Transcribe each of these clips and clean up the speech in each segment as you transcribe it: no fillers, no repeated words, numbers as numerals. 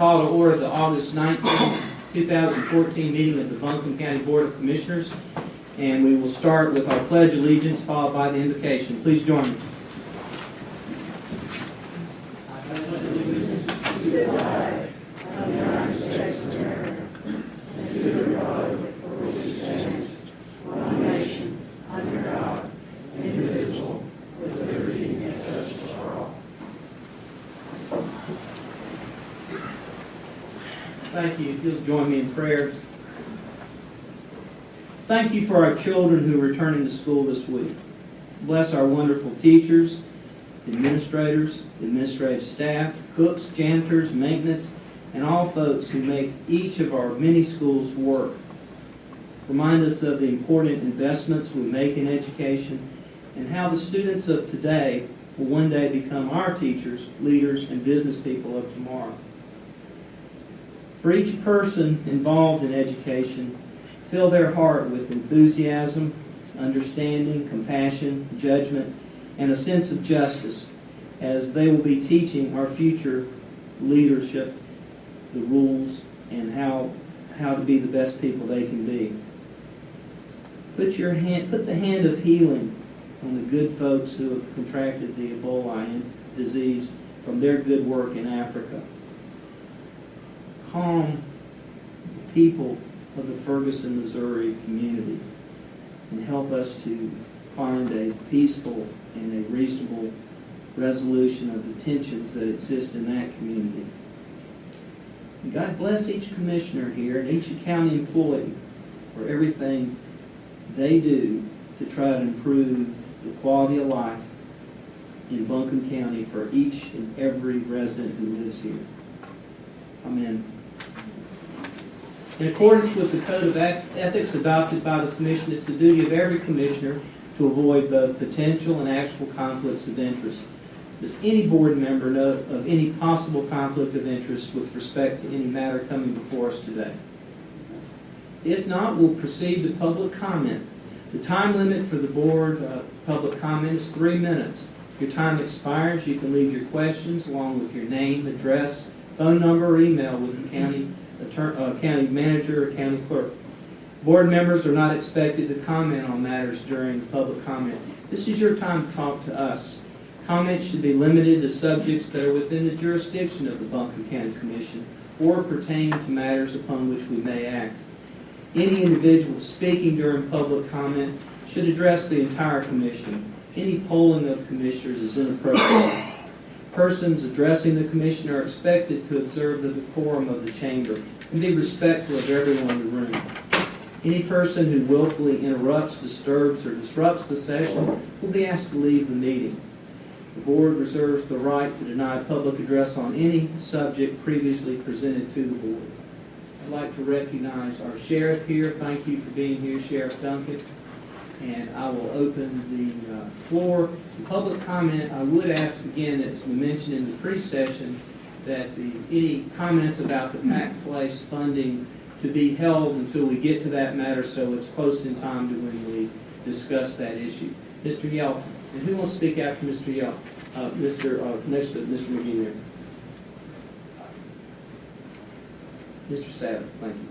call to order the August 19, 2014 meeting of the Buncombe County Board of Commissioners. And we will start with our Pledge of Allegiance, followed by the invocation. Please join me. I pledge allegiance to the flag of the United States of America and to the republic for which it stands, one nation, under God, indivisible, with liberty and justice for all. Thank you. If you'll join me in prayer. Thank you for our children who are returning to school this week. Bless our wonderful teachers, administrators, administrative staff, cooks, janitors, maintenance, and all folks who make each of our many schools work. Remind us of the important investments we make in education and how the students of today will one day become our teachers, leaders, and business people of tomorrow. For each person involved in education, fill their heart with enthusiasm, understanding, compassion, judgment, and a sense of justice as they will be teaching our future leadership the rules and how to be the best people they can be. Put the hand of healing on the good folks who have contracted the Ebola disease from their good work in Africa. Calm the people of the Ferguson, Missouri community and help us to find a peaceful and a reasonable resolution of the tensions that exist in that community. And God bless each commissioner here and each county employee for everything they do to try to improve the quality of life in Buncombe County for each and every resident who lives here. Amen. In accordance with the Code of Ethics adopted by the Commission, it's the duty of every commissioner to avoid both potential and actual conflicts of interest. Does any board member know of any possible conflict of interest with respect to any matter coming before us today? If not, we'll proceed to public comment. The time limit for the board public comment is 3 minutes. If your time expires, you can leave your questions along with your name, address, phone number, or email with the county manager or county clerk. Board members are not expected to comment on matters during public comment. This is your time to talk to us. Comments should be limited to subjects that are within the jurisdiction of the Buncombe County Commission or pertain to matters upon which we may act. Any individual speaking during public comment should address the entire commission. Any polling of commissioners is inappropriate. Persons addressing the commission are expected to observe the decorum of the chamber and be respectful of everyone in the room. Any person who willfully interrupts, disturbs, or disrupts the session will be asked to leave the meeting. The board reserves the right to deny public address on any subject previously presented to the board. I'd like to recognize our sheriff here. Thank you for being here, Sheriff Duncan. And I will open the floor to public comment. I would ask again, as we mentioned in the pre-session, that any comments about the Pack Place funding to be held until we get to that matter, so it's close in time to when we discuss that issue. Mr. Yelton, and who wants to speak after Mr. Yelton? Next to Mr. McGee there. Mr. Savage, thank you.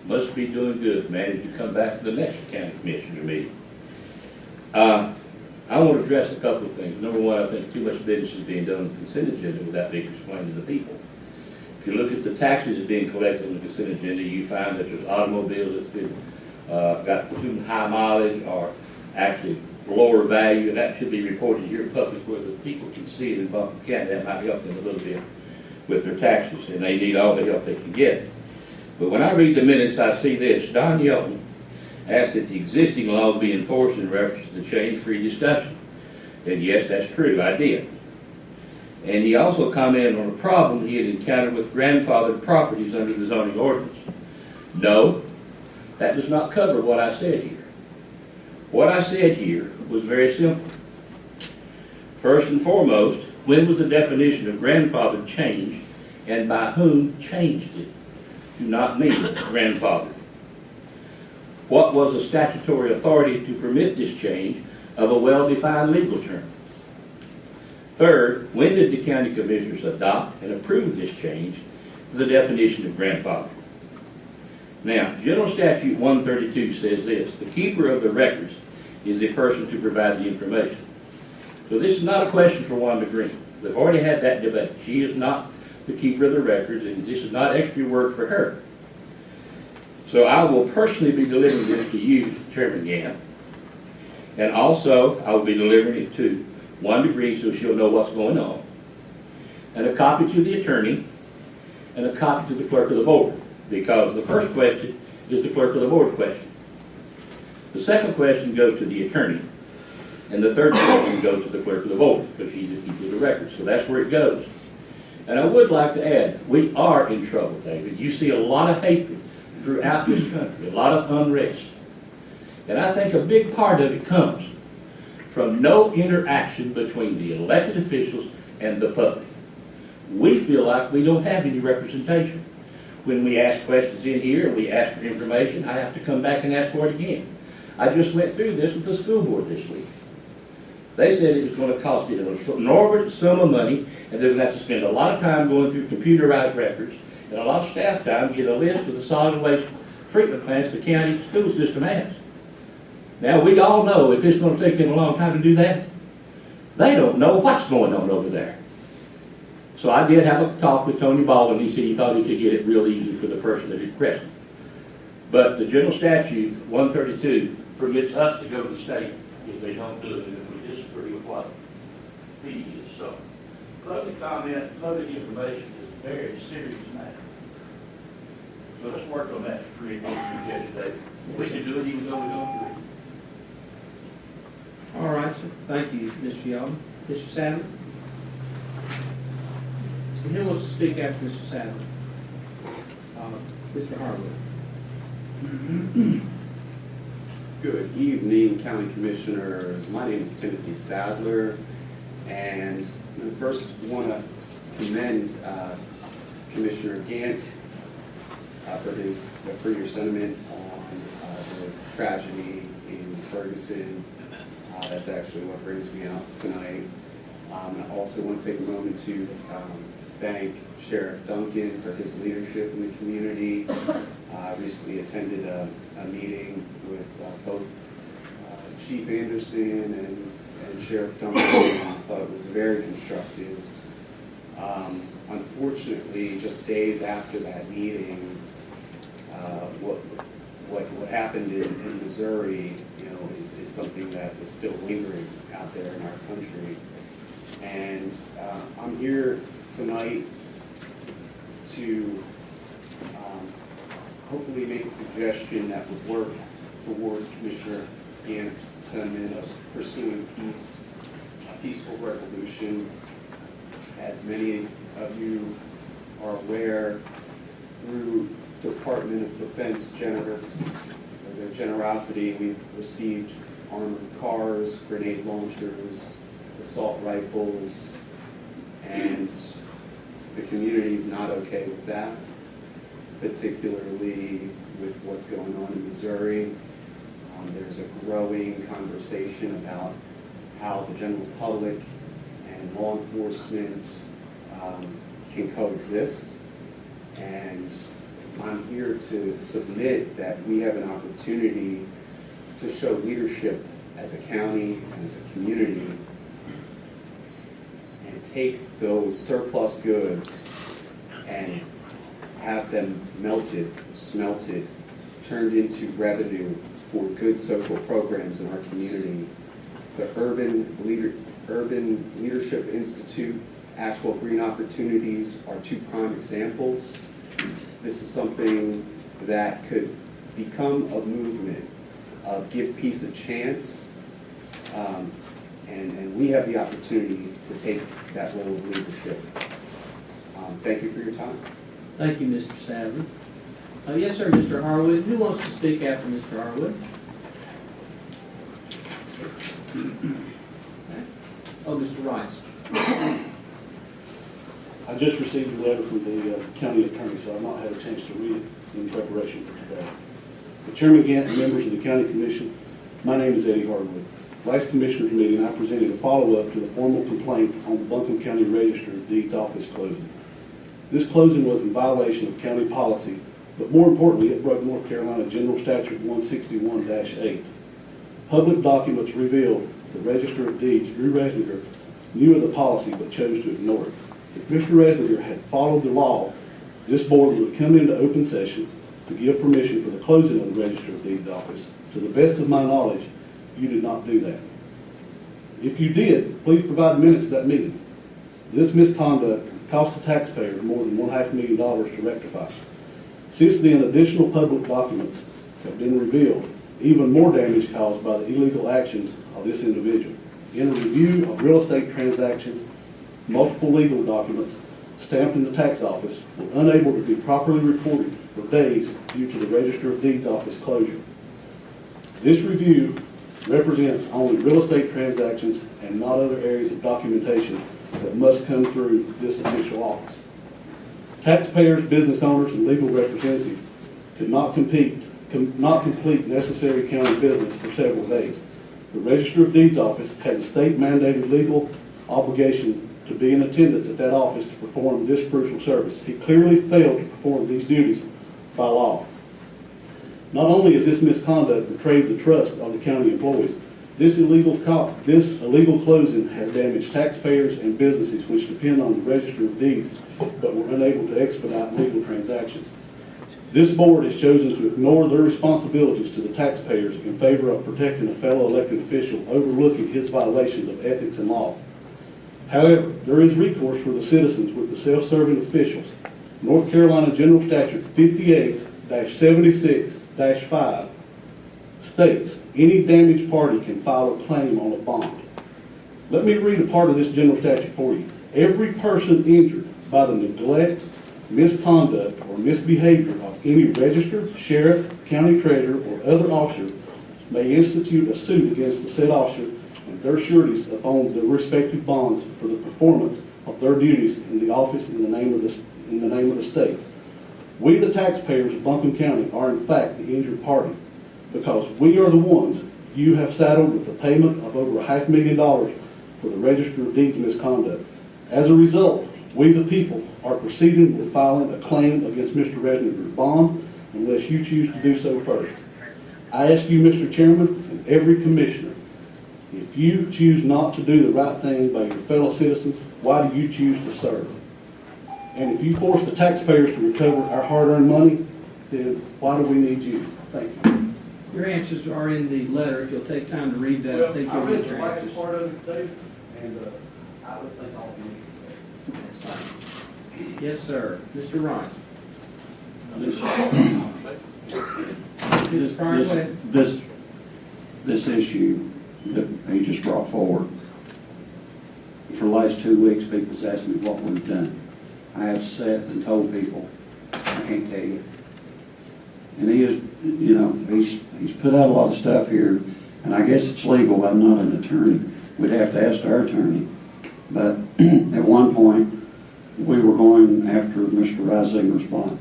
Must be doing good, managed to come back to the next county commissioner meeting. I want to address a couple of things. Number one, I think too much business is being done on the consent agenda without being explained to the people. If you look at the taxes that's being collected on the consent agenda, you find that there's automobiles that's been got too high mileage or actually lower value, and that should be reported here in public where the people can see it in Buncombe County. That might help them a little bit with their taxes, and they need all the help they can get. But when I read the minutes, I see this. Don Yelton asked that the existing laws be enforced in reference to the change-free discussion. And yes, that's true, I did. And he also commented on a problem he had encountered with grandfathered properties under the zoning ordinance. No, that does not cover what I said here. What I said here was very simple. First and foremost, when was the definition of grandfathered changed and by whom changed it? Do not mean grandfathered. What was the statutory authority to permit this change of a well-defined legal term. Third, when did the county commissioners adopt and approve this change to the definition of grandfather? Now, General Statute 132 says this: the keeper of the records is the person to provide the information. So this is not a question for Wanda Green. We've already had that debate. She is not the keeper of the records, and this is not extra work for her. So I will personally be delivering this to you, Chairman Gann, and also I will be delivering it to Wanda Green so she'll know what's going on, and a copy to the attorney, and a copy to the clerk of the board, because the first question is the clerk of the board's question. The second question goes to the attorney, and the third question goes to the clerk of the board, because she's the keeper of the record. So that's where it goes. And I would like to add, we are in trouble, David. You see a lot of hatred throughout this country, a lot of unrest. And I think a big part of it comes from no interaction between the elected officials and the public. We feel like we don't have any representation. When we ask questions in here and we ask for information, I have to come back and ask for it again. I just went through this with the school board this week. They said it was going to cost an exorbitant sum of money, and they're going to have to spend a lot of time going through computerized records and a lot of staff time to get a list of the solid waste treatment plants the county school system has. Now, we all know if it's going to take them a long time to do that, they don't know what's going on over there. So I did have a talk with Tony Baldwin. He said he thought he could get it real easy for the person that requested. But the General Statute 132 permits us to go to the state if they don't do it, and if we disagree with what the fee is. So public comment, public information is a very serious matter. So let's work on that to create more suggestions, David. We can do it even though we don't agree. All right, sir. Thank you, Mr. Young. Mr. Sadler? And who wants to speak after Mr. Sadler? Mr. Harwood. Good evening, County Commissioners. My name is Timothy Sadler, and I first want to commend Commissioner Gant for your sentiment on the tragedy in Ferguson. That's actually what brings me out tonight. I also want to take a moment to thank Sheriff Duncan for his leadership in the community. I recently attended a meeting with both Chief Anderson and Sheriff Duncan. I thought it was very constructive. Unfortunately, just days after that meeting, what happened in Missouri, is something that is still lingering out there in our country. And I'm here tonight to hopefully make a suggestion that would work towards Commissioner Gant's sentiment of pursuing a peaceful resolution. As many of you are aware, through Department of Defense their generosity, we've received armored cars, grenade launchers, assault rifles, and the community is not okay with that, particularly with what's going on in Missouri. There's a growing conversation about how the general public and law enforcement can coexist. And I'm here to submit that we have an opportunity to show leadership as a county and as a community and take those surplus goods and have them melted, smelted, turned into revenue for good social programs in our community. The Urban Leadership Institute, Asheville Green Opportunities are two prime examples. This is something that could become a movement of give peace a chance, and we have the opportunity to take that role of leadership. Thank you for your time. Thank you, Mr. Sadler. Yes, sir, Mr. Harwood. Who wants to speak after Mr. Harwood? Oh, Mr. Rice. I just received a letter from the county attorney, so I've not had a chance to read it in preparation for today. But Chairman Gant and members of the county commission, my name is Eddie Harwood. last Commissioners meeting, I presented a follow-up to the formal complaint on the Buncombe County Register of Deeds office closing. This closing was in violation of county policy, but more importantly, it broke North Carolina General Statute 161-8. Public documents revealed the Register of Deeds, Drew Reisinger, knew of the policy but chose to ignore it. If Mr. Reisinger had followed the law, this board would have come into open session to give permission for the closing of the Register of Deeds office. To the best of my knowledge, you did not do that. If you did, please provide minutes of that meeting. This misconduct cost the taxpayers more than $500,000 to rectify. Since then, additional public documents have been revealed, even more damage caused by the illegal actions of this individual. In a review of real estate transactions, multiple legal documents stamped in the tax office were unable to be properly recorded for days due to the Register of Deeds office closure. This review represents only real estate transactions and not other areas of documentation that must come through this official office. Taxpayers, business owners, and legal representatives could not complete necessary county business for several days. The Register of Deeds office has a state-mandated legal obligation to be in attendance at that office to perform this crucial service. He clearly failed to perform these duties by law. Not only has this misconduct betrayed the trust of the county employees, this illegal closing has damaged taxpayers and businesses which depend on the Register of Deeds but were unable to expedite legal transactions. This board has chosen to ignore their responsibilities to the taxpayers in favor of protecting a fellow elected official, overlooking his violations of ethics and law. However, there is recourse for the citizens with the self-serving officials. North Carolina General Statute 58-76-5 states any damaged party can file a claim on a bond. Let me read a part of this general statute for you. Every person injured by the neglect, misconduct, or misbehavior of any register, sheriff, county treasurer, or other officer may institute a suit against the said officer and their sureties upon the respective bonds for the performance of their duties in the office in the name of the state. We, the taxpayers of Buncombe County, are in fact the injured party because we are the ones you have saddled with the payment of over $500,000 for the Register of Deeds misconduct. As a result, we, the people, are proceeding with filing a claim against Mr. Reisinger's bond unless you choose to do so first. I ask you, Mr. Chairman, and every commissioner, if you choose not to do the right thing by your fellow citizens, why do you choose to serve? And if you force the taxpayers to recover our hard-earned money, then why do we need you? Thank you. Your answers are in the letter. If you'll take time to read that, I think you'll get your answers. part of it, Dave, and I would think I'll be. That's fine. Yes, sir. Mr. Rice. Mrs. Pryor, go ahead. This issue that he just brought forward, for the last 2 weeks, people's asked me what we've done. I have sat and told people, I can't tell you. And he is, he's put out a lot of stuff here, and I guess it's legal. I'm not an attorney. We'd have to ask our attorney. But at one point, we were going after Mr. Reisinger's bond.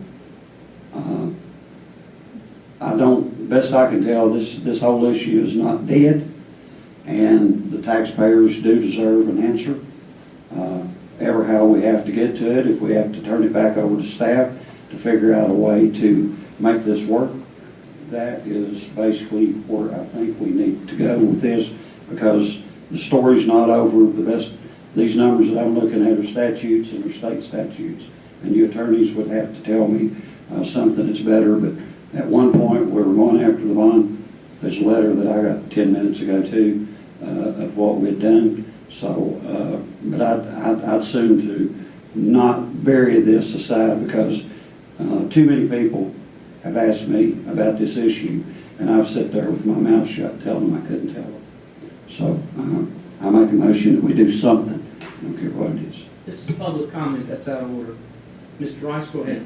Best I can tell, this whole issue is not dead, and the taxpayers do deserve an answer. Ever how we have to get to it, if we have to turn it back over to staff to figure out a way to make this work, that is basically where I think we need to go with this, because the story's not over. These numbers that I'm looking at are statutes and are state statutes, and you attorneys would have to tell me something that's better. But at one point, we were going after the bond. There's a letter that I got 10 minutes ago too of what we'd done. So, but I'd soon to not bury this aside, because too many people have asked me about this issue, and I've sat there with my mouth shut telling them I couldn't tell them. So I make a motion that we do something. I don't care what it is. This is public comment. That's out of order. Mr. Rice, go ahead.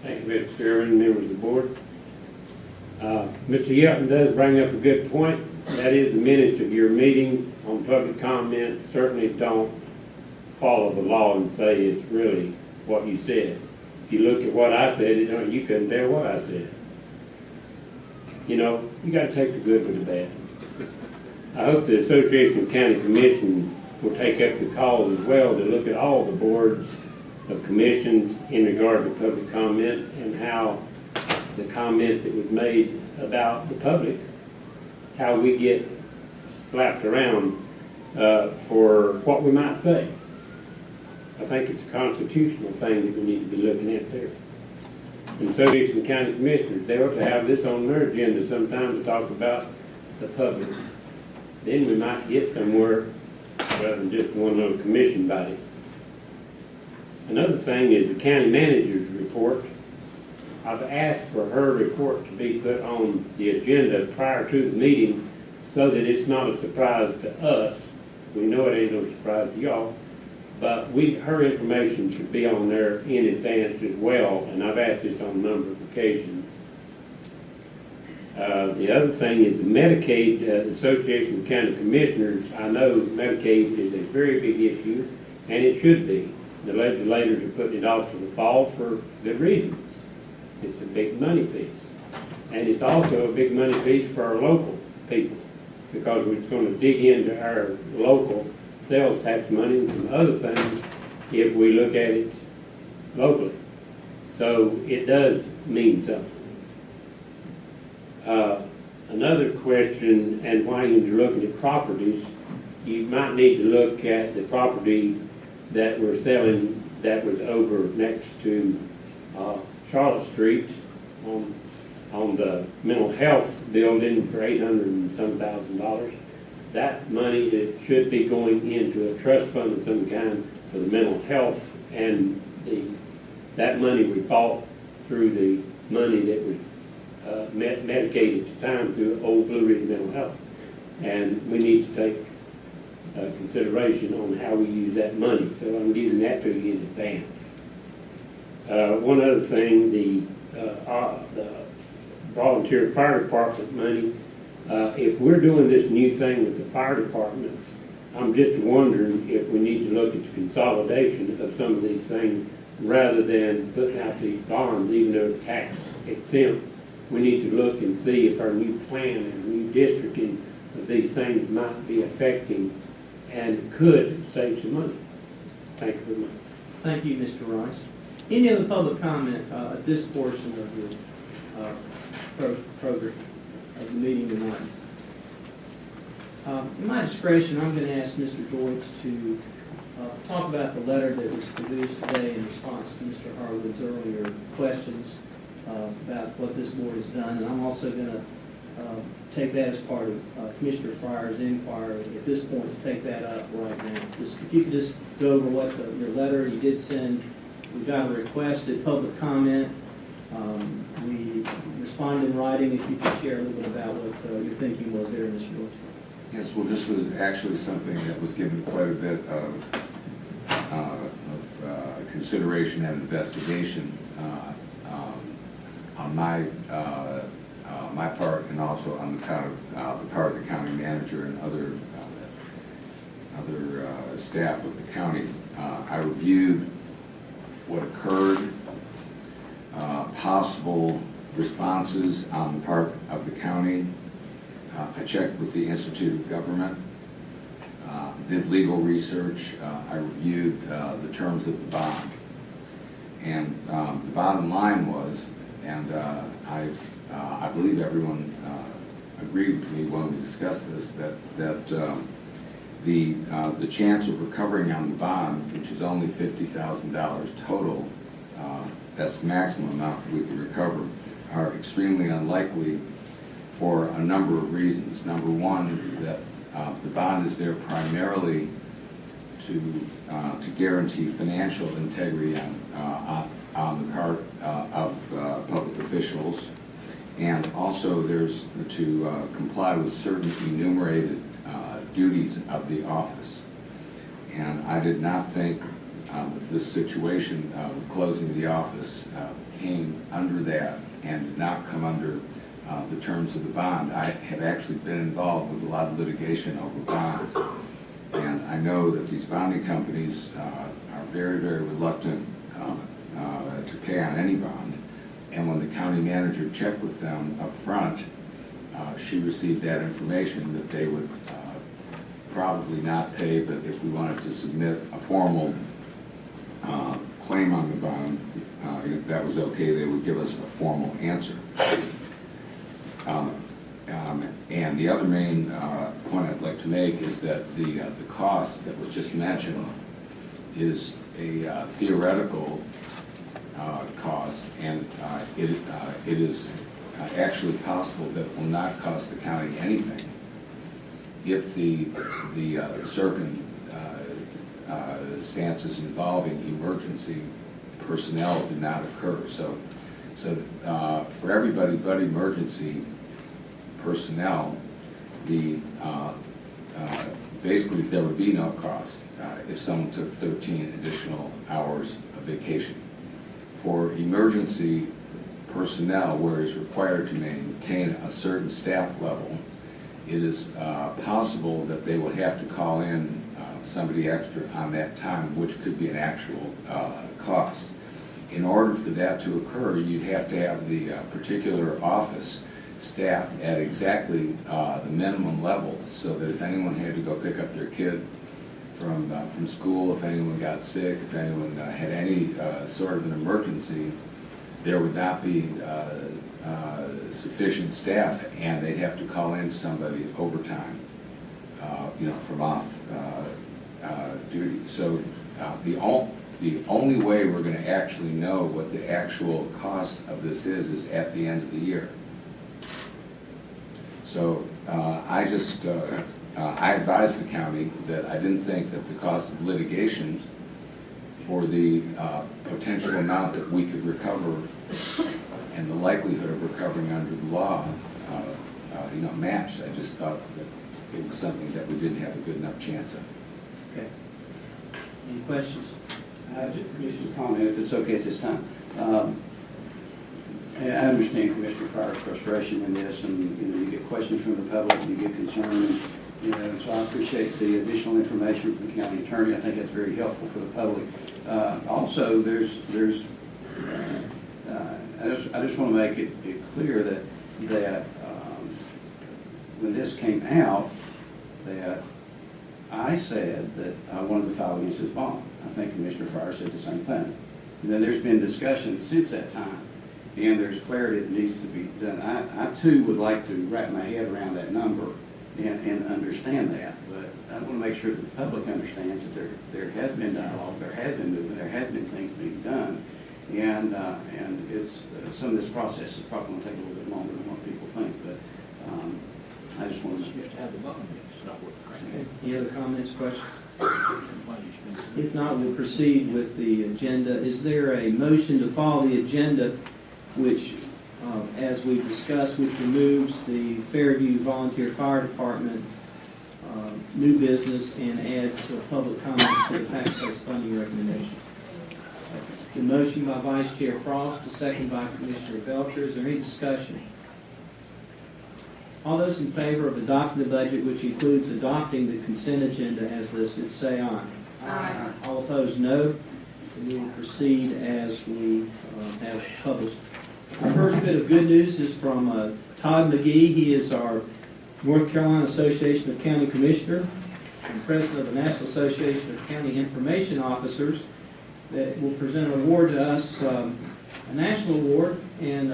Thank you, Mr. Chairman, members of the board. Mr. Yelton does bring up a good point. That is, the minutes of your meeting on public comment certainly don't follow the law and say it's really what you said. If you look at what I said, you couldn't tell what I said. You got to take the good with the bad. I hope the Association of County Commissions will take up the call as well to look at all the boards of commissions in regard to public comment and how the comment that was made about the public, how we get slapped around for what we might say. I think it's a constitutional thing that we need to be looking at there. And Association of County Commissioners, they ought to have this on their agenda sometime to talk about the public. Then we might get somewhere rather than just one little commission body. Another thing is the county manager's report. I've asked for her report to be put on the agenda prior to the meeting so that it's not a surprise to us. We know it ain't no surprise to y'all, but her information should be on there in advance as well, and I've asked this on a number of occasions. The other thing is the Medicaid, the Association of County Commissioners. I know Medicaid is a very big issue, and it should be. The legislators are putting it off to the fall for good reasons. It's a big money piece. And it's also a big money piece for our local people, because we're going to dig into our local sales tax money and some other things if we look at it locally. So it does mean something. Another question, and while you're looking at properties, you might need to look at the property that we're selling that was over next to Charlotte Street on the mental health building for $800 and some thousand. That money, it should be going into a trust fund of some kind for the mental health, and that money we bought through the money that was Medicaid at the time through Old Blue Ridge Mental Health. And we need to take consideration on how we use that money. So I'm giving that to you in advance. One other thing, the volunteer fire department money, if we're doing this new thing with the fire departments, I'm just wondering if we need to look at the consolidation of some of these things rather than putting out these bonds, even though they're tax exempt. We need to look and see if our new plan and new districting of these things might be affecting and could save some money. Thank you very much. Thank you, Mr. Rice. Any other public comment at this portion of the program of the meeting tonight? In my discretion, I'm going to ask Mr. Deutsch to talk about the letter that was produced today in response to Mr. Harwood's earlier questions about what this board has done, and I'm also going to take that as part of Commissioner Fryer's inquiry at this point to take that up right now. If you could just go over what your letter you did send. We got a requested public comment. We responded in writing. If you could share a little bit about what your thinking was there, Mr. Deutsch. Yes, well, this was actually something that was given quite a bit of consideration and investigation on my part, and also on the part of the county manager and other staff of the county. I reviewed what occurred, possible responses on the part of the county. I checked with the Institute of Government, did legal research. I reviewed the terms of the bond. And the bottom line was, and I believe everyone agreed with me when we discussed this, that the chance of recovering on the bond, which is only $50,000 total, that's the maximum amount that we can recover, are extremely unlikely for a number of reasons. Number one, that the bond is there primarily to guarantee financial integrity on the part of public officials, and also there's to comply with certain enumerated duties of the office. And I did not think that this situation with closing the office came under that and did not come under the terms of the bond. I have actually been involved with a lot of litigation over bonds, and I know that these bonding companies are very, very reluctant to pay on any bond. And when the county manager checked with them up front, she received that information that they would probably not pay, but if we wanted to submit a formal claim on the bond, if that was okay, they would give us a formal answer. And the other main point I'd like to make is that the cost that was just mentioned is a theoretical cost, and it is actually possible that it will not cost the county anything if the circumstances involving emergency personnel do not occur. So for everybody but emergency personnel, basically there would be no cost if someone took 13 additional hours of vacation. For emergency personnel, where it's required to maintain a certain staff level, it is possible that they would have to call in somebody extra on that time, which could be an actual cost. In order for that to occur, you'd have to have the particular office staffed at exactly the minimum level, so that if anyone had to go pick up their kid from school, if anyone got sick, if anyone had any sort of an emergency, there would not be sufficient staff, and they'd have to call in somebody overtime, from off duty. So the only way we're going to actually know what the actual cost of this is at the end of the year. So I advised the county that I didn't think that the cost of litigation for the potential amount that we could recover and the likelihood of recovering under the law, matched. I just thought that it was something that we didn't have a good enough chance of. Okay. Any questions? Just a comment, if it's okay at this time. I understand Commissioner Fryer's frustration in this, and you get questions from the public, and you get concerned, and so I appreciate the additional information from the county attorney. I think that's very helpful for the public. Also, I just want to make it clear that when this came out, that I said that I wanted to file against his bond. I think Commissioner Fryer said the same thing. And then there's been discussion since that time, and there's clarity that needs to be done. I too would like to wrap my head around that number and understand that, but I want to make sure that the public understands that there has been dialogue, there has been movement, there has been things being done, and it's some of this process is probably going to take a little bit longer than what people think, but I just wanted to. Okay. Any other comments, questions? If not, we'll proceed with the agenda. Is there a motion to follow the agenda, which, as we discussed, which removes the Fairview Volunteer Fire Department new business and adds public comments to the tax-based funding recommendation? The motion by Vice Chair Frost, the second by Commissioner Belcher. Is there any discussion? All those in favor of adopting the budget, which includes adopting the consent agenda as listed, say aye. Aye. All opposed, no. And we will proceed as we have published. Our first bit of good news is from Todd McGee. He is our North Carolina Association of County Commissioners and President of the National Association of County Information Officers, that will present an award to us, a national award. And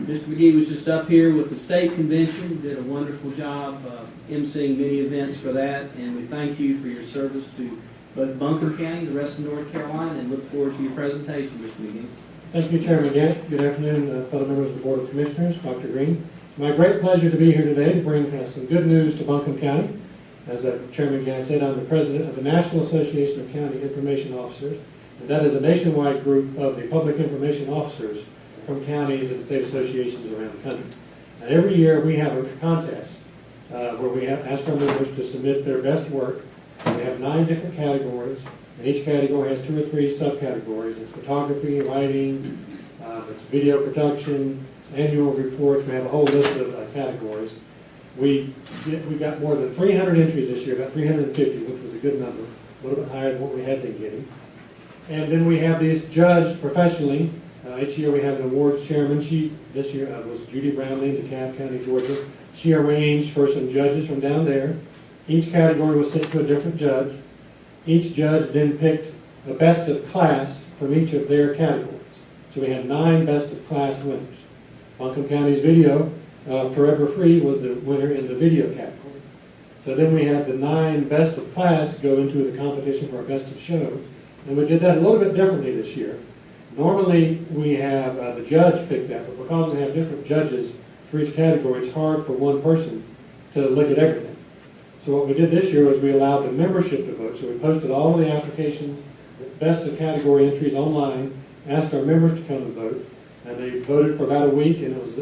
Mr. McGee was just up here with the state convention, did a wonderful job emceeing many events for that, and we thank you for your service to both Buncombe County, the rest of North Carolina, and look forward to your presentation, Mr. McGee. Thank you, Chairman Gant. Good afternoon, fellow members of the Board of Commissioners, Dr. Green. It's my great pleasure to be here today to bring some good news to Buncombe County. As Chairman Gant said, I'm the president of the National Association of County Information Officers, and that is a nationwide group of the public information officers from counties and state associations around the country. And every year we have a contest where we ask our members to submit their best work. We have 9 different categories, and each category has 2 or 3 subcategories. It's photography, writing, it's video production, annual reports. We have a whole list of categories. We got more than 300 entries this year, about 350, which was a good number, a little bit higher than what we had been getting. And then we have these judged professionally. Each year we have an awards chairman. This year was Judy Brownlee in DeKalb County, Georgia. She arranged for some judges from down there Each category was sent to a different judge. Each judge then picked a best of class from each of their categories. So we had 9 best of class winners. Buncombe County's video, Forever Free, was the winner in the video category. So then we had the 9 best of class go into the competition for our best of show. And we did that a little bit differently this year. Normally, we have the judge pick that, but because we have different judges for each category, it's hard for one person to look at everything. So what we did this year was we allowed the membership to vote. So we posted all of the applications, the best of category entries online, asked our members to come and vote, and they voted for about a week, and it was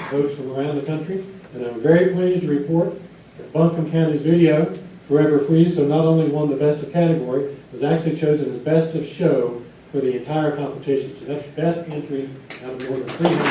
votes from around the country. And I'm very pleased to report that Buncombe County's video, Forever Free, so not only won the best of category, was actually chosen as best of show for the entire competition. So that's best entry out of more than 300.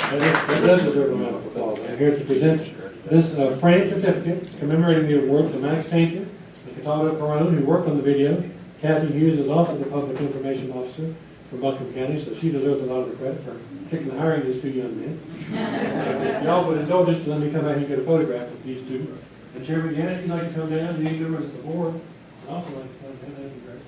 That does deserve a round of applause. I'm here to present this framed certificate commemorating the award to Max Tainter and Cataldo Perone, who worked on the video. Kathy Hughes is also the Public Information Officer for Buncombe County, so she deserves a lot of the credit for picking and hiring these 2 young men. If y'all would indulge us to let me come back and get a photograph with these 2. And Chairman Gannon, if you'd like to come down, any members of the board, I'd also like to come down, that'd be great.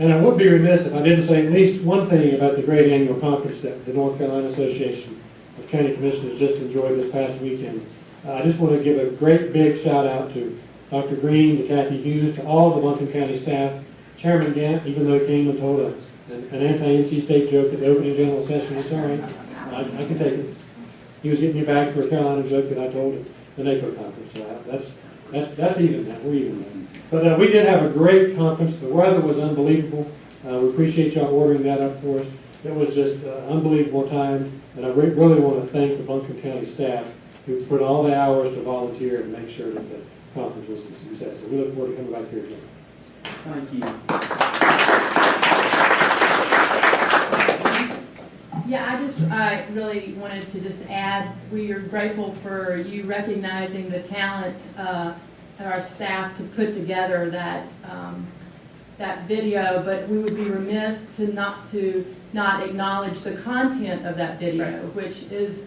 And I would be remiss if I didn't say at least one thing about the great annual conference that the North Carolina Association of County Commissioners just enjoyed this past weekend. I just want to give a great big shout out to Dr. Green, to Kathy Hughes, to all the Buncombe County staff, Chairman Gant, even though he came and told an anti-NC State joke at the opening general session. It's all right. I can take it. He was getting me back for a Carolina joke that I told at the NACO conference. So that's even now. We're even now. But we did have a great conference. The weather was unbelievable. We appreciate y'all ordering that up for us. It was just unbelievable time. And I really want to thank the Buncombe County staff who put all the hours to volunteer and make sure that the conference was a success. So we look forward to coming back here again. Thank you. Yeah, I really wanted to just add, we are grateful for you recognizing the talent of our staff to put together that video, but we would be remiss to not acknowledge the content of that video, which is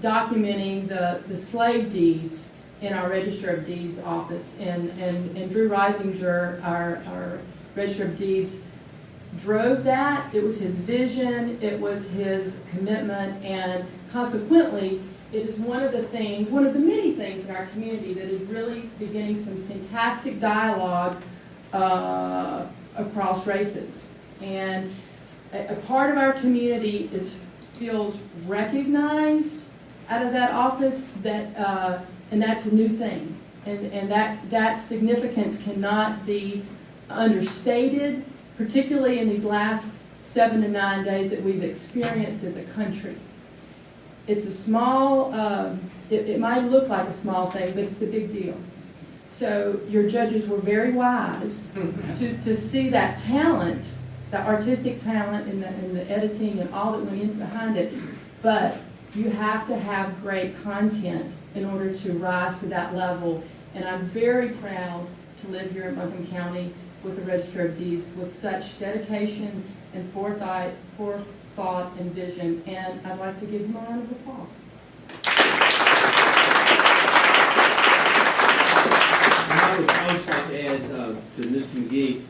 documenting the slave deeds in our Register of Deeds office, and Drew Reisinger, our Register of Deeds, drove that. It was his vision, it was his commitment, and consequently, it is one of the many things in our community that is really beginning some fantastic dialogue across races. And a part of our community feels recognized out of that office, and that's a new thing. And that significance cannot be understated, particularly in these last 7 to 9 days that we've experienced as a country. It's a small, it might look like a small thing, but it's a big deal. So your judges were very wise to see that talent, the artistic talent and the editing and all that went in behind it. But you have to have great content in order to rise to that level. And I'm very proud to live here in Buncombe County with the Register of Deeds with such dedication and forethought and vision, and I'd like to give him a round of applause. I would also like to add to Mr. McGee,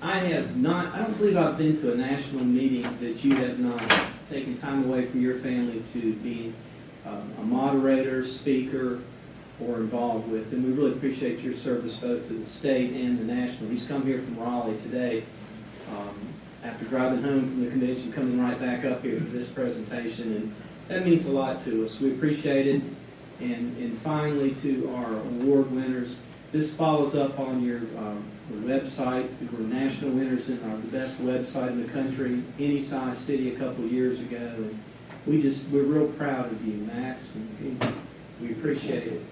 I don't believe I've been to a national meeting that you have not taken time away from your family to be a moderator, speaker, or involved with, and we really appreciate your service both to the state and the national. He's come here from Raleigh today. After driving home from the convention, coming right back up here for this presentation, and that means a lot to us. We appreciate it. And finally, to our award winners, this follows up on your website. We were national winners in the best website in the country, any size city, a couple of years ago. And we're real proud of you, Max, and we appreciate it.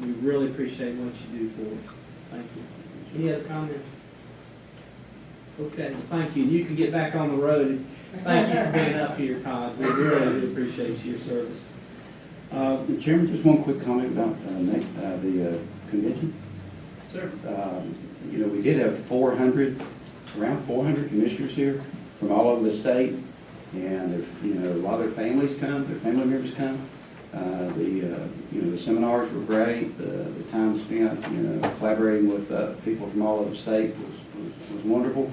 We really appreciate what you do for us. Thank you. Any other comments? Okay, well, thank you. You can get back on the road. Thank you for being up here, Todd. We really do appreciate your service. Chairman, just one quick comment about the convention. Sir? You know, we did have around 400 commissioners here from all over the state, and you know, a lot of their families come, their family members come. The seminars were great. The time spent, you know, collaborating with people from all over the state was wonderful.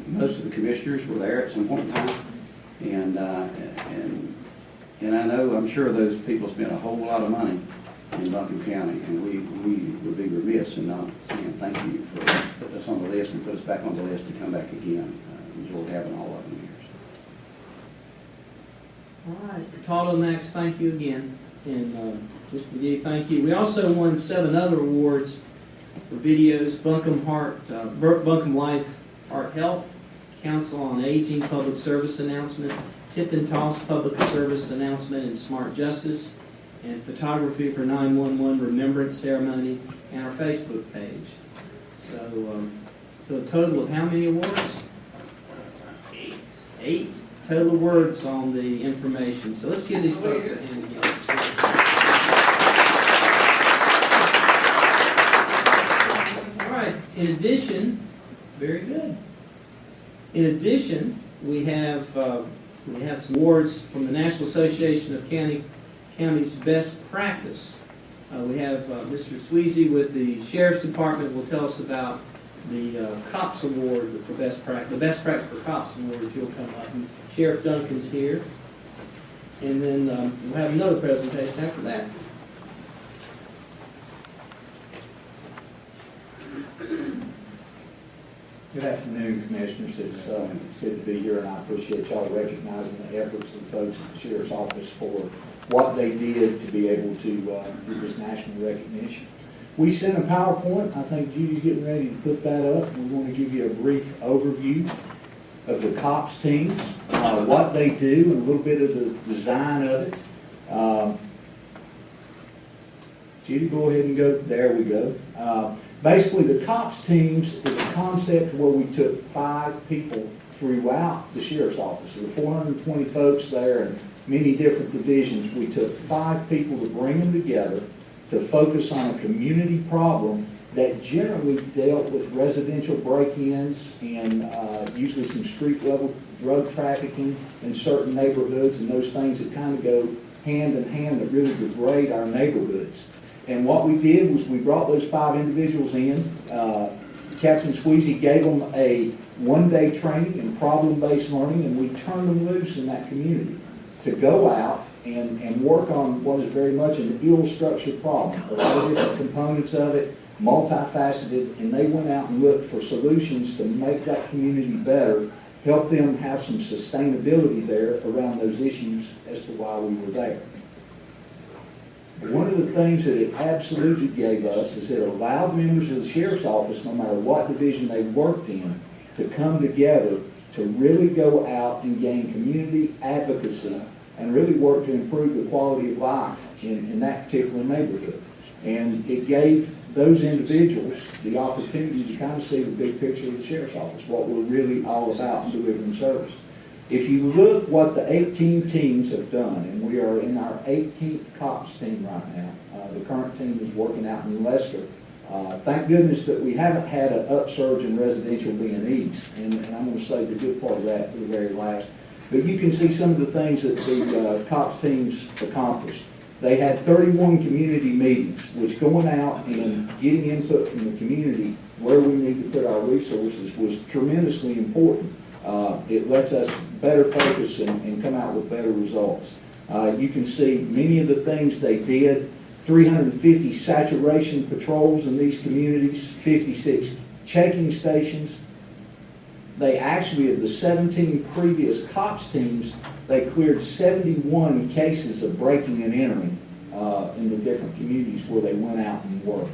Most of the commissioners were there at some point in time, and I know, I'm sure those people spent a whole lot of money in Buncombe County, and we would be remiss in not saying thank you for putting us on the list and put us back on the list to come back again. Enjoyed having all of them here. All right, Todd and Max, thank you again. And Mr. McGee, thank you. We also won 7 other awards for videos: Buncombe Life Heart Health, Council on Aging Public Service Announcement, Tip and Toss Public Service Announcement, and Smart Justice, and photography for 911 Remembrance Ceremony, and our Facebook page. So a total of how many awards? 8 total words on the information. So let's give these folks a hand again. All right. In addition, very good. In addition, we have some awards from the National Association of Counties Best Practice. We have Mr. Sweezy with the Sheriff's Department will tell us about the Cops Award for Best Practice, the Best Practice for Cops Award, if you'll come up. And Sheriff Duncan's here. And then we'll have another presentation after that. Good afternoon, Commissioners. It's good to be here, and I appreciate y'all recognizing the efforts of the folks at the Sheriff's Office for what they did to be able to do this national recognition. We sent a PowerPoint. I think Judy's getting ready to put that up. We're going to give you a brief overview of the COPS teams, what they do, and a little bit of the design of it. Judy, go ahead and go. There we go. Basically, the COPS teams is a concept where we took 5 people throughout the Sheriff's Office. There were 420 folks there and many different divisions. We took 5 people to bring them together to focus on a community problem that generally dealt with residential break-ins and usually some street-level drug trafficking in certain neighborhoods and those things that kind of go hand in hand that really degrade our neighborhoods. And what we did was we brought those 5 individuals in. Captain Squeezy gave them a one-day training in problem-based learning, and we turned them loose in that community to go out and work on what is very much an ill-structured problem. A lot of different components of it, multifaceted, and they went out and looked for solutions to make that community better, help them have some sustainability there around those issues as to why we were there. One of the things that it absolutely gave us is it allowed members of the Sheriff's Office, no matter what division they worked in, to come together to really go out and gain community advocacy and really work to improve the quality of life in that particular neighborhood. And it gave those individuals the opportunity to kind of see the big picture of the Sheriff's Office, what we're really all about in delivering service. If you look what the 18 teams have done, and we are in our 18th COPS team right now. The current team is working out in Leicester. Thank goodness that we haven't had an upsurge in residential B&Es, and I'm going to say the good part of that for the very last. But you can see some of the things that the COPS teams accomplished. They had 31 community meetings, which going out and getting input from the community where we need to put our resources was tremendously important. It lets us better focus and come out with better results. You can see many of the things they did. 350 saturation patrols in these communities, 56 checking stations. They actually, of the 17 previous COPS teams, they cleared 71 cases of breaking and entering in the different communities where they went out and worked.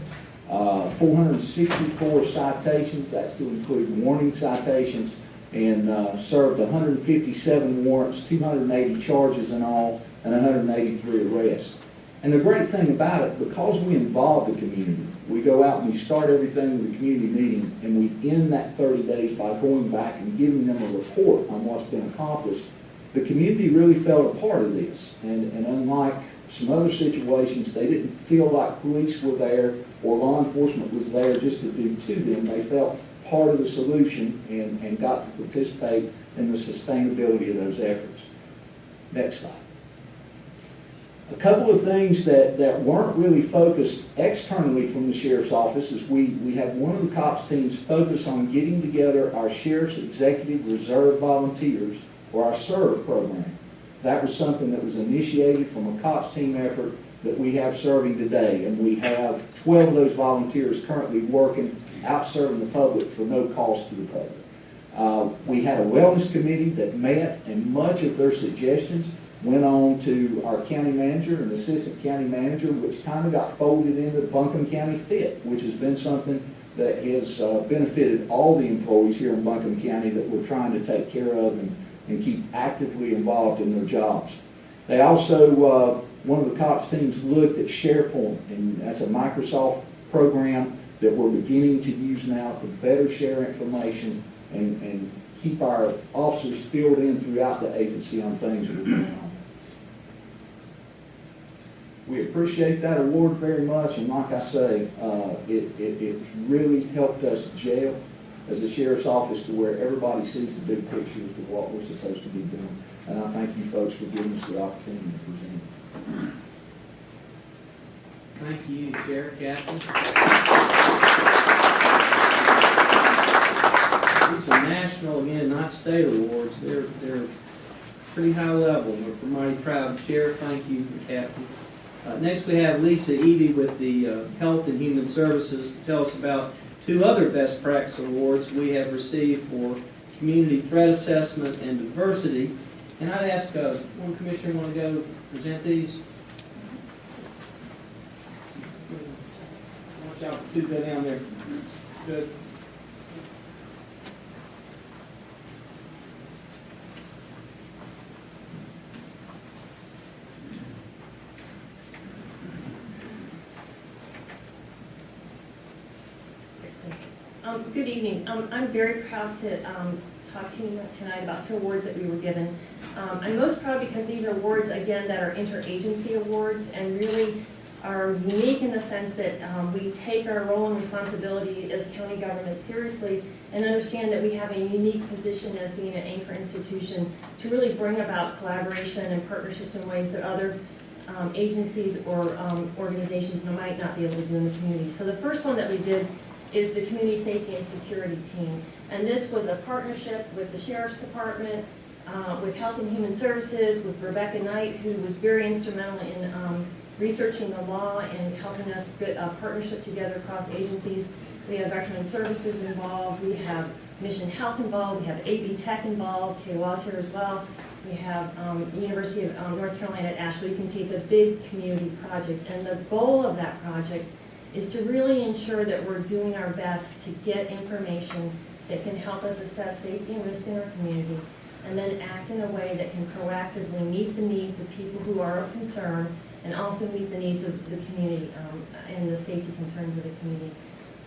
464 citations, that's to include warning citations, and served 157 warrants, 280 charges in all, and 183 arrests. And the great thing about it, because we involve the community, we go out and we start everything with a community meeting, and we end that 30 days by going back and giving them a report on what's been accomplished. The community really felt a part of this, and unlike some other situations, they didn't feel like police were there or law enforcement was there just to do to them. They felt part of the solution and got to participate in the sustainability of those efforts. Next slide. A couple of things that weren't really focused externally from the sheriff's office is we had one of the COPS teams focus on getting together our sheriff's executive reserve volunteers, or our SERVE program. That was something that was initiated from a COPS team effort that we have serving today, and we have 12 of those volunteers currently working out serving the public for no cost to the public. We had a wellness committee that met, and much of their suggestions went on to our county manager and assistant county manager, which kind of got folded into the Buncombe County FIT, which has been something that has benefited all the employees here in Buncombe County that we're trying to take care of and keep actively involved in their jobs. They also, one of the COPS teams looked at SharePoint, and that's a Microsoft program that we're beginning to use now to better share information and keep our officers filled in throughout the agency on things that are going on. We appreciate that award very much, and like I say, it really helped us gel as the sheriff's office to where everybody sees the big picture of what we're supposed to be doing. And I thank you folks for giving us the opportunity to present. Thank you, Sheriff Captain. These are national, again, not state awards. They're pretty high level. We're mighty proud. Sheriff, thank you, Captain. Next, we have Lisa Evie with the Health and Human Services to tell us about two other best practice awards we have received for community threat assessment and diversity. And I'd ask one commissioner want to go present these. Watch out for two go down there. Good. Good evening. I'm very proud to talk to you tonight about two awards that we were given. I'm most proud because these are awards, again, that are interagency awards and really are unique in the sense that we take our role and responsibility as county government seriously and understand that we have a unique position as being an anchor institution to really bring about collaboration and partnerships in ways that other agencies or organizations might not be able to do in the community. So the first one that we did is the Community Safety and Security Team. And this was a partnership with the Sheriff's Department, with Health and Human Services, with Rebecca Knight, who was very instrumental in researching the law and helping us get a partnership together across agencies. We have Veteran Services involved, we have Mission Health involved, we have AB Tech involved, KWA's here as well. We have University of North Carolina at Asheville. You can see it's a big community project. And the goal of that project is to really ensure that we're doing our best to get information that can help us assess safety and risk in our community, and then act in a way that can proactively meet the needs of people who are of concern and also meet the needs of the community and the safety concerns of the community.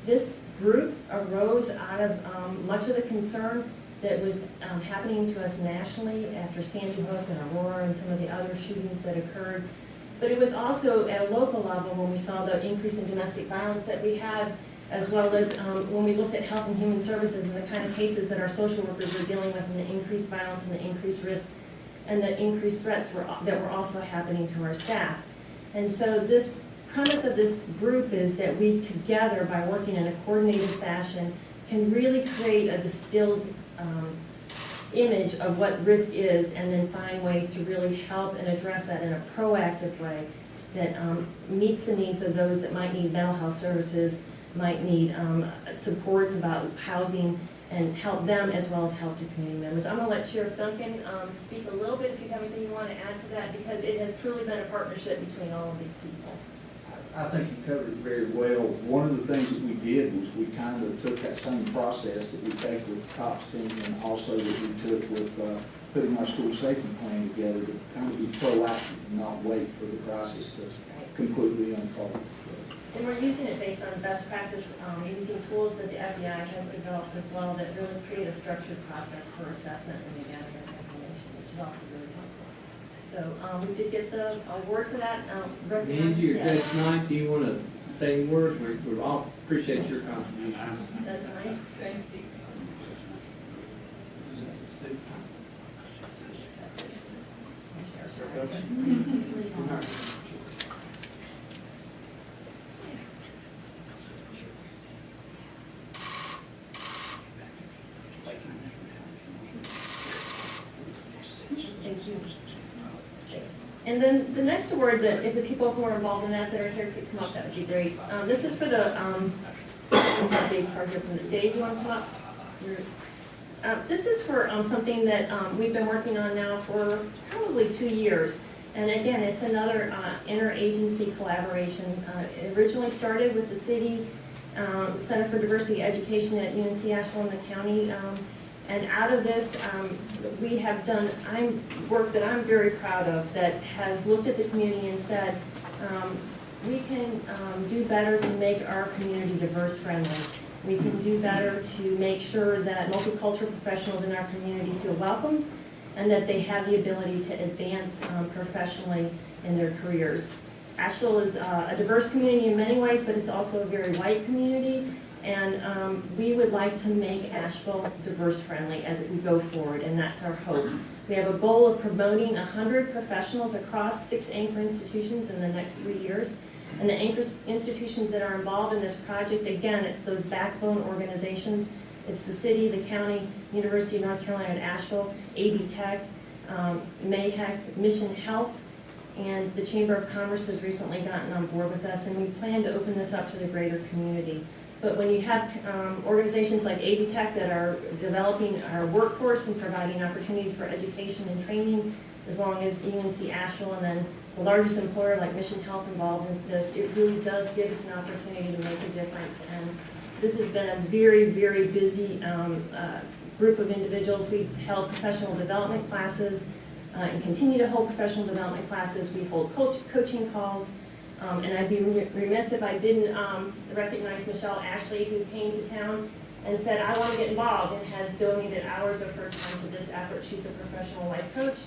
This group arose out of much of the concern that was happening to us nationally after Sandy Hook and Aurora and some of the other shootings that occurred. But it was also at a local level when we saw the increase in domestic violence that we had, as well as when we looked at Health and Human Services and the kind of cases that our social workers were dealing with, and the increased violence and the increased risk and the increased threats that were also happening to our staff. And so this premise of this group is that we together, by working in a coordinated fashion, can really create a distilled image of what risk is, and then find ways to really help and address that in a proactive way that meets the needs of those that might need mental health services, might need supports about housing, and help them as well as help the community members. I'm going to let Sheriff Duncan speak a little bit if you have anything you want to add to that, because it has truly been a partnership between all of these people. I think you covered it very well. One of the things that we did was we kind of took that same process that we take with the COPS team and also that we took with putting our school safety plan together to kind of be proactive and not wait for the crisis to completely unfold. And we're using it based on best practice, using tools that the FBI has developed as well that really create a structured process for assessment and gathering information, which is also really helpful. So we did get the award for that. Angie or Judge Knight, do you want to say any words? We all appreciate your contribution. Judge Knight? Thank you. Thank you. And then the next award, that if the people who are involved in that are here could come up, that would be great. This is for the, Dave Parker from the Dave, you want to come up? This is for something that we've been working on now for probably 2 years. And again, it's another interagency collaboration. It originally started with the city, Center for Diversity Education at UNC Asheville in the county. And out of this, we have done work that I'm very proud of that has looked at the community and said, we can do better to make our community diverse friendly. We can do better to make sure that multicultural professionals in our community feel welcome and that they have the ability to advance professionally in their careers. Asheville is a diverse community in many ways, but it's also a very white community. And we would like to make Asheville diverse friendly as we go forward, and that's our hope. We have a goal of promoting 100 professionals across 6 anchor institutions in the next 3 years. And the anchor institutions that are involved in this project, again, it's those backbone organizations. It's the city, the county, University of North Carolina at Asheville, AB Tech, MAHEC, Mission Health, and the Chamber of Commerce has recently gotten on board with us, and we plan to open this up to the greater community. But when you have organizations like AB Tech that are developing our workforce and providing opportunities for education and training, as long as UNC Asheville and then the largest employer like Mission Health involved in this, it really does give us an opportunity to make a difference. And this has been a very, very busy group of individuals. We've held professional development classes and continue to hold professional development classes. We hold coaching calls. And I'd be remiss if I didn't recognize Michelle Ashley, who came to town and said, I want to get involved, and has donated hours of her time to this effort. She's a professional life coach.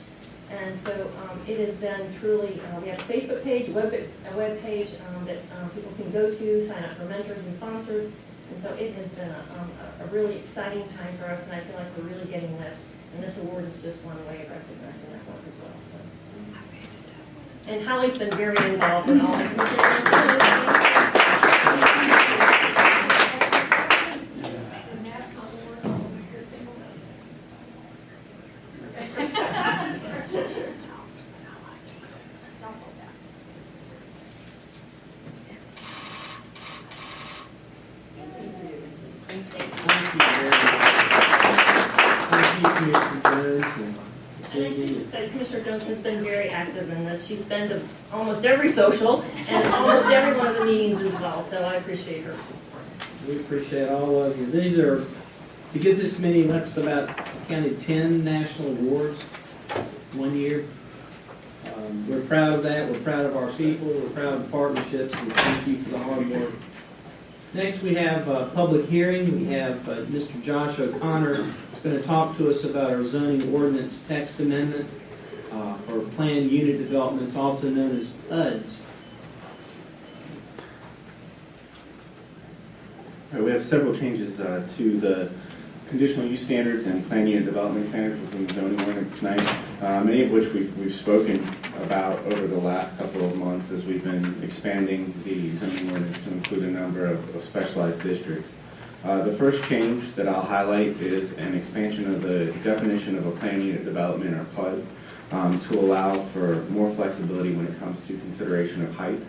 And so it has been truly, we have a Facebook page, a web page that people can go to, sign up for mentors and sponsors. And so it has been a really exciting time for us, and I feel like we're really getting lift. And this award is just one way of recognizing that work as well. So. And Holly's been very involved in all this material. Commissioner Jones has been very active in this. She's been to almost every social and almost every one of the meetings as well, so I appreciate her. We appreciate all of you. These are, to get this many, that's about counted 10 national awards 1 year. We're proud of that. We're proud of our people. We're proud of the partnerships, and thank you for the hard work. Next, we have a public hearing. We have Mr. Josh O'Connor who's going to talk to us about our zoning ordinance text amendment for planned unit developments, also known as PUDs. We have several changes to the conditional use standards and planned unit development standards within the zoning ordinance tonight, many of which we've spoken about over the last couple of months as we've been expanding the zoning ordinance to include a number of specialized districts. The first change that I'll highlight is an expansion of the definition of a planned unit development, or PUD, to allow for more flexibility when it comes to consideration of height.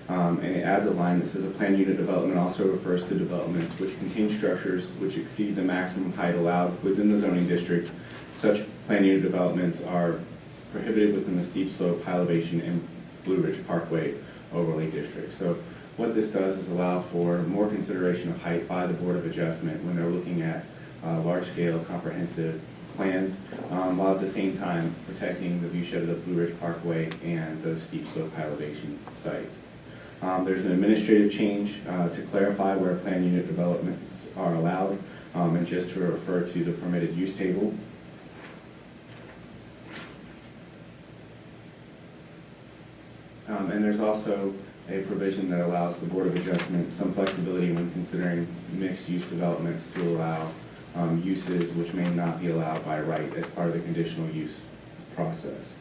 And it adds a line that says a planned unit development also refers to developments which contain structures which exceed the maximum height allowed within the zoning district. Such planned unit developments are prohibited within the steep slope, high elevation, and Blue Ridge Parkway overlay district. So what this does is allow for more consideration of height by the Board of Adjustment when they're looking at large-scale comprehensive plans, while at the same time protecting the viewshed of the Blue Ridge Parkway and those steep slope elevation sites. There's an administrative change to clarify where plan unit developments are allowed, and just to refer to the permitted use table. And there's also a provision that allows the Board of Adjustment some flexibility when considering mixed-use developments to allow uses which may not be allowed by right as part of the conditional use process.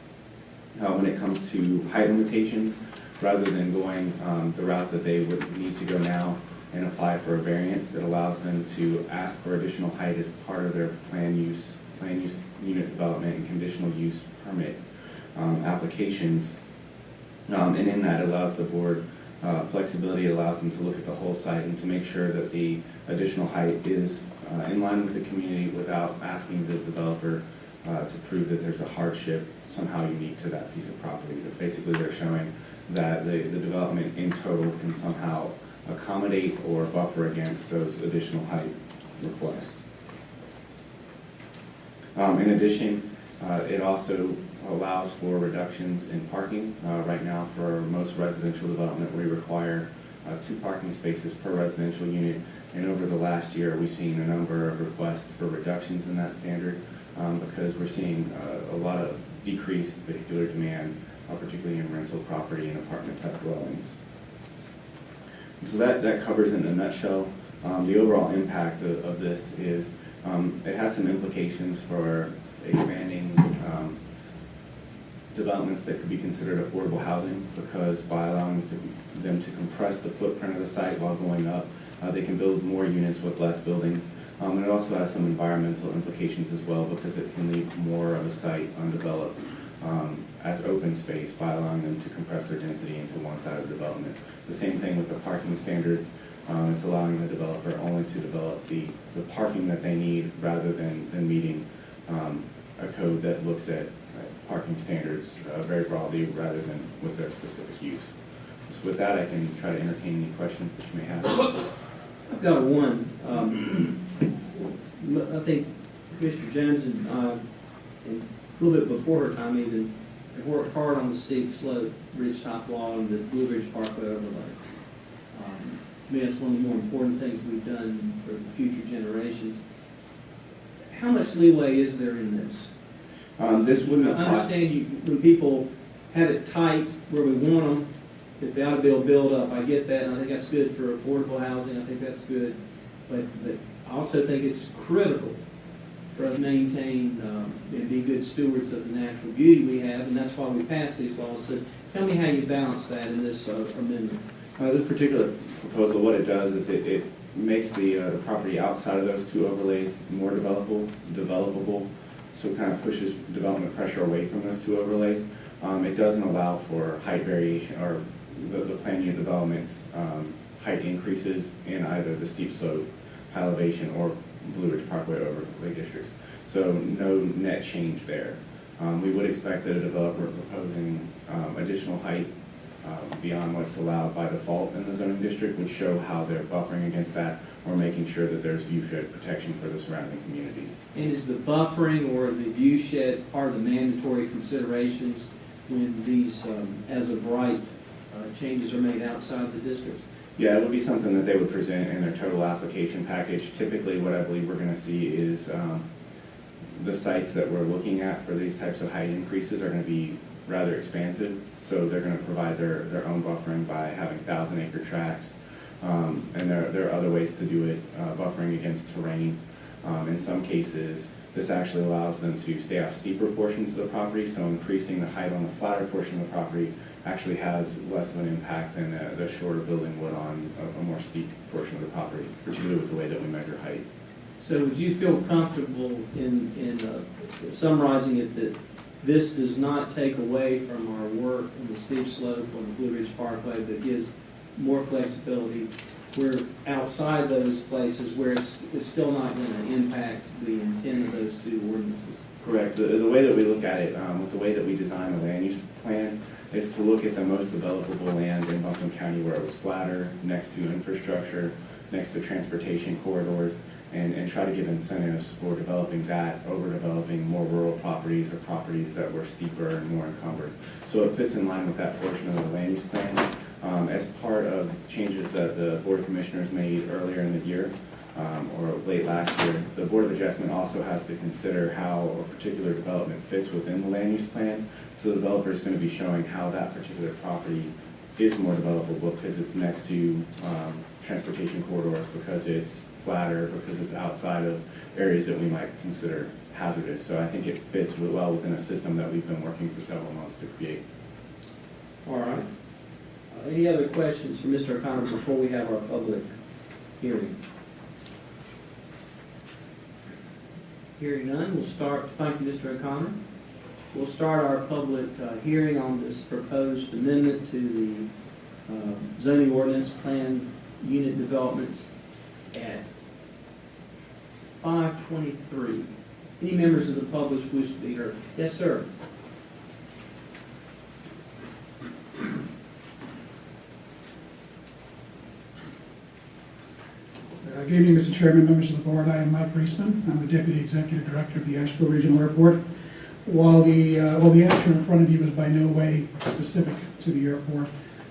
When it comes to height limitations, rather than going the route that they would need to go now and apply for a variance, it allows them to ask for additional height as part of their plan use unit development and conditional use permit applications. And in that, it allows the board flexibility, it allows them to look at the whole site and to make sure that the additional height is in line with the community without asking the developer to prove that there's a hardship somehow unique to that piece of property. But basically, they're showing that the development in total can somehow accommodate or buffer against those additional height requests. In addition, it also allows for reductions in parking. Right now, for most residential development, we require 2 parking spaces per residential unit, and over the last year, we've seen a number of requests for reductions in that standard because we're seeing a lot of decreased vehicular demand, particularly in rental property and apartment-type dwellings. So that covers in a nutshell. The overall impact of this is it has some implications for expanding developments that could be considered affordable housing, because by allowing them to compress the footprint of the site while going up, they can build more units with less buildings. And it also has some environmental implications as well, because it can leave more of a site undeveloped as open space by allowing them to compress their density into one side of development. The same thing with the parking standards. It's allowing the developer only to develop the parking that they need rather than meeting a code that looks at parking standards very broadly rather than with their specific use. So with that, I can try to entertain any questions that you may have. I've got one. I think Commissioner Jones and a little bit before her time even, have worked hard on the steep slope ridge top wall and the Blue Ridge Parkway overlay. To me, that's one of the more important things we've done for the future generations. How much leeway is there in this? This wouldn't I apply. understand when people have it tight where we want them, that they ought to be able to build up. I get that, and I think that's good for affordable housing. I think that's good. But I also think it's critical for us to maintain and be good stewards of the natural beauty we have, and that's why we pass these laws. So tell me how you balance that in this amendment. This particular proposal, what it does is it makes the property outside of those 2 overlays more developable, so it kind of pushes development pressure away from those 2 overlays. It doesn't allow for height variation or the plan unit development height increases in either the steep slope, high elevation, or Blue Ridge Parkway overlay districts. So no net change there. We would expect that a developer proposing additional height beyond what's allowed by default in the zoning district would show how they're buffering against that or making sure that there's viewshed protection for the surrounding community. And is the buffering or the view shed part of the mandatory considerations when these as of right changes are made outside the district? Yeah, it would be something that they would present in their total application package. Typically, what I believe we're going to see is the sites that we're looking at for these types of height increases are going to be rather expansive. So they're going to provide their own buffering by having 1,000-acre tracts. And there are other ways to do it, buffering against terrain. In some cases, this actually allows them to stay off steeper portions of the property, so increasing the height on the flatter portion of the property actually has less of an impact than the shorter building would on a more steep portion of the property, particularly with the way that we measure height. So would you feel comfortable in summarizing it that this does not take away from our work on the steep slope on the Blue Ridge Parkway, but gives more flexibility where outside those places where it's still not going to impact the intent of those 2 ordinances? Correct. The way that we look at it, with the way that we design the land use plan, is to look at the most developable land in Buncombe County where it was flatter, next to infrastructure, next to transportation corridors, and try to give incentives for developing that over developing more rural properties or properties that were steeper and more encumbered. So it fits in line with that portion of the land use plan. As part of changes that the Board of Commissioners made earlier in the year, or late last year, the Board of Adjustment also has to consider how a particular development fits within the land use plan. So the developer is going to be showing how that particular property is more developable because it's next to transportation corridors, because it's flatter, because it's outside of areas that we might consider hazardous. So I think it fits well within a system that we've been working for several months to create. All right. Any other questions for Mr. O'Connor before we have our public hearing? Hearing none, we'll start. Thank you, Mr. O'Connor. We'll start our public hearing on this proposed amendment to the zoning ordinance plan unit developments at 523. Any members of the public wish to be heard? Yes, sir. Good evening, Mr. Chairman, members of the board. I am Mike Reisman. I'm the Deputy Executive Director of the Asheville Regional Airport. While the action in front of you is by no way specific to the airport,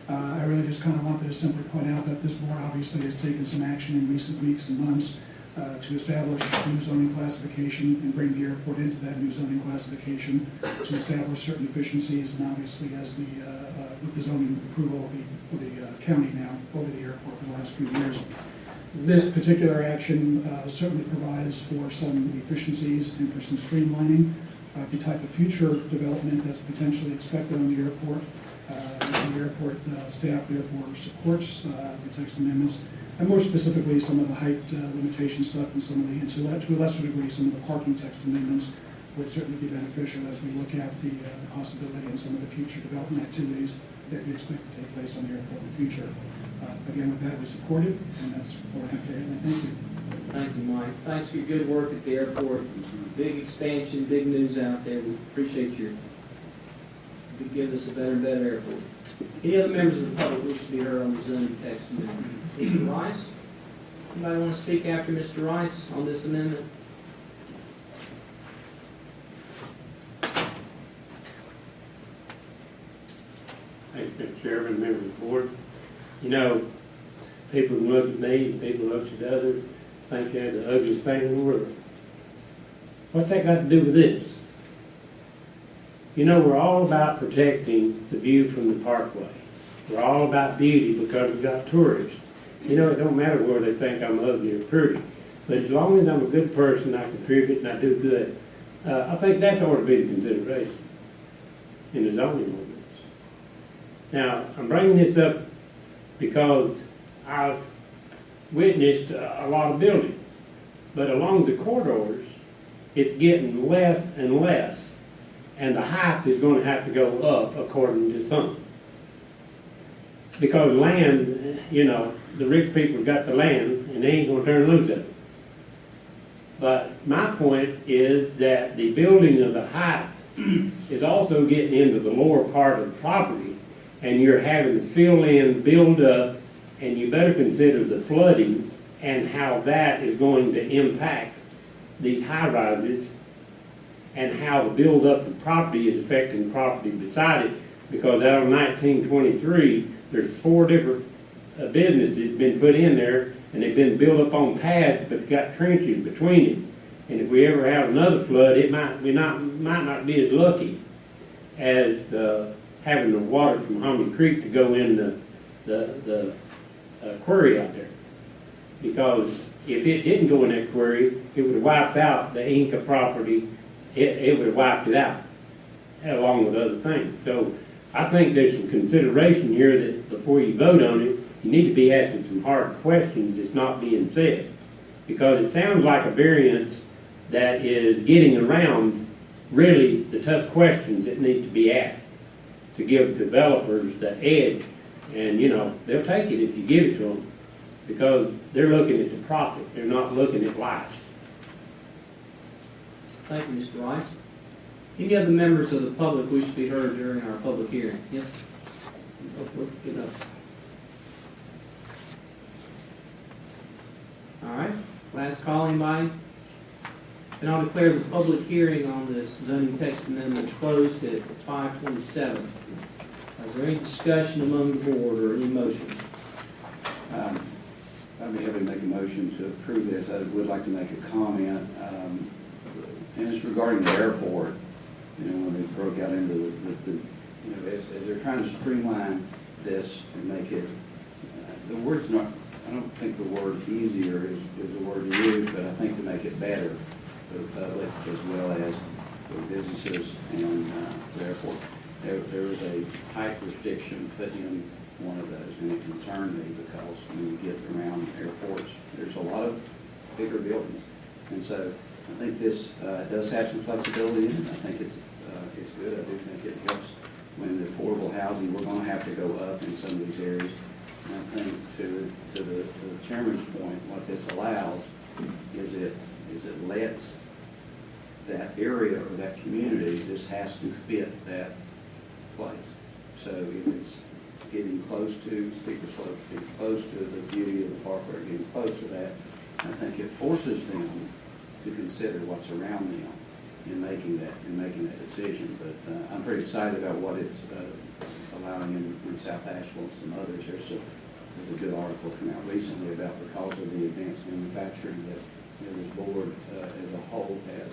I really just kind of wanted to simply point out that this board obviously has taken some action in recent weeks and months to establish new zoning classification and bring the airport into that new zoning classification to establish certain efficiencies, and obviously as with the zoning approval of the county now over the airport for the last few years. This particular action certainly provides for some efficiencies and for some streamlining of the type of future development that's potentially expected on the airport. The airport staff therefore supports the text amendments, and more specifically some of the height limitation stuff and some of the, and to a lesser degree, some of the parking text amendments would certainly be beneficial as we look at the possibility and some of the future development activities that we expect to take place on the airport in the future. Again, with that, we support it, and that's all I have to add, and thank you. Thank you, Mike. Thanks for your good work at the airport. Big expansion, big news out there. We appreciate you giving us a better and better airport. Any other members of the public wish to be heard on the zoning text amendment? Mr. Rice? Anybody want to speak after Mr. Rice on this amendment? Thank you, Mr. Chairman, members of the board. You know, people look at me, people look at others, think they're the ugliest thing in the world. What's that got to do with this? You know, we're all about protecting the view from the parkway. We're all about beauty because we've got tourists. You know, it don't matter whether they think I'm ugly or pretty, but as long as I'm a good person, I contribute and I do good, I think that ought to be the consideration in the zoning ordinance. Now, I'm bringing this up because I've witnessed a lot of building, but along the corridors, it's getting less and less, and the height is going to have to go up according to some. Because land, you know, the rich people got the land, and they ain't going to turn loose of it. But my point is that the building of the height is also getting into the lower part of the property, and you're having to fill in, build up, and you better consider the flooding and how that is going to impact these high rises and how the build up of property is affecting the property beside it. Because out of 1923, there's 4 different businesses been put in there, and they've been built up on pads, but they've got trenches between them. And if we ever have another flood, it might not be as lucky as having the water from Hominy Creek to go in the quarry out there. Because if it didn't go in that quarry, it would have wiped out the Inca property. It would have wiped it out, along with other things. So I think there's some consideration here that before you vote on it, you need to be asking some hard questions that's not being said. Because it sounds like a variance that is getting around really the tough questions that need to be asked to give developers the edge. And, you know, they'll take it if you give it to them because they're looking at the profit. They're not looking at life. Thank you, Mr. Rice. Any other members of the public wish to be heard during our public hearing? Yes? Get up. All right, last call, anybody? And I'll declare the public hearing on this zoning text amendment closed at 5:27. Is there any discussion among the board or any motions? I'd be happy to make a motion to approve this. I would like to make a comment, and it's regarding the airport. You know, when they broke out into the you know, as they're trying to streamline this and make it, the word's not, I don't think the word easier is the word to use, but I think to make it better for the public as well as for businesses and the airport. There was a height restriction put in one of those, and it concerned me because when you get around airports, there's a lot of bigger buildings. And so I think this does have some flexibility in it. I think it's good. I do think it helps when the affordable housing, we're going to have to go up in some of these areas. And I think to the chairman's point, what this allows is it lets that area or that community, this has to fit that place. So if it's getting close to steeper slopes, getting close to the beauty of the parkway, getting close to that, I think it forces them to consider what's around them in making that decision. But I'm pretty excited about what it's allowing in South Asheville and some others. There's a good article come out recently about because of the advanced manufacturing that this board as a whole has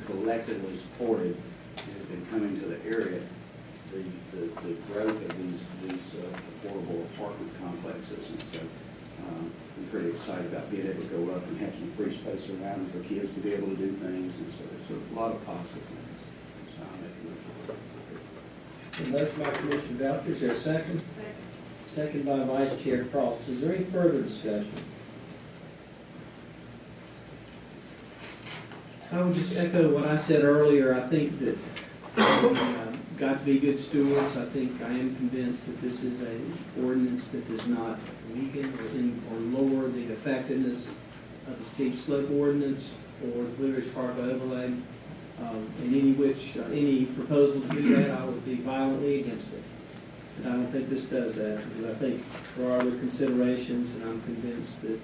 collectively supported and has been coming to the area. The growth of these affordable apartment complexes, and so I'm pretty excited about being able to go up and have some free space around for kids to be able to do things, and so there's a lot of positive things. So I'll make a motion. A motion by Commissioner Belcher, is there a second? Second by Vice Chair Frost. Is there any further discussion? I would just echo what I said earlier. I think that we got to be good stewards. I think I am convinced that this is an ordinance that does not weaken or lower the effectiveness of the steep slope ordinance or the Blue Ridge Park overlay. Any proposal to do that, I would be violently against it. But I don't think this does that, because I think there are other considerations, and I'm convinced that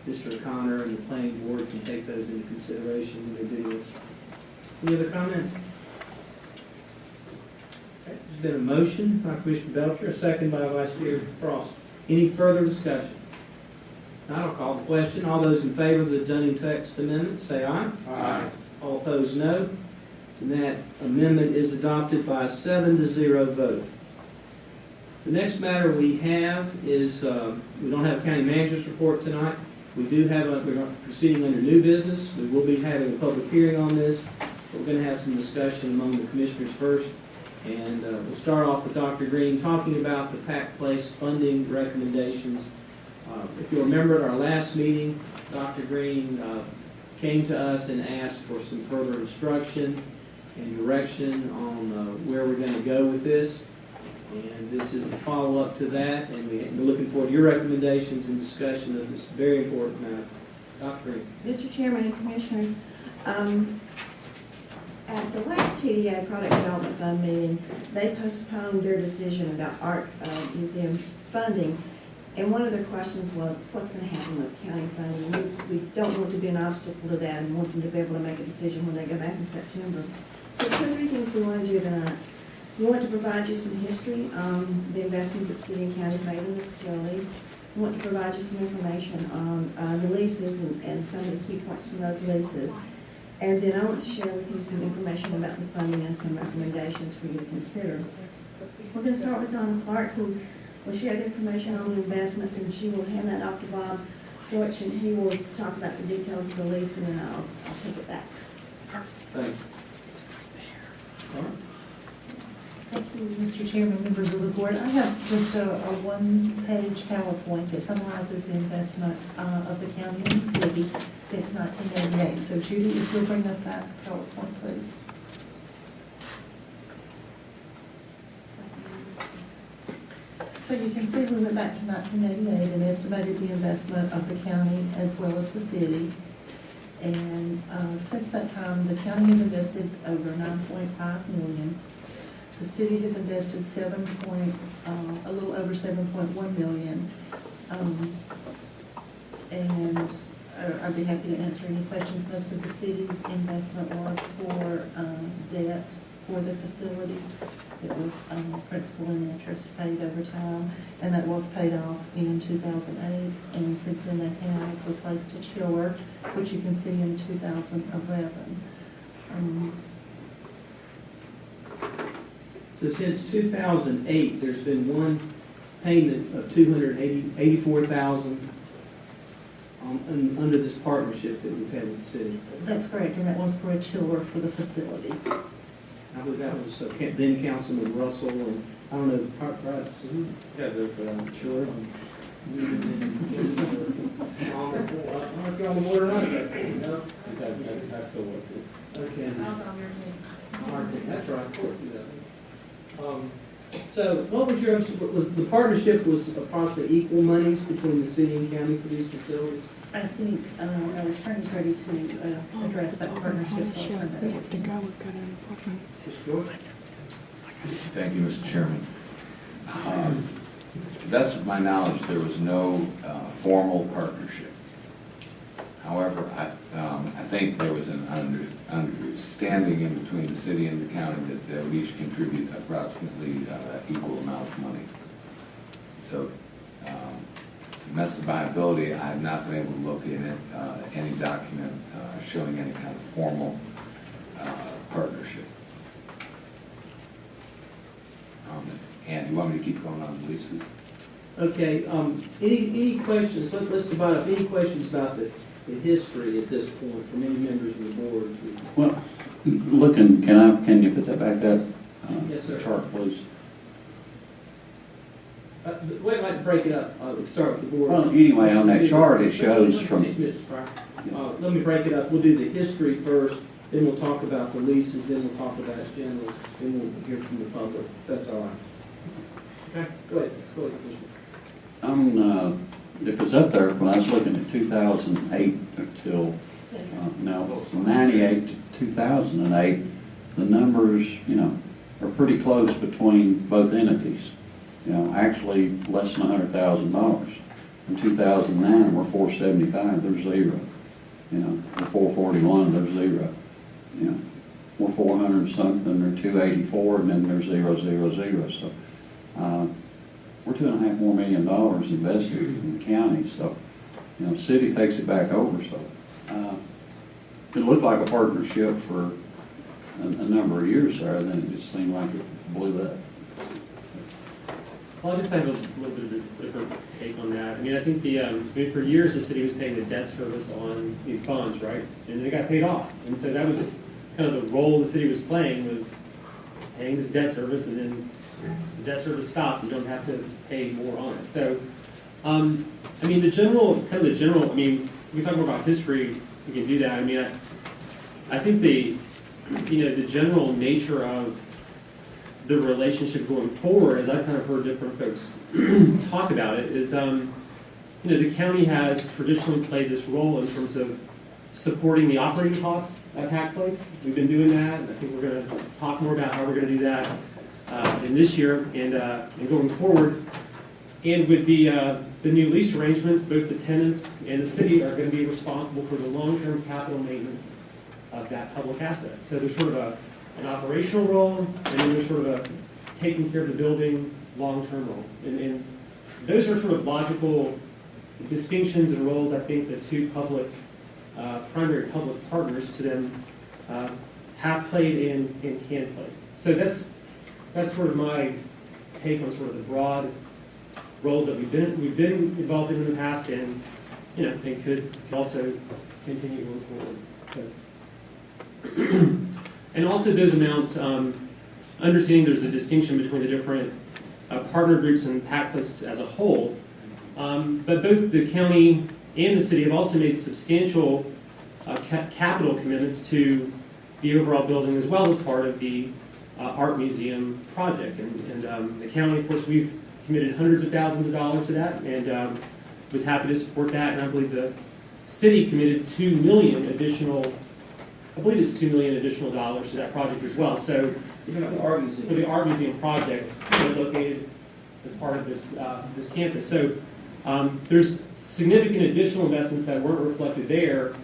Mr. O'Connor and the planning board can take those into consideration when they do this. Any other comments? Okay, there's been a motion by Commissioner Belcher, a second by Vice Chair Frost. Any further discussion? Now I'll call the question. All those in favor of the zoning text amendment, say aye. Aye. All opposed, no. And that amendment is adopted by a 7-0 vote. The next matter we have is, we don't have a county manager's report tonight. We do have we're proceeding under new business. We will be having a public hearing on this. We're going to have some discussion among the commissioners first. And we'll start off with Dr. Green talking about the Pack Place funding recommendations. If you'll remember at our last meeting, Dr. Green came to us and asked for some further instruction and direction on where we're going to go with this. And this is a follow-up to that, and we're looking forward to your recommendations and discussion of this very important matter. Dr. Green. Mr. Chairman and Commissioners, at the last TDA Product Development Fund meeting, they postponed their decision about art museum funding. And one of their questions was, what's going to happen with county funding? We don't want to be an obstacle to that and want them to be able to make a decision when they go back in September. So 2 or 3 things we want to do tonight. We want to provide you some history on the investment that the city and county made in the facility. We want to provide you some information on the leases and some of the key points from those leases. And then I want to share with you some information about the funding and some recommendations for you to consider. We're going to start with Donna Clark, who will share the information on the investments, and she will hand that off to Bob Deutsch, and he will talk about the details of the lease, and then I'll take it back. Thank you. All right. Thank you, Mr. Chairman, members of the board. I have just a one-page PowerPoint that summarizes the investment of the county and the city since 1988. So Judy, if you'll bring up that PowerPoint, please. So you can see we went back to 1988 and estimated the investment of the county as well as the city. And since that time, the county has invested over $9.5 million. The city has invested a little over $7.1 million. And I'd be happy to answer any questions. Most of the city's investment was for debt for the facility. It was principal and interest paid over time, and that was paid off in 2008. And since then, they have replaced a chiller, which you can see in 2011. So since 2008, there's been one payment of $284,000 under this partnership that we've had with the city. That's correct, and that was for a chiller for the facility. I believe that was then Councilman Russell, and I don't know, right, so who got the chiller? I'm on the board, or not? No? I still want to. Okay. I was on your team. That's right. So what was the partnership was approximately equal monies between the city and county for these facilities? I think our attorney's ready to address that partnership's alternative. We have to go, we've got an appointment. Thank you, Mr. Chairman. To the best of my knowledge, there was no formal partnership. However, I think there was an understanding in between the city and the county that we should contribute approximately equal amount of money. So, the best of my ability, I have not been able to locate any document showing any kind of formal partnership. And you want me to keep going on the leases? Okay, any questions, let's divide up, any questions about the history at this point from any members of the board? Well, can you put that back up? Yes, sir. Chart, please. The way I like to break it up, start with the board. Well, anyway, on that chart, it shows from... Let me break it up. We'll do the history first, then we'll talk about the leases, then we'll talk about it general, then we'll hear from the public. That's all right. Okay, go ahead, Commissioner. If it's up there, when I was looking at 2008 until, now, from 98 to 2008, the numbers, are pretty close between both entities. Actually less than $100,000. In 2009, we're 475, there's zero. We're 441, there's zero. We're 400 something, or 284, and then there's 000. So we're $2.5 more million invested in the county. So city takes it back over. So it looked like a partnership for a number of years there, then it just seemed like it blew up. Well, I just have a little bit of a different take on that. I think for years the city was paying the debt service on these bonds, right? And they got paid off. And so that was kind of the role the city was playing, was paying this debt service, and then the debt service stopped, you don't have to pay more on it. So, we talk more about history, we can do that. I think the general nature of the relationship going forward, as I've kind of heard different folks talk about it, is the county has traditionally played this role in terms of supporting the operating costs at Pack Place. We've been doing that, and I think we're going to talk more about how we're going to do that in this year and going forward. And with the new lease arrangements, both the tenants and the city are going to be responsible for the long-term capital maintenance of that public asset. So there's sort of an operational role, and then there's sort of a taking care of the building long-term role. And those are sort of logical distinctions and roles I think the two primary public partners to them have played and can play. So that's sort of my take on sort of the broad roles that we've been involved in the past, and and could also continue going forward. So. And also those amounts, understanding there's a distinction between the different partner groups and Pack Place as a whole, but both the county and the city have also made substantial capital commitments to the overall building, as well as part of the art museum project. And the county, of course, we've committed hundreds of thousands of dollars to that, and was happy to support that. And I believe the city committed $2 million additional, I believe it's $2 million additional dollars to that project as well. So You know, the art museum. for the art museum project located as part of this this campus. So there's significant additional investments that weren't reflected there.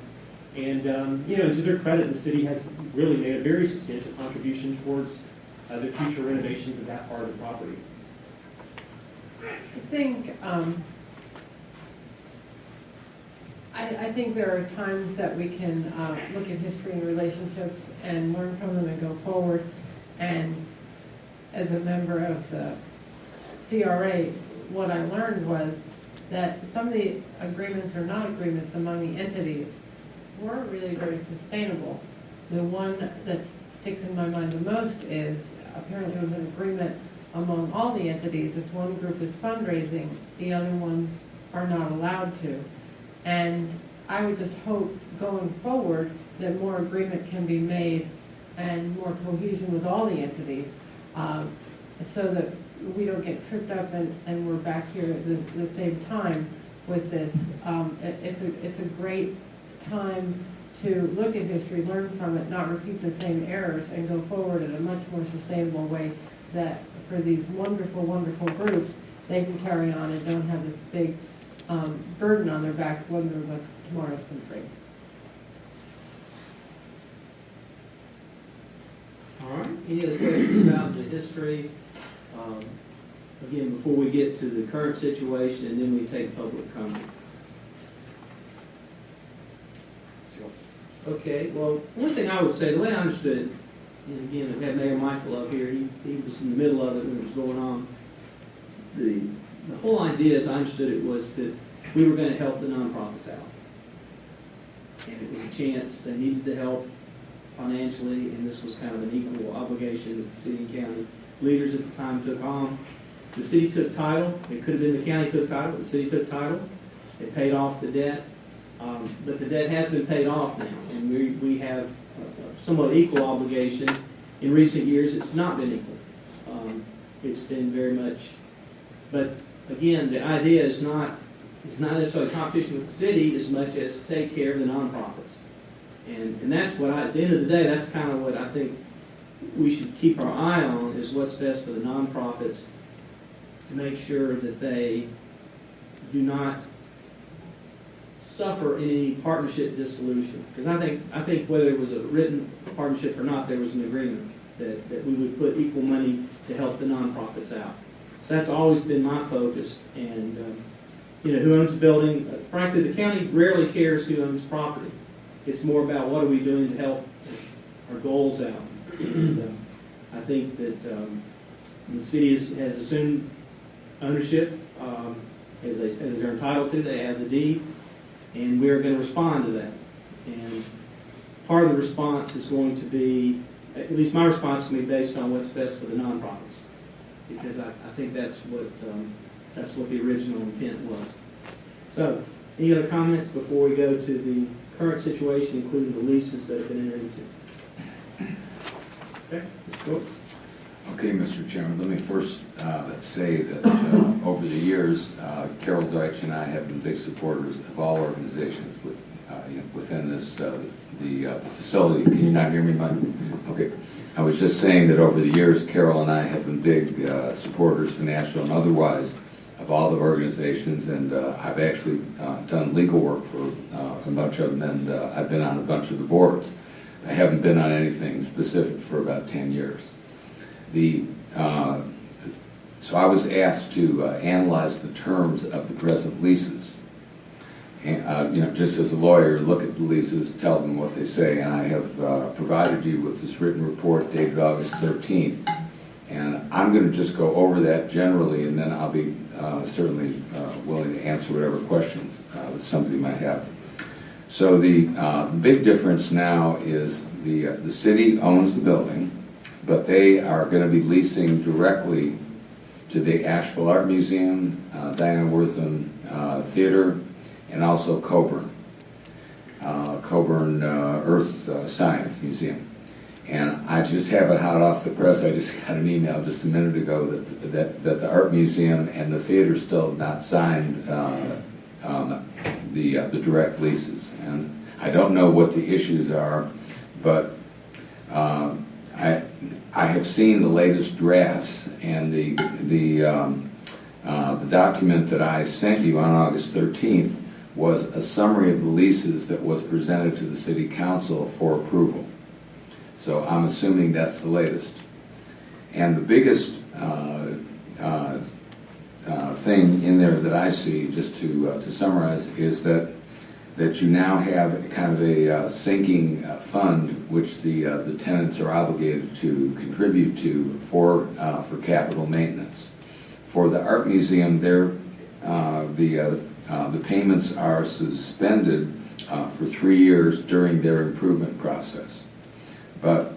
And, you know, to their credit, the city has really made a very substantial contribution towards the future renovations of that part of the property. I think, I think there are times that we can look at history and relationships and learn from them and go forward. And as a member of the CRA, what I learned was that some of the agreements or non-agreements among the entities weren't really very sustainable. The one that sticks in my mind the most is apparently it was an agreement among all the entities. If one group is fundraising, the other ones are not allowed to. And I would just hope going forward that more agreement can be made and more cohesion with all the entities so that we don't get tripped up and we're back here at the same time with this. It's a great time to look at history, learn from it, not repeat the same errors, and go forward in a much more sustainable way that for these wonderful, wonderful groups, they can carry on and don't have this big burden on their back wondering what tomorrow's going to bring. All right, any other questions about the history? Again, before we get to the current situation, and then we take public comment. Okay, well, one thing I would say, the way I understood it, and again, I had Mayor Michael up here, he was in the middle of it when it was going on. The whole idea, as I understood it, was that we were going to help the nonprofits out. And it was a chance, they needed the help financially, and this was kind of an equal obligation that the city and county leaders at the time took on. The city took title. It could have been the county took title, but the city took title. It paid off the debt. But the debt has been paid off now, and we have a somewhat equal obligation. In recent years, it's not been equal. It's been very much, but again, the idea is not necessarily competition with the city as much as to take care of the nonprofits. And that's what at the end of the day, that's kind of what I think we should keep our eye on, is what's best for the nonprofits, to make sure that they do not suffer in any partnership dissolution. Because I think whether it was a written partnership or not, there was an agreement that we would put equal money to help the nonprofits out. So that's always been my focus. And you know, who owns the building? Frankly, the county rarely cares who owns property. It's more about what are we doing to help our goals out. And I think that the city has assumed ownership as they're entitled to. They have the deed, and we're going to respond to that. And part of the response is going to be, at least my response is going to be based on what's best for the nonprofits, because I think that's what the original intent was. So, any other comments before we go to the current situation, including the leases that have been entered into? Okay, let's go. Okay, Mr. Chairman, let me first say that over the years, Carol Deutsch and I have been big supporters of all organizations within this the facility. Can you not hear me, Mike? Okay. I was just saying that over the years, Carol and I have been big supporters, financial and otherwise, of all the organizations, and I've actually done legal work for a bunch of them, and I've been on a bunch of the boards. I haven't been on anything specific for about 10 years. So I was asked to analyze the terms of the present leases. And, just as a lawyer, look at the leases, tell them what they say, and I have provided you with this written report dated August 13th, and I'm going to just go over that generally, and then I'll be certainly willing to answer whatever questions that somebody might have. So the big difference now is the city owns the building, but they are going to be leasing directly to the Asheville Art Museum, Diana Wortham Theater, and also Coburn Earth Science Museum. And I just have it hot off the press. I just got an email just a minute ago that the Art Museum and the theater still have not signed the the direct leases. And I don't know what the issues are, but I have seen the latest drafts, and the document that I sent you on August 13th was a summary of the leases that was presented to the City Council for approval. So I'm assuming that's the latest. And the biggest thing in there that I see, just to summarize, is that you now have kind of a sinking fund which the tenants are obligated to contribute to for capital maintenance. For the art museum, the payments are suspended for 3 years during their improvement process. But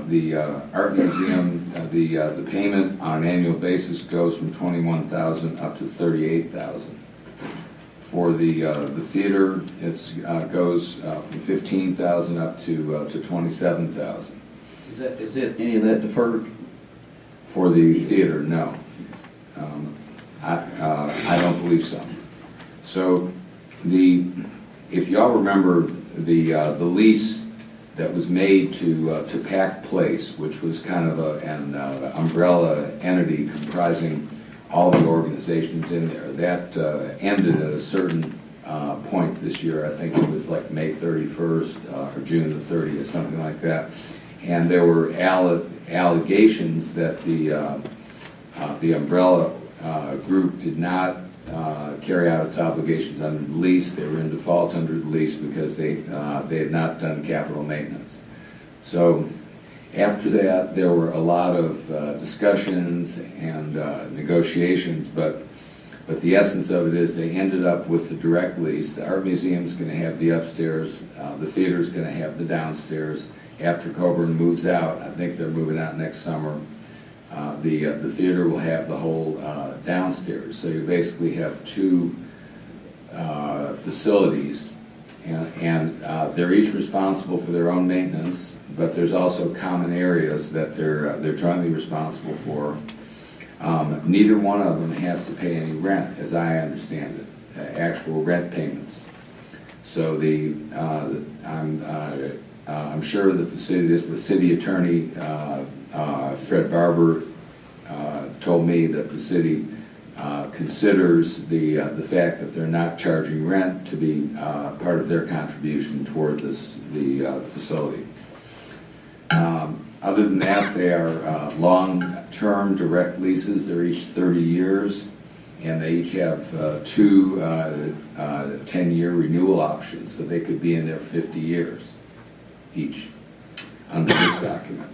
the art museum, the payment on an annual basis goes from $21,000 up to $38,000. For the theater, it goes from $15,000 up to $27,000. Is it any of that deferred? For the theater, no. I don't believe so. So if y'all remember the lease that was made to Pack Place, which was kind of an umbrella entity comprising all the organizations in there, that ended at a certain point this year. I think it was like May 31st or June the 30th, something like that. And there were allegations that the umbrella group did not carry out its obligations under the lease. They were in default under the lease because they had not done capital maintenance. So after that, there were a lot of discussions and negotiations, but the essence of it is they ended up with the direct lease. The art museum's going to have the upstairs, the theater's going to have the downstairs. After Coburn moves out, I think they're moving out next summer, the theater will have the whole downstairs. So you basically have two facilities, and they're each responsible for their own maintenance, but there's also common areas that they're jointly responsible for. Neither one of them has to pay any rent, as I understand it, actual rent payments. So I'm sure that the city attorney Fred Barber told me that the city considers the fact that they're not charging rent to be part of their contribution toward the facility. Other than that, they are long-term direct leases. They're each 30 years, and they each have two 10-year renewal options, so they could be in there 50 years each under this document.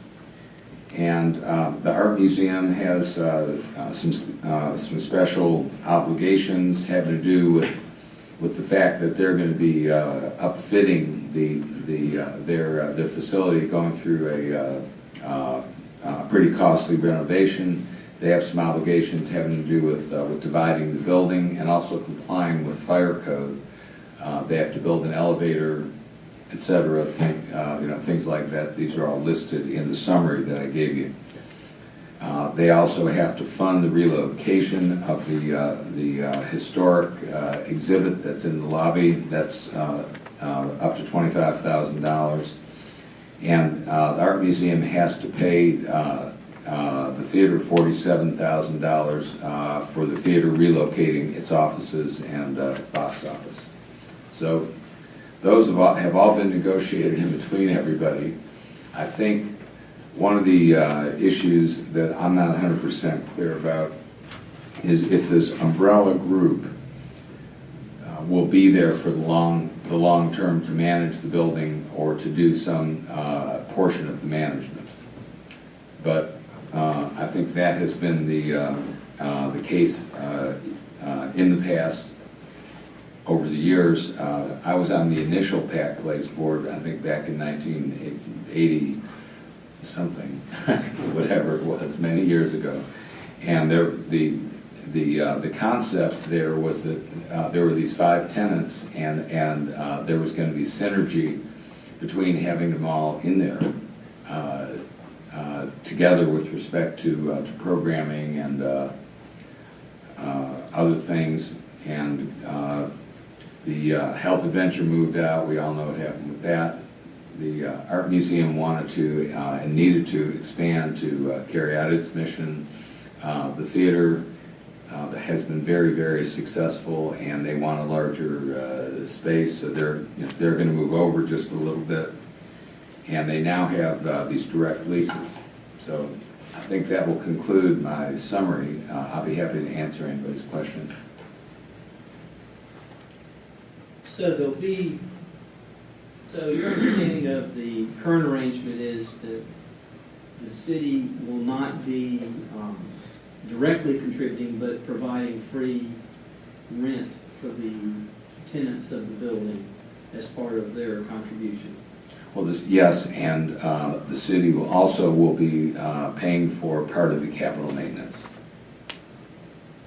And the art museum has some special obligations having to do with the fact that they're going to be upfitting their facility, going through a pretty costly renovation. They have some obligations having to do with dividing the building and also complying with fire code. They have to build an elevator, etc. Things like that. These are all listed in the summary that I gave you. They also have to fund the relocation of the historic exhibit that's in the lobby. That's up to $25,000. And the art museum has to pay the theater $47,000 for the theater relocating its offices and its box office. So those have all been negotiated in between everybody. I think one of the issues that I'm not 100% clear about is if this umbrella group will be there for the long term to manage the building or to do some portion of the management. But I think that has been the case in the past. Over the years, I was on the initial Pack Place board, I think back in 1980 something, whatever it was, many years ago. And the concept there was that there were these 5 tenants, and there was going to be synergy between having them all in there together with respect to programming and other things. And The Health Adventure moved out, we all know what happened with that. The Art Museum wanted to and needed to expand to carry out its mission. The theater has been very, very successful, and they want a larger space, so they're going to move over just a little bit. And they now have these direct leases. So I think that will conclude my summary. I'll be happy to answer anybody's question. So your understanding of the current arrangement is that the city will not be directly contributing, but providing free rent for the tenants of the building as part of their contribution. Well, yes, and the city will be paying for part of the capital maintenance.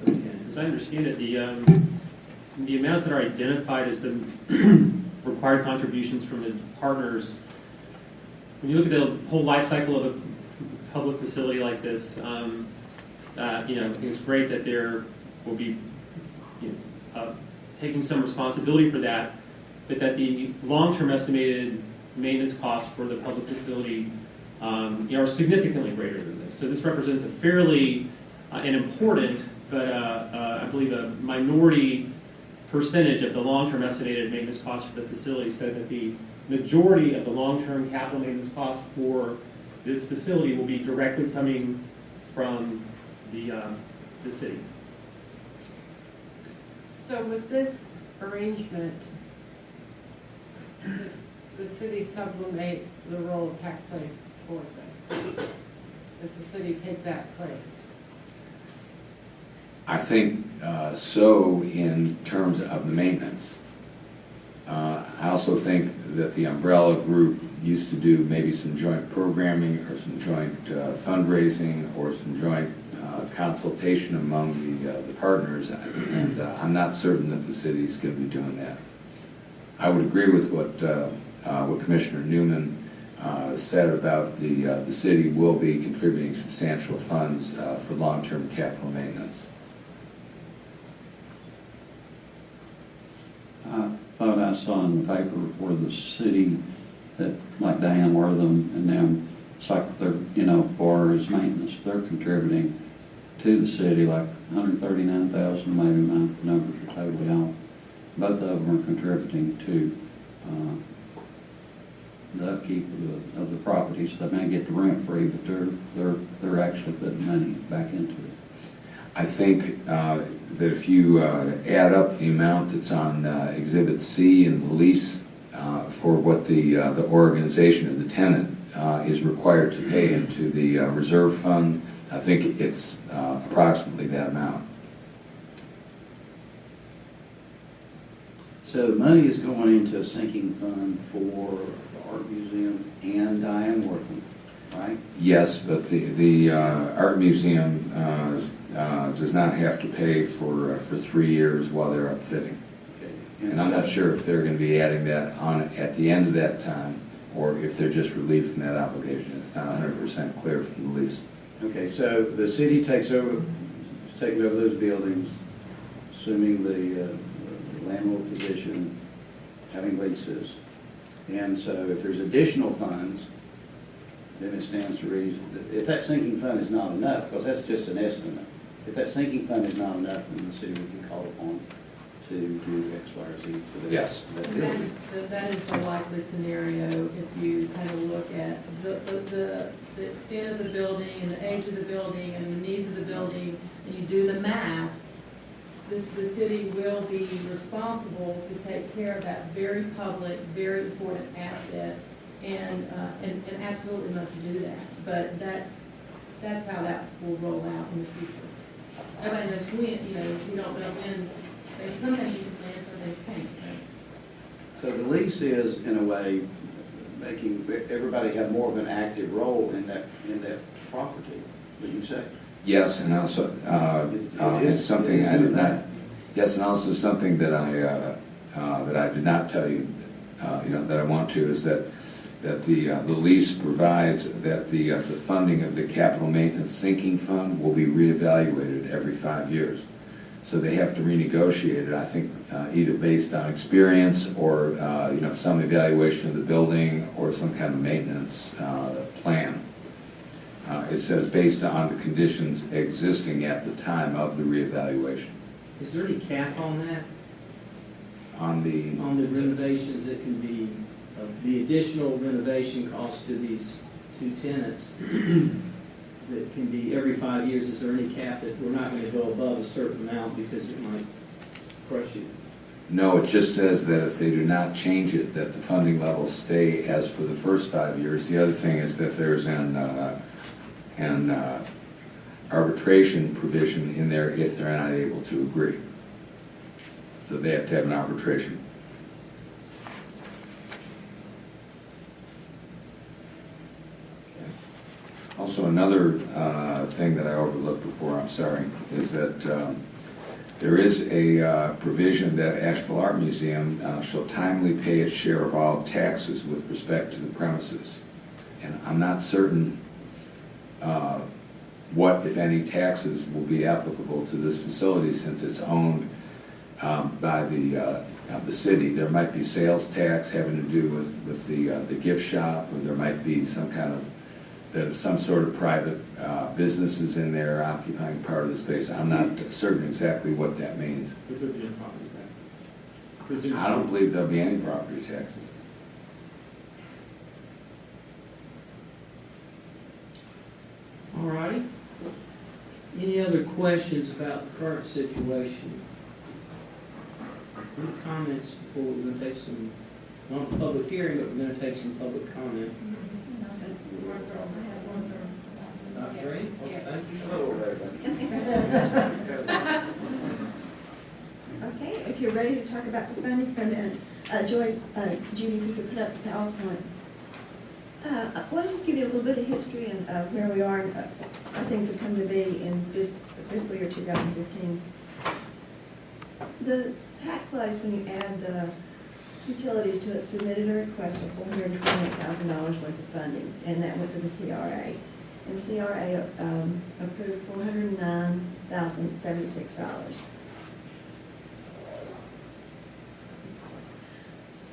Okay. As I understand it, the amounts that are identified as the required contributions from the partners, when you look at the whole life cycle of a public facility like this, I think it's great that there will be taking some responsibility for that, but that the long-term estimated maintenance costs for the public facility are significantly greater than this. So this represents a fairly an important, but I believe a minority percentage of the long-term estimated maintenance costs for the facility, so that the majority of the long-term capital maintenance costs for this facility will be directly coming from the city. So with this arrangement, does the city sublimate the role of tax place for them? Does the city take that place? I think so in terms of the maintenance. I also think that the umbrella group used to do maybe some joint programming or some joint fundraising or some joint consultation among the partners, and I'm not certain that the city's going to be doing that. I would agree with what Commissioner Newman said about the city will be contributing substantial funds for long-term capital maintenance. I thought I saw in the paper where the city, that like Diane Wortham and them, it's like they're, far as maintenance, they're contributing to the city like $139,000, maybe my numbers are totally off. Both of them are contributing to the upkeep of the properties. They may get the rent free, but they're actually putting money back into it. I think that if you add up the amount that's on Exhibit C in the lease for what the organization or the tenant is required to pay into the reserve fund, I think it's approximately that amount. So money is going into a sinking fund for the Art Museum and Diane Wortham, right? Yes, but the Art Museum does not have to pay for 3 years while they're upfitting. Okay. And I'm not sure if they're going to be adding that on at the end of that time, or if they're just relieved from that obligation. It's not 100% clear from the lease. Okay, so the city takes over, is taking over those buildings, assuming the landlord position, having leases. And so if there's additional funds, then it stands to reason that if that sinking fund is not enough, because that's just an estimate, if that sinking fund is not enough, then the city would be called upon to do X, Y, or Z for Yes. that building. That is the likely scenario if you kind of look at the extent of the building and the age of the building and the needs of the building, and you do the math, the city will be responsible to take care of that very public, very important asset, and absolutely must do that. But that's how that will roll out in the future. Everybody knows when, we don't know when. Sometimes you can plan, sometimes you can't. So the lease is, in a way, making everybody have more of an active role in that property, would you say? Yes, and also it's something I did not. Yes, and also something that I did not tell you, that I want to, is that the lease provides that the funding of the capital maintenance sinking fund will be reevaluated every 5 years. So they have to renegotiate it, I think, either based on experience or, some evaluation of the building or some kind of maintenance plan. It says based on the conditions existing at the time of the reevaluation. Is there any cap on that? On the Renovations that can be, the additional renovation cost to these two tenants that can be every 5 years, is there any cap that we're not going to go above a certain amount because it might crush you? No, it just says that if they do not change it, that the funding levels stay as for the first 5 years. The other thing is that there's an arbitration provision in there if they're not able to agree. So they have to have an arbitration. Also, another thing that I overlooked before, I'm sorry, is that there is a provision that Asheville Art Museum shall timely pay its share of all taxes with respect to the premises. And I'm not certain what, if any, taxes will be applicable to this facility since it's owned by the city. There might be sales tax having to do with the gift shop, or there might be some kind of, that if some sort of private business is in there occupying part of the space. I'm not certain exactly what that means. There could be a property tax. I don't believe there'll be any property taxes. All righty. Any other questions about the current situation? Any comments before we're going to take some, not a public hearing, but we're going to take some public comment? Not great? Well, thank you. Okay, if you're ready to talk about the funding for a minute, Judy, if you could put up the PowerPoint. I want to just give you a little bit of history and where we are and how things have come to be in fiscal year 2015. The PAC place, when you add the utilities to it, submitted a request for $428,000 worth of funding, and that went to the CRA. And CRA approved $409,076.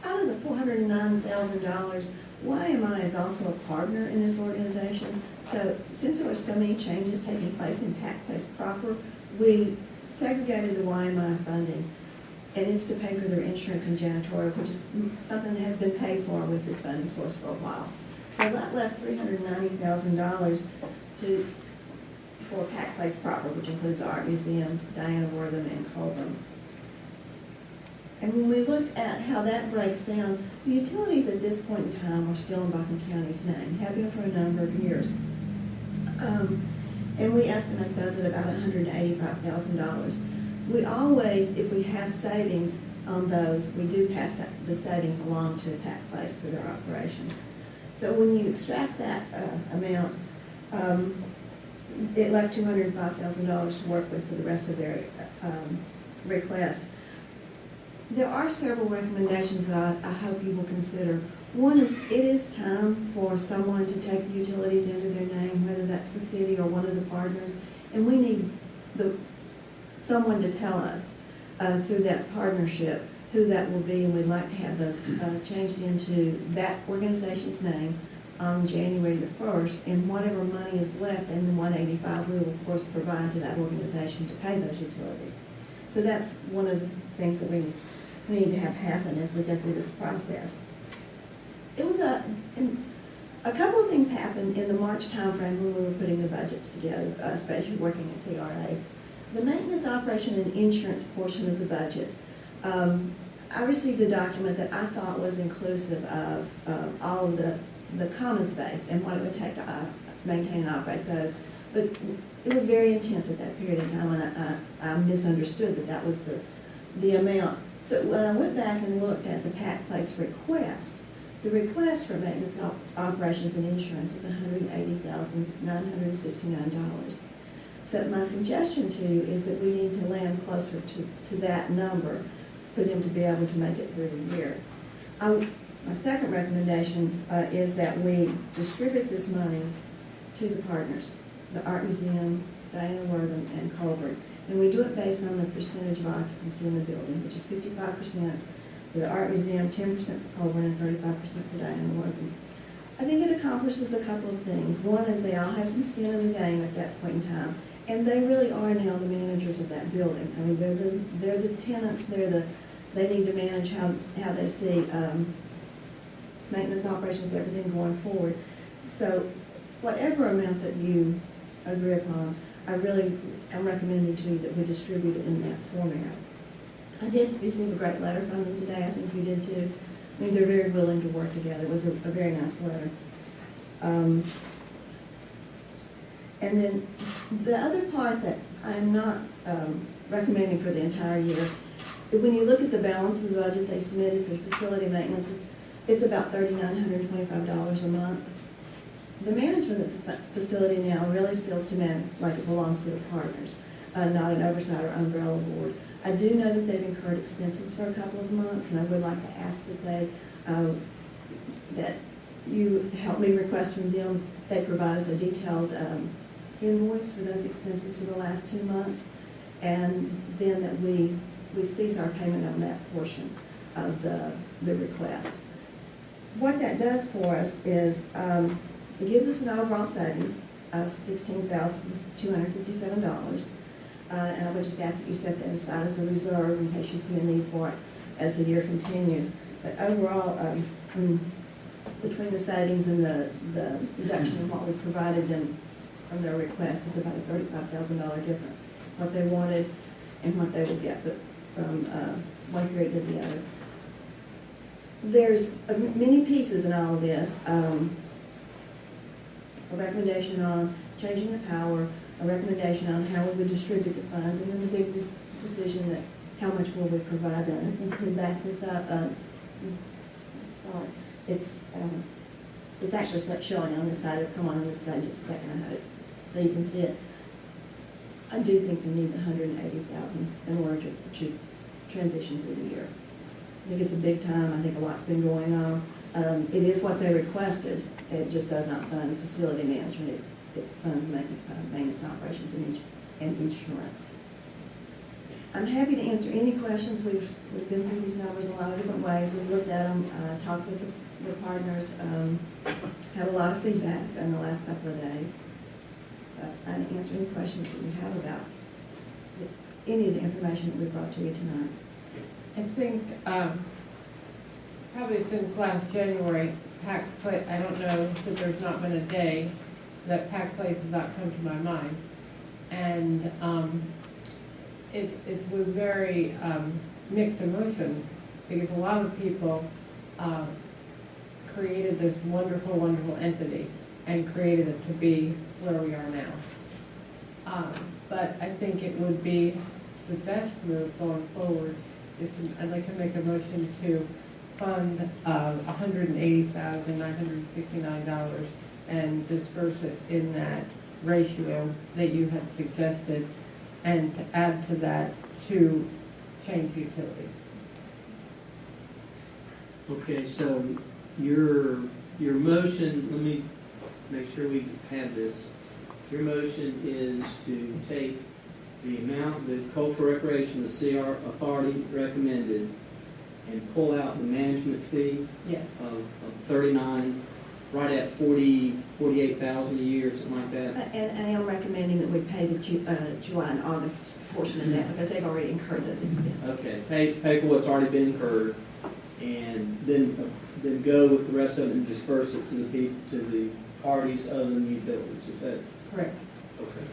Out of the $409,000, YMI is also a partner in this organization. So since there were so many changes taking place in PAC Place proper, we segregated the YMI funding, and it's to pay for their insurance and janitorial, which is something that has been paid for with this funding source for a while. So that left $390,000 for PAC Place proper, which includes the Art Museum, Diana Wortham, and Colburn. And when we look at how that breaks down, the utilities at this point in time are still in Buncombe County's name, have been for a number of years. And we estimate those at about $185,000. We always, if we have savings on those, we do pass the savings along to PAC Place for their operations. So when you extract that amount, it left $205,000 to work with for the rest of their request. There are several recommendations that I hope you will consider. One is, it is time for someone to take the utilities into their name, whether that's the city or one of the partners, and we need someone to tell us through that partnership who that will be, and we'd like to have those changed into that organization's name on January the 1st, and whatever money is left in the 185, we will of course provide to that organization to pay those utilities. So that's one of the things that we need to have happen as we go through this process. It was a couple of things happened in the March timeframe when we were putting the budgets together, especially working at CRA. The maintenance, operation, and insurance portion of the budget, I received a document that I thought was inclusive of all of the common space and what it would take to maintain and operate those. But it was very intense at that period of time, and I misunderstood that was the amount. So when I went back and looked at the PAC Place request, the request for maintenance, operations, and insurance is $180,969. So my suggestion to you is that we need to land closer to that number for them to be able to make it through the year. My second recommendation is that we distribute this money to the partners, the Art Museum, Diana Wortham, and Colburn. And we do it based on the percentage of occupancy in the building, which is 55% for the art museum, 10% for Colburn, and 35% for Diana Worthing. I think it accomplishes a couple of things. One is they all have some skin in the game at that point in time, and they really are now the managers of that building. I mean, they're the tenants. They need to manage how they see maintenance operations, everything going forward. So, whatever amount that you agree upon, I really am recommending to you that we distribute it in that format. I did receive a great letter from them today. I think you did too. I mean, they're very willing to work together. It was a very nice letter. And then the other part that I'm not recommending for the entire year, when you look at the balance of the budget they submitted for facility maintenance, it's about $3,925 a month. The management of the facility now really feels to me like it belongs to the partners, not an oversight or umbrella board. I do know that they've incurred expenses for a couple of months, and I would like to ask that you help me request from them they provide us a detailed invoice for those expenses for the last 2 months, and then that we cease our payment on that portion of the request. What that does for us is it gives us an overall savings of $16,257. And I would just ask that you set that aside as a reserve in case you see a need for it as the year continues. But overall, between the savings and the reduction in what we provided them from their request, it's about a $35,000 difference. What they wanted and what they would get from one period to the other. There's many pieces in all of this. A recommendation on changing the power, a recommendation on how we would distribute the funds, and then the big decision that how much will we provide them. I think we back this up. Sorry, it's actually showing on this side. Come on this side just a second. I had it so you can see it. I do think they need the $180,000 in order to transition through the year. I think it's a big time. I think a lot's been going on. It is what they requested. It just does not fund facility management. It funds maintenance operations and insurance. I'm happy to answer any questions. We've been through these numbers a lot of different ways. We've looked at them, talked with the partners, had a lot of feedback in the last couple of days. So I can answer any questions that you have about any of the information that we brought to you tonight. I think probably since last January, Pack Place, I don't know that there's not been a day that Pack Place has not come to my mind. And it's with very mixed emotions, because a lot of people created this wonderful, wonderful entity and created it to be where we are now. But I think it would be the best move going forward is I'd like to make a motion to fund $180,969 and disperse it in that ratio that you had suggested, and to add to that to change utilities. Okay, so your motion, let me make sure we have this. Your motion is to take the amount that Cultural Recreation, the CR Authority recommended, and pull out the management fee Yes. of 39, right at 48,000 a year, something like that. And I am recommending that we pay the July and August portion of that because they've already incurred those expenses. Okay, pay for what's already been incurred, and then go with the rest of it and disperse it to the parties other than utilities. Is that Correct. okay?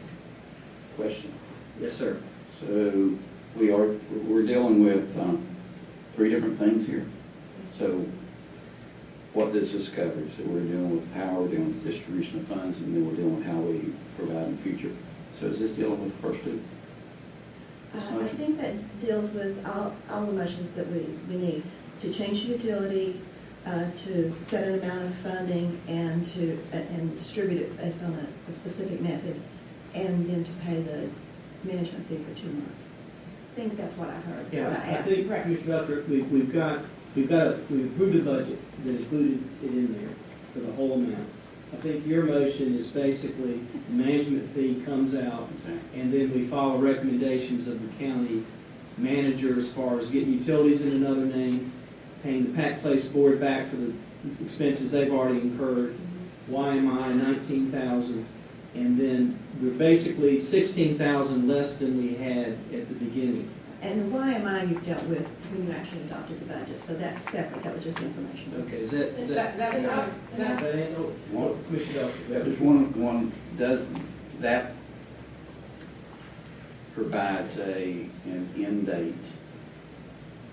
Question. Yes, sir. So we're dealing with 3 different things here. So what does this cover? So we're dealing with power, we're dealing with distribution of funds, and then we're dealing with how we provide in the future. So is this dealing with the first 2? I think that deals with all the motions that we need to change utilities, to set an amount of funding, and distribute it based on a specific method, and then to pay the management fee for 2 months. I think that's what I heard. That's what I asked. I think, Mr. Butler, we've approved a budget that included it in there for the whole amount. I think your motion is basically the management fee comes out, and then we follow recommendations of the county manager as far as getting utilities in another name, paying the Pack Place Board back for the expenses they've already incurred, YMI 19,000, and then we're basically 16,000 less than we had at the beginning. And the YMI you've dealt with when you actually adopted the budget, so that's separate, that was just information. Okay, is that ain't no, Commissioner Elder. There's that provides an end date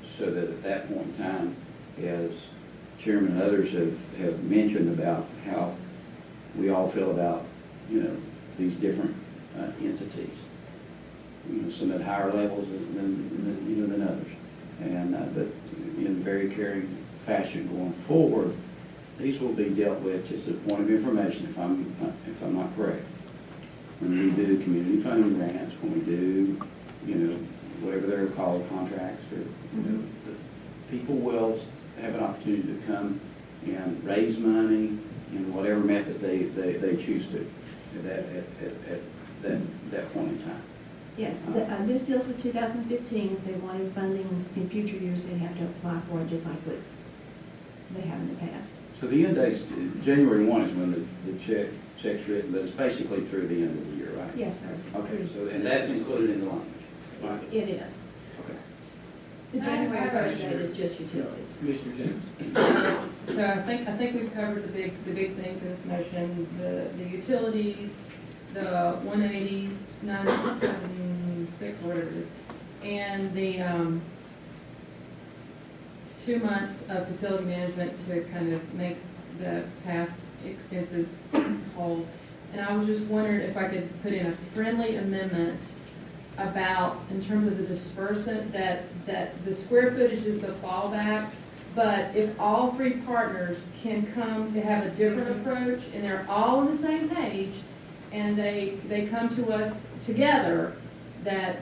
so that at that point in time, as Chairman and others have mentioned about how we all feel about, these different entities. Some at higher levels than others. And, but in very caring fashion going forward, these will be dealt with, just as a point of information, if I'm not correct. When we do community funding grants, when we do, whatever they're called, contracts, or, the people will have an opportunity to come and raise money in whatever method they choose to at that point in time. Yes, this deals with 2015. If they wanted funding in future years, they'd have to apply for it, just like what they have in the past. So the end date's January 1 is when the check's written, but it's basically through the end of the year, right? Yes, sir. Okay, so, and that's included in the language, right? It is. Okay. The January 1st date is just utilities. Commissioner James. So I think we've covered the big things in this motion, the utilities, the 180,976, whatever it is, and the 2 months of facility management to kind of make the past expenses whole. And I was just wondering if I could put in a friendly amendment about, in terms of the dispersant, that the square footage is the fallback, but if all three partners can come to have a different approach, and they're all on the same page, and they come to us together, that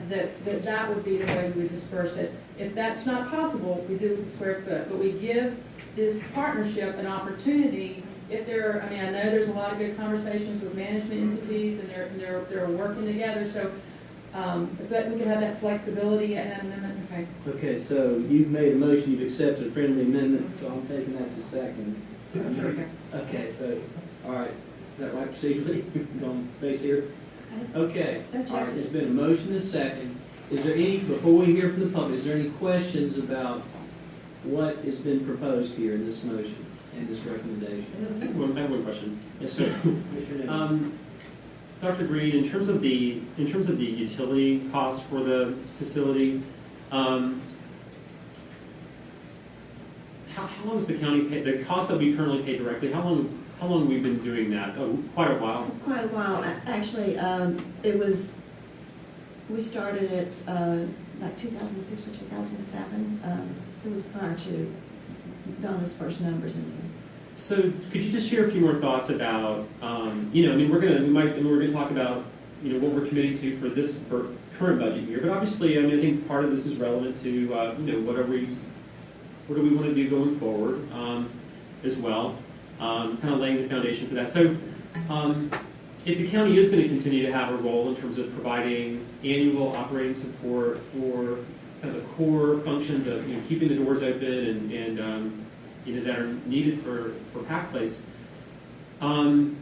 would be the way we would disperse it. If that's not possible, we do it with square foot, but we give this partnership an opportunity. If they're, I know there's a lot of good conversations with management entities, and they're working together, so if that, we could have that flexibility and that amendment, okay. Okay, so you've made a motion, you've accepted a friendly amendment, so I'm taking that's a second. Okay, so, all right, is that right procedurally? Going base here? Okay, all right, there's been a motion and a second. Is there any, before we hear from the public, is there any questions about what has been proposed here in this motion and this recommendation? I have one question. Yes, sir. Dr. Green, in terms of the utility cost for the facility, how long does the county pay, the cost that we currently pay directly, how long have we been doing that? Oh, quite a while. Quite a while. Actually, we started it like 2006 or 2007. It was prior to Donna's first numbers in there. So could you just share a few more thoughts about, we're gonna talk about, what we're committing to for this current budget year, but obviously, I think part of this is relevant to, what do we want to do going forward, as well, kind of laying the foundation for that. So, if the county is going to continue to have a role in terms of providing annual operating support for kind of the core functions of, keeping the doors open and that are needed for Pack Place. What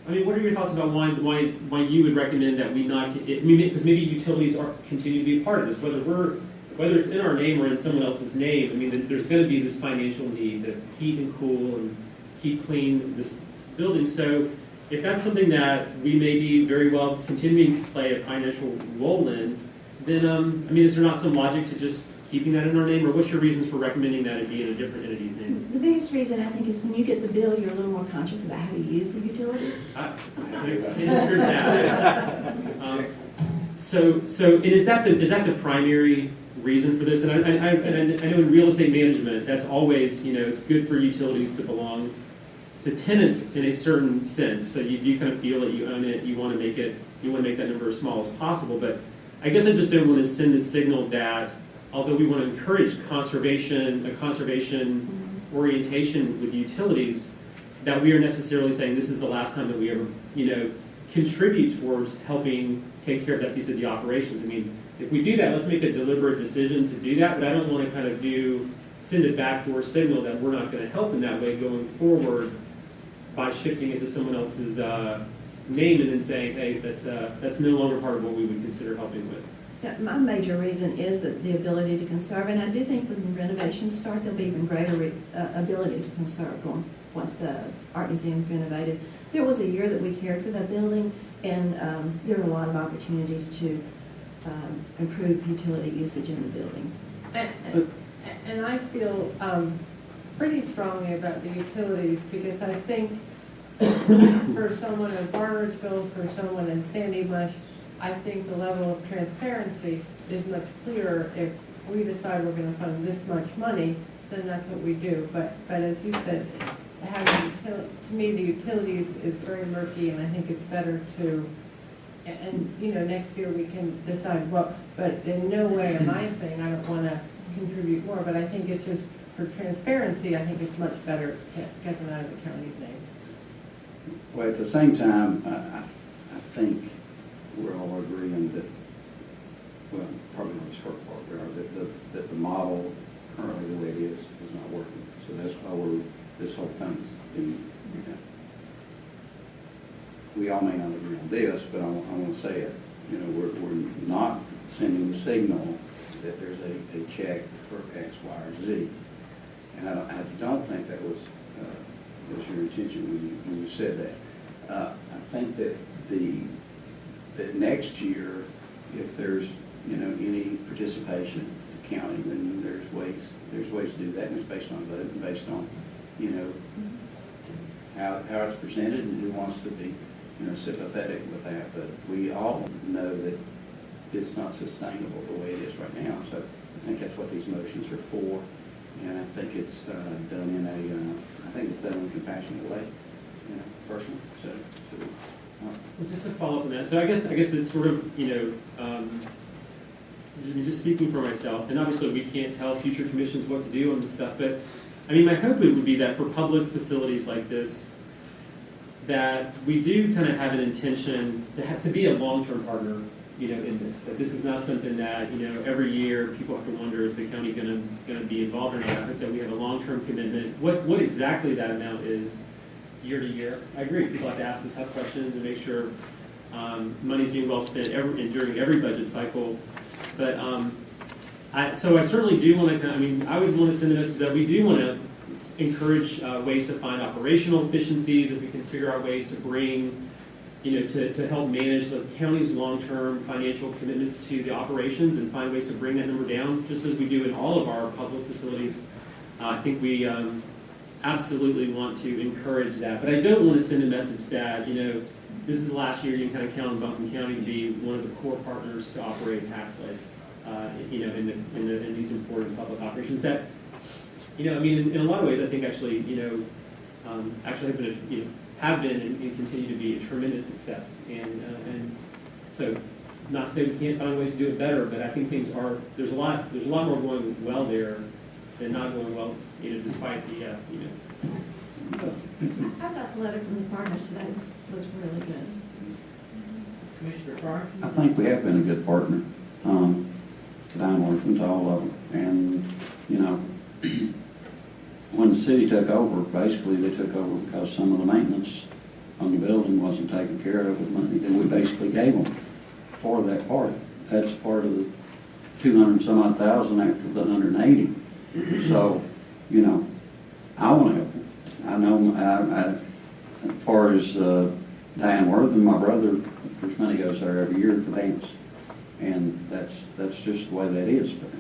are your thoughts about why you would recommend that we not? Because maybe utilities continue to be a part of this, whether it's in our name or in someone else's name. There's going to be this financial need to heat and cool and keep clean this building. So if that's something that we may be very well continuing to play a financial role in, then is there not some logic to just keeping that in our name, or what's your reasons for recommending that it be in a different entity's name? The biggest reason, I think, is when you get the bill, you're a little more conscious about how you use the utilities. I disagree with that. And is that the primary reason for this? And I know in real estate management, that's always, it's good for utilities to belong to tenants in a certain sense. So you do kind of feel that you own it, you want to make that number as small as possible. But I guess I just don't want to send a signal that, although we want to encourage conservation orientation with utilities, that we are necessarily saying this is the last time that we ever, contribute towards helping take care of that piece of the operations. I mean, if we do that, let's make a deliberate decision to do that, but I don't want to kind of send a backdoor signal that we're not going to help in that way going forward by shifting it to someone else's name and then saying, hey, that's no longer part of what we would consider helping with. Yeah, my major reason is that the ability to conserve, and I do think when the renovations start, there'll be even greater ability to conserve once the art museum is renovated. There was a year that we cared for that building, and there were a lot of opportunities to improve utility usage in the building. And I feel pretty strongly about the utilities, because I think for someone in Barnersville, for someone in Sandy Mush, I think the level of transparency is much clearer. If we decide we're going to fund this much money, then that's what we do. But as you said, to me, the utilities is very murky, and I think it's better to, and next year we can decide what, but in no way am I saying I don't want to contribute more, but I think it's just for transparency, I think it's much better to get them out of the county's name. Well, at the same time, I think we're all agreeing that, well, probably on the short part, we are, that the model currently the way it is not working. So that's why this whole thing's being, we all may not agree on this, but I want to say it. We're not sending the signal that there's a check for X, Y, or Z. And I don't think that was your intention when you said that. I think that that next year, if there's any participation to county, then there's ways to do that, and it's based on vote and based on how it's presented and who wants to be sympathetic with that. But we all know that it's not sustainable the way it is right now. So I think that's what these motions are for, and I think it's done in a compassionate way, personally. So Well, just to follow up on that, so I guess it's sort of, just speaking for myself, and obviously we can't tell future commissions what to do on this stuff, but I mean, my hope it would be that for public facilities like this, that we do kind of have an intention to be a long-term partner, in this. That this is not something that, every year people have to wonder, is the county going to be involved or not? I hope that we have a long-term commitment. What exactly that amount is year to year, I agree. People have to ask the tough questions and make sure money's being well spent during every budget cycle. But so I certainly do want to, I would want to send a message that we do want to encourage ways to find operational efficiencies, if we can figure out ways to bring, to help manage the county's long-term financial commitments to the operations and find ways to bring that number down, just as we do in all of our public facilities. I think we absolutely want to encourage that. But I don't want to send a message that, this is the last year you can kind of count on Buncombe County to be one of the core partners to operate Half Place, in these important public operations that, in a lot of ways, I think actually, have been and continue to be a tremendous success. And so, not to say we can't find ways to do it better, but I think there's a lot more going well there than not going well, despite the, I thought the letter from the partners today was really good. Commissioner Carr? I think we have been a good partner to Dineworth and to all of them. And, when the city took over, basically they took over because some of the maintenance on the building wasn't taken care of with money that we basically gave them for that part. That's part of the 200-some-odd thousand after the 180. So, I want to help them. I know as far as Dineworth and my brother, of course, money goes there every year for dance. And that's just the way that is. But,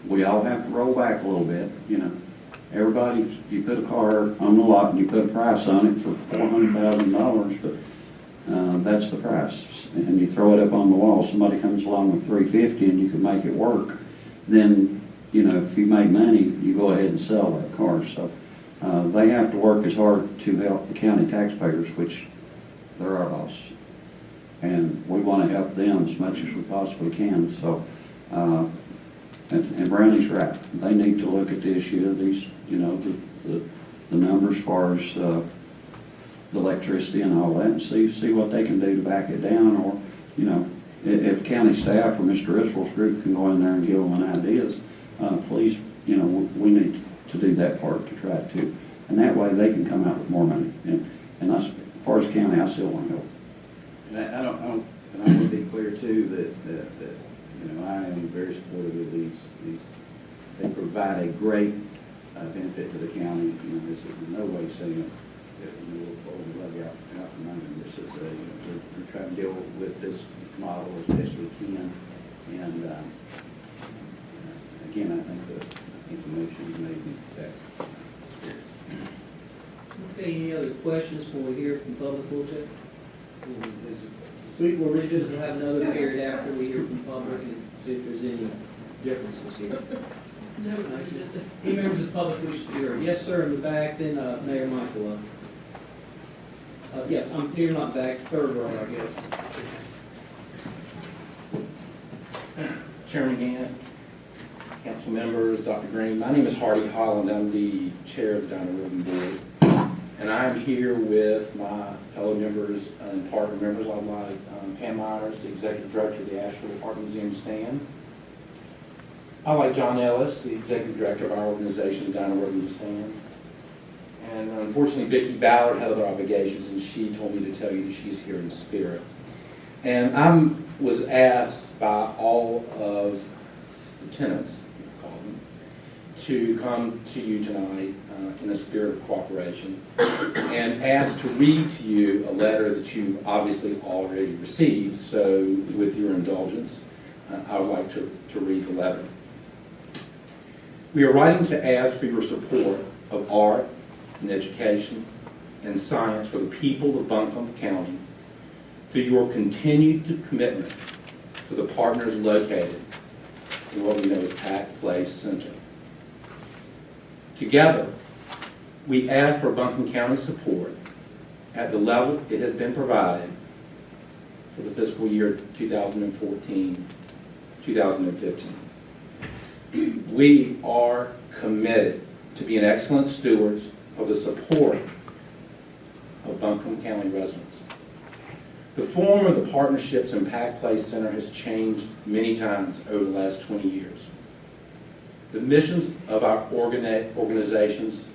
we all have to roll back a little bit, Everybody, you put a car on the lot and you put a price on it for $400,000, but that's the price. And you throw it up on the wall. Somebody comes along with $350 and you can make it work. Then, if you make money, you go ahead and sell that car. So they have to work as hard to help the county taxpayers, which they're our boss. And we want to help them as much as we possibly can. So. And Brownie's right. They need to look at the issue of these, the the numbers as far as the electricity and all that, and see what they can do to back it down, or, you know, if county staff or Mr. Israel's group can go in there and give them ideas, please, you know, we need to do that part to try to, and that way they can come out with more money. And as far as county, I still want to help. And I want to be clear too that you know, I am very supportive of these. They provide a great benefit to the county. You know, this is in no way saying that we'll pull the rug out from under them. This is we're trying to deal with this model as best we can. And again, I think the motion is made in that spirit. Okay, any other questions before we hear from public a little bit? We'll revisit and have another period after we hear from public and see if there's any differences here. Any members of the public wish to be heard? Yes, sir, in the back, then Mayor Michael. Yes, you're not back, third row, I guess. Chairman Gant, council members, Dr. Green. My name is Hardy Holland. I'm the chair of the Dinah Ribbon Board. And I'm here with my fellow members and partner members. I'm like Pam Myers, the executive director of the Asheville Art Museum stand. I like John Ellis, the executive director of our organization, the Dinah Ribbon stand. And unfortunately, Vicki Ballard had other obligations, and she told me to tell you that she's here in spirit. And I was asked by all of the tenants, call them, to come to you tonight in a spirit of cooperation and asked to read to you a letter that you obviously already received. So with your indulgence, I would like to read the letter. We are writing to ask for your support of art and education and science for the people of Buncombe County through your continued commitment to the partners located in what we know as Pack Place Center. Together, we ask for Buncombe County support at the level it has been provided for the fiscal year 2014-2015. We are committed to being excellent stewards of the support of Buncombe County residents. The form of the partnerships in Pack Place Center has changed many times over the last 20 years. The missions of our organizations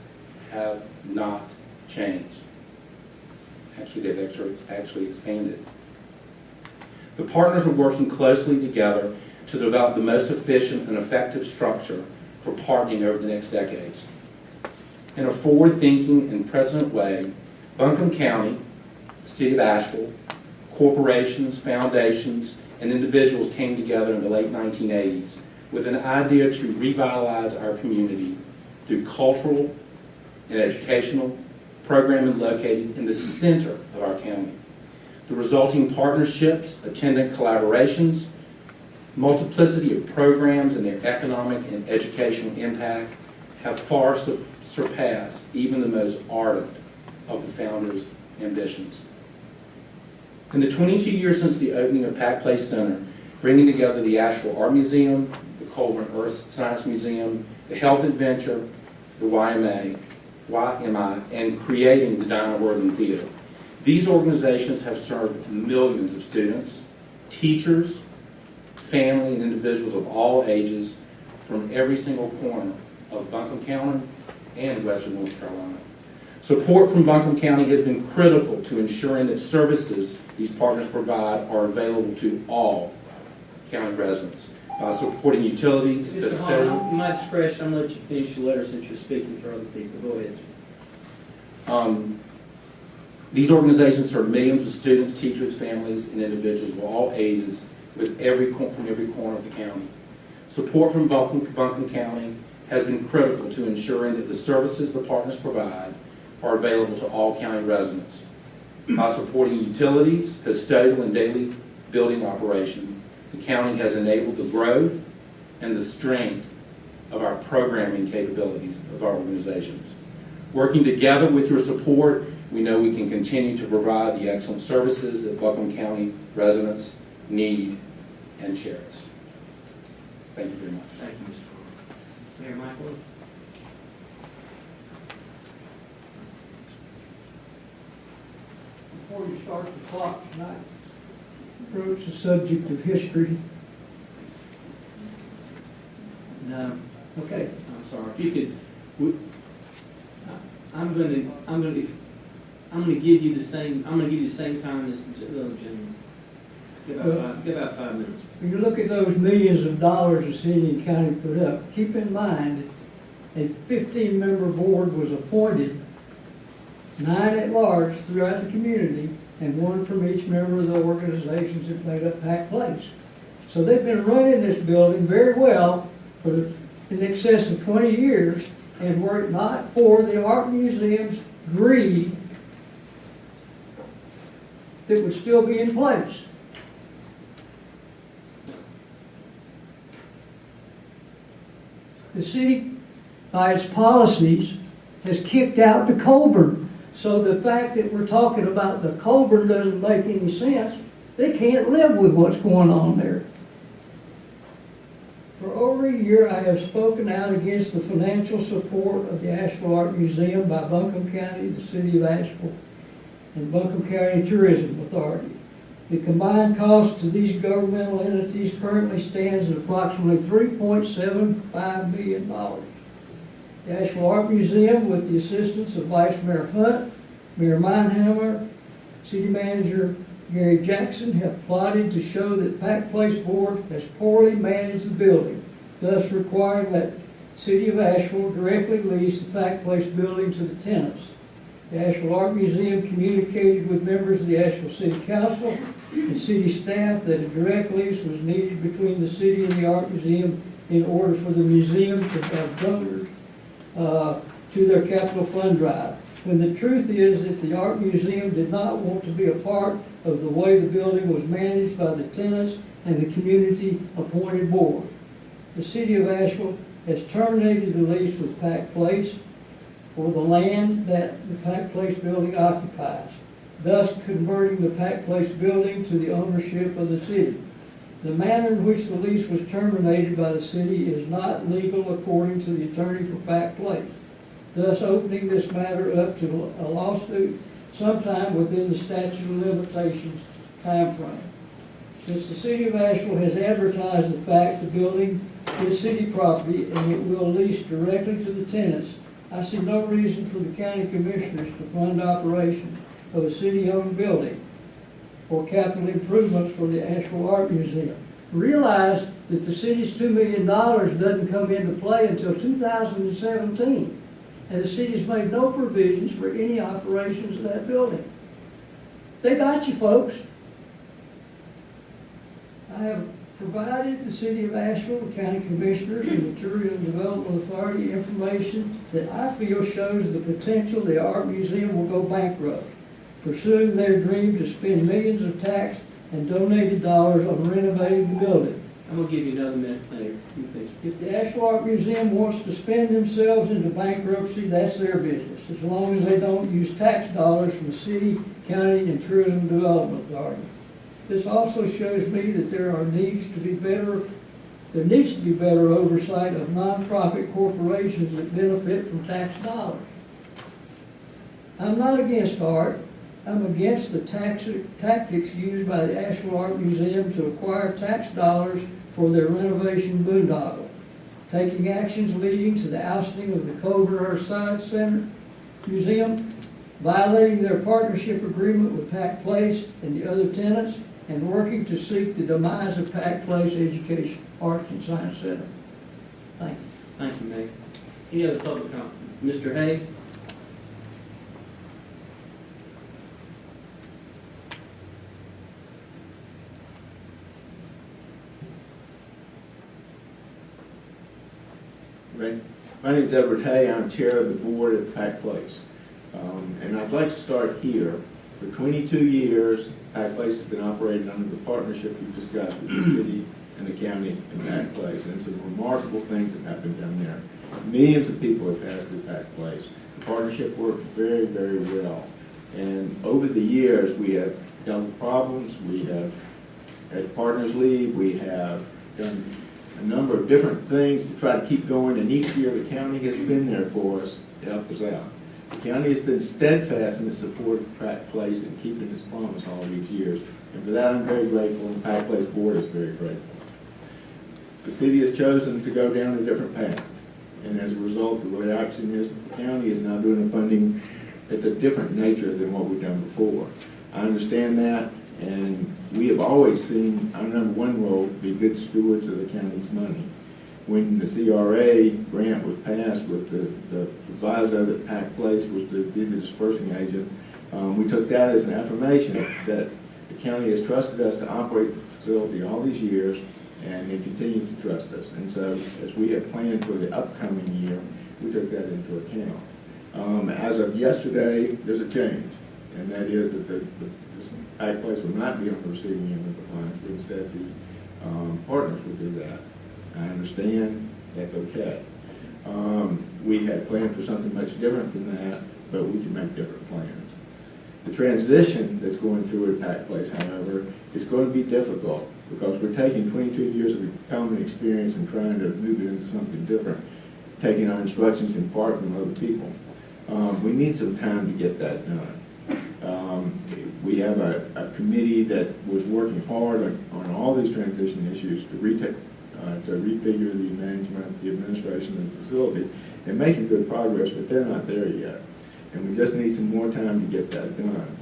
have not changed. Actually, they've actually expanded. The partners are working closely together to develop the most efficient and effective structure for partnering over the next decades. In a forward-thinking and present way, Buncombe County, the City of Asheville, corporations, foundations, and individuals came together in the late 1980s with an idea to revitalize our community through cultural and educational programming located in the center of our county. The resulting partnerships, attendant collaborations, multiplicity of programs and their economic and educational impact have far surpassed even the most ardent of the founders' ambitions. In the 22 years since the opening of Pack Place Center, bringing together the Asheville Art Museum, the Coleman Earth Science Museum, the Health Adventure, the YMI, and creating the Dinah Ribbon Theater, these organizations have served millions of students, teachers, family, and individuals of all ages from every single corner of Buncombe County and Western North Carolina. Support from Buncombe County has been critical to ensuring that services these partners provide are available to all county residents by supporting utilities, Mr. Hall, my discretion, I'm going to let you finish your letter since you're speaking for other people. Go ahead. These organizations serve millions of students, teachers, families, and individuals of all ages from every corner of the county. Support from Buncombe County has been critical to ensuring that the services the partners provide are available to all county residents. By supporting utilities, custodial, and daily building operation, the county has enabled the growth and the strength of our programming capabilities of our organizations. Working together with your support, we know we can continue to provide the excellent services that Buncombe County residents need and cherish. Thank you very much. Thank you, Mr. Mayor Michael. before you start the clock tonight, approach the subject of history? No, Okay. I'm sorry. If you could, I'm gonna give you the same time as the other gentleman. Give about 5 minutes. When you look at those millions of dollars the city and county put up, keep in mind, a 15-member board was appointed, 9 at large throughout the community, and 1 from each member of the organizations that made up Pack Place. So they've been running this building very well for in excess of 20 years, and were it not for the Art Museum's greed, that would still be in place. The city, by its policies, has kicked out the Colburn. So the fact that we're talking about the Colburn doesn't make any sense. They can't live with what's going on there. For over a year, I have spoken out against the financial support of the Asheville Art Museum by Buncombe County, the City of Asheville, and Buncombe County Tourism Authority. The combined cost to these governmental entities currently stands at approximately $3.75 million. The Asheville Art Museum, with the assistance of Vice Mayor Hunt, Mayor Meinhammer, City Manager Gary Jackson, have plotted to show that Pack Place Board has poorly managed the building, thus requiring that City of Asheville directly lease the Pack Place building to the tenants. The Asheville Art Museum communicated with members of the Asheville City Council and city staff that a direct lease was needed between the city and the Art Museum in order for the museum to have donors to their capital fund drive. When the truth is that the Art Museum did not want to be a part of the way the building was managed by the tenants and the community appointed board. The City of Asheville has terminated the lease with Pack Place for the land that the Pack Place building occupies, thus converting the Pack Place building to the ownership of the city. The manner in which the lease was terminated by the city is not legal according to the attorney for Pack Place, thus opening this matter up to a lawsuit sometime within the statute of limitations timeframe. Since the City of Asheville has advertised the fact the building is city property and it will lease directly to the tenants, I see no reason for the county commissioners to fund operation of a city-owned building or capital improvements for the Asheville Art Museum. Realize that the city's $2 million doesn't come into play until 2017, and the city's made no provisions for any operations of that building. They got you, folks. I have provided the City of Asheville, the county commissioners, and the Tourism Development Authority information that I feel shows the potential the Art Museum will go bankrupt, pursuing their dream to spend millions of tax and donated dollars on renovating the building. I'm gonna give you another minute later. If the Asheville Art Museum wants to spend themselves into bankruptcy, that's their business, as long as they don't use tax dollars from the city, county, and tourism development authority. This also shows me that there needs to be better oversight of nonprofit corporations that benefit from tax dollars. I'm not against art. I'm against the tactics used by the Asheville Art Museum to acquire tax dollars for their renovation boondoggle, taking actions leading to the ousting of the Colburn Earth Science Center Museum, violating their partnership agreement with Pack Place and the other tenants, and working to seek the demise of Pack Place Education, Arts and Science Center. Thank you. Thank you, Mayor. Any other public comment? Mr. Hay? My name is Edward Hay. I'm chair of the board at Pack Place. And I'd like to start here. For 22 years, Pack Place has been operated under the partnership we've discussed with the city and the county and Pack Place. And some remarkable things have happened down there. Millions of people have passed through Pack Place. The partnership worked very, very well. And over the years, we have dealt with problems. We have had partners leave. We have done a number of different things to try to keep going. And each year, the county has been there for us to help us out. The county has been steadfast in its support of Pack Place and keeping its promise all these years. And for that, I'm very grateful, and the Pack Place Board is very grateful. The city has chosen to go down a different path. And as a result, the reaction is the county is now doing a funding that's a different nature than what we've done before. I understand that, and we have always seen our number one role to be good stewards of the county's money. When the CRA grant was passed with the proviso that Pack Place was to be the dispersing agent, we took that as an affirmation that the county has trusted us to operate the facility all these years, and they continue to trust us. And so, as we have planned for the upcoming year, we took that into account. As of yesterday, there's a change, and that is that the Pack Place will not be on the receiving end of the funds, but instead the partners will do that. I understand that's okay. We had planned for something much different than that, but we can make different plans. The transition that's going through at Pack Place, however, is going to be difficult because we're taking 22 years of common experience and trying to move it into something different, taking our instructions in part from other people. We need some time to get that done. We have a committee that was working hard on all these transition issues to refigure the management, the administration of the facility. They're making good progress, but they're not there yet. And we just need some more time to get that done.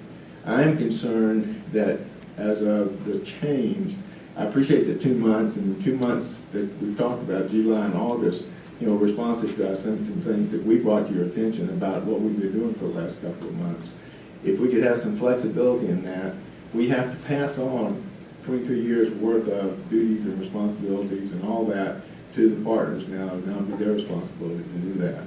I am concerned that as of the change, I appreciate the 2 months, and the 2 months that we've talked about, July and August, responsive to some things that we brought to your attention about what we've been doing for the last couple of months. If we could have some flexibility in that, we have to pass on 23 years worth of duties and responsibilities and all that to the partners now. Now it'll be their responsibility to do that.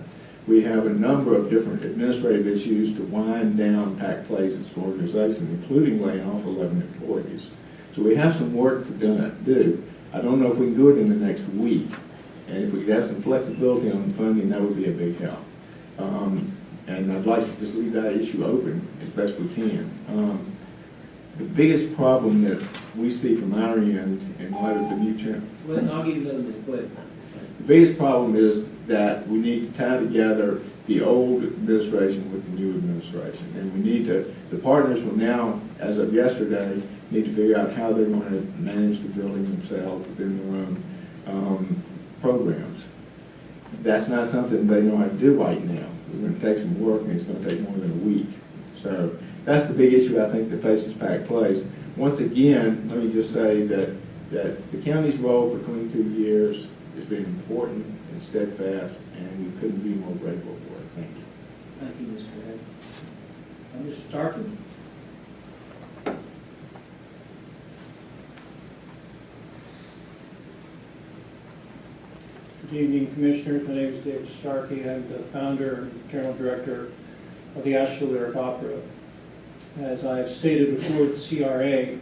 We have a number of different administrative issues to wind down Pack Place, its organization, including laying off 11 employees. So we have some work to do. I don't know if we can do it in the next week. And if we could have some flexibility on the funding, that would be a big help. And I'd like to just leave that issue open as best we can. The biggest problem that we see from our end in light of the new change. Well, I'll give you another minute. Go ahead. The biggest problem is that we need to tie together the old administration with the new administration. And we need to, the partners will now, as of yesterday, need to figure out how they're going to manage the building themselves within their own programs. That's not something they know how to do right now. We're going to take some work, and it's going to take more than a week. So that's the big issue, I think, that faces Pack Place. Once again, let me just say that the county's role for 22 years has been important and steadfast, and we couldn't be more grateful for it. Thank you. Thank you, Mr. Head. Mr. Starkey? Good evening, Commissioners. My name is David Starkey. I'm the founder and general director of the Asheville Lyric Opera. As I have stated before with the CRA,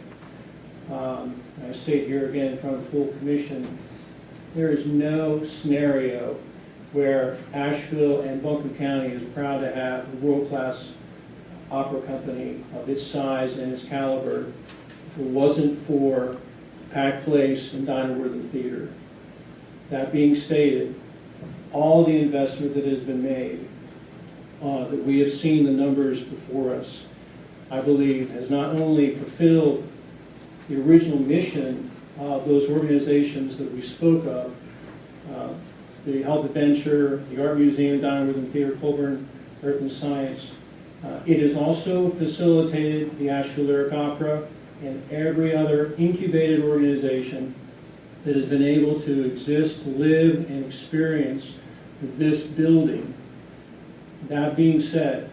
I state here again in front of the full commission, there is no scenario where Asheville and Buncombe County is proud to have a world-class opera company of its size and its caliber if it wasn't for Pack Place and Dinah Wortham Theater. That being stated, all the investment that has been made, that we have seen the numbers before us, I believe has not only fulfilled the original mission of those organizations that we spoke of, the Health Adventure, the Art Museum, Dinah Wortham Theater, Colburn Earth and Science. It has also facilitated the Asheville Lyric Opera and every other incubated organization that has been able to exist, live, and experience this building. That being said,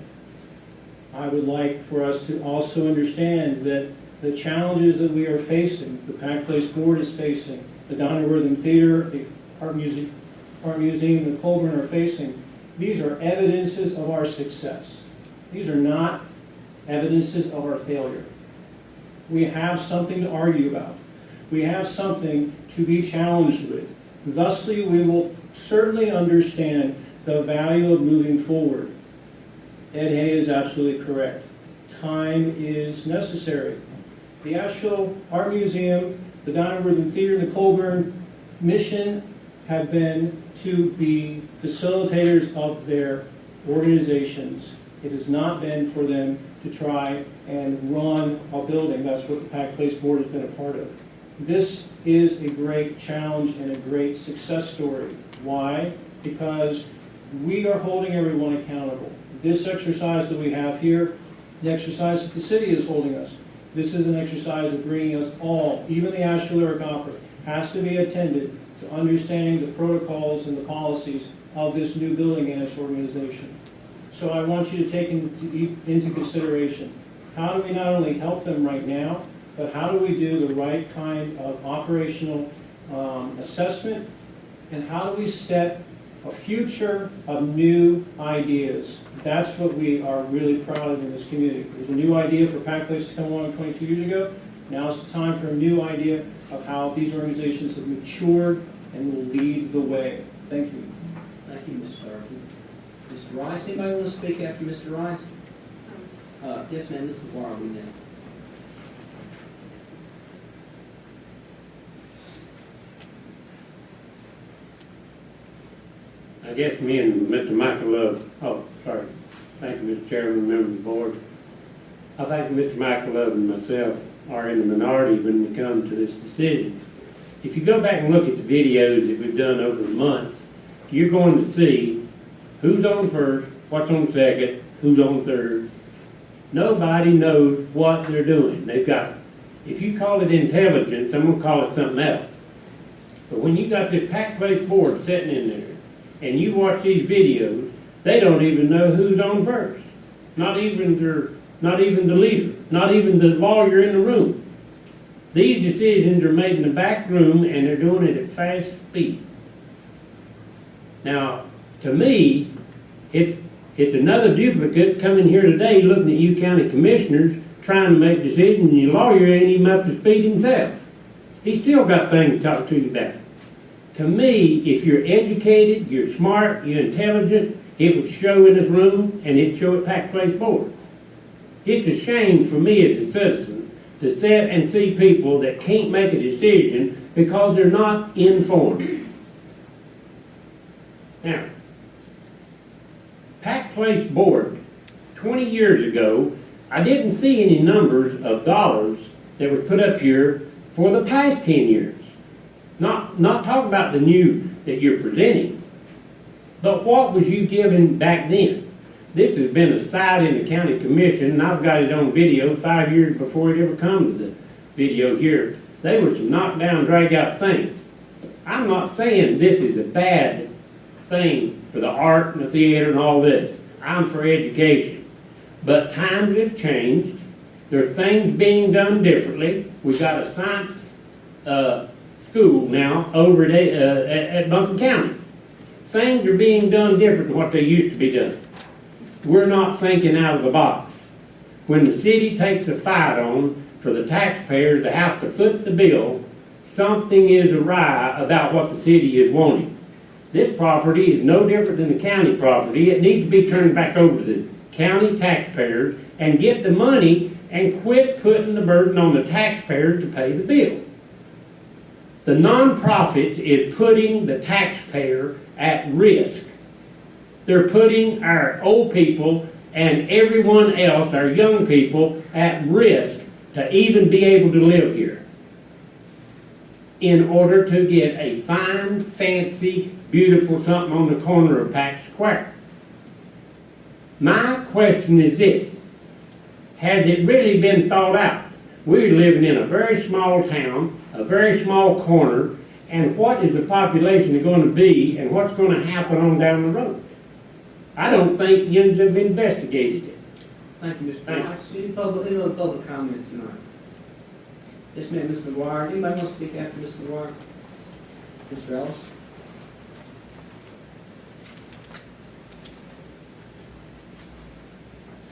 I would like for us to also understand that the challenges that we are facing, the Pack Place Board is facing, the Dinah Wortham Theater, the Art Museum, and the Colburn are facing, these are evidences of our success. These are not evidences of our failure. We have something to argue about. We have something to be challenged with. Thusly, we will certainly understand the value of moving forward. Ed Hay is absolutely correct. Time is necessary. The Asheville Art Museum, the Dinah Wortham Theater, and the Colburn mission have been to be facilitators of their organizations. It has not been for them to try and run a building. That's what the Pack Place Board has been a part of. This is a great challenge and a great success story. Why? Because we are holding everyone accountable. This exercise that we have here, the exercise that the city is holding us, this is an exercise of bringing us all, even the Asheville Lyric Opera, has to be attended to understanding the protocols and the policies of this new building and its organization. So I want you to take into consideration, how do we not only help them right now, but how do we do the right kind of operational assessment, and how do we set a future of new ideas? That's what we are really proud of in this community. There's a new idea for Pack Place to come along 22 years ago. Now it's time for a new idea of how these organizations have matured and will lead the way. Thank you. Thank you, Ms. Starkey. Mr. Rice, anybody want to speak after Mr. Rice? Yes, ma'am, Ms. McGuire, we now. I guess me and Mr. Michael Love, thank you, Mr. Chairman, members of the board. I think Mr. Michael Love and myself are in the minority when we come to this decision. If you go back and look at the videos that we've done over the months, you're going to see who's on first, what's on second, who's on third. Nobody knows what they're doing. They've got, if you call it intelligence, I'm going to call it something else. But when you got this Pack Place board sitting in there, and you watch these videos, they don't even know who's on first. Not even the leader, not even the lawyer in the room. These decisions are made in the back room, and they're doing it at fast speed. Now, to me, it's another duplicate coming here today looking at you county commissioners trying to make decisions, and your lawyer ain't even up to speed himself. He's still got things to talk to you about. To me, if you're educated, you're smart, you're intelligent, it would show in this room, and it'd show at Pack Place Board. It's a shame for me as a citizen to sit and see people that can't make a decision because they're not informed. Now, Pack Place Board, 20 years ago, I didn't see any numbers of dollars that were put up here for the past 10 years. Not talk about the new that you're presenting, but what was you given back then? This has been a side in the county commission, and I've got it on video 5 years before it ever comes to the video here. They were some knockdown, drag-out things. I'm not saying this is a bad thing for the art and the theater and all this. I'm for education. But times have changed. There are things being done differently. We've got a science school now over at Buncombe County. Things are being done different than what they used to be done. We're not thinking out of the box. When the city takes a fight on for the taxpayers to have to foot the bill, something is awry about what the city is wanting. This property is no different than the county property. It needs to be turned back over to the county taxpayers and get the money and quit putting the burden on the taxpayers to pay the bill. The nonprofit is putting the taxpayer at risk. They're putting our old people and everyone else, our young people, at risk to even be able to live here in order to get a fine, fancy, beautiful something on the corner of Pack Square. My question is this: has it really been thought out? We're living in a very small town, a very small corner, and what is the population going to be and what's going to happen on down the road? I don't think yous have investigated it. Thank you, Mr. Rice. Any other public comment tonight? Yes, ma'am, Ms. McGuire. Anybody want to speak after Ms. McGuire? Mr. Ellis?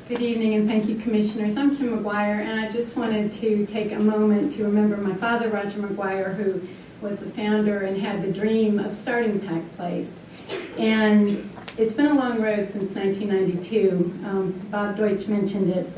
Good evening, and thank you, Commissioners. I'm Kim McGuire, and I just wanted to take a moment to remember my father, Roger McGuire, who was the founder and had the dream of starting Pack Place. And it's been a long road since 1992. Bob Deutsch mentioned it,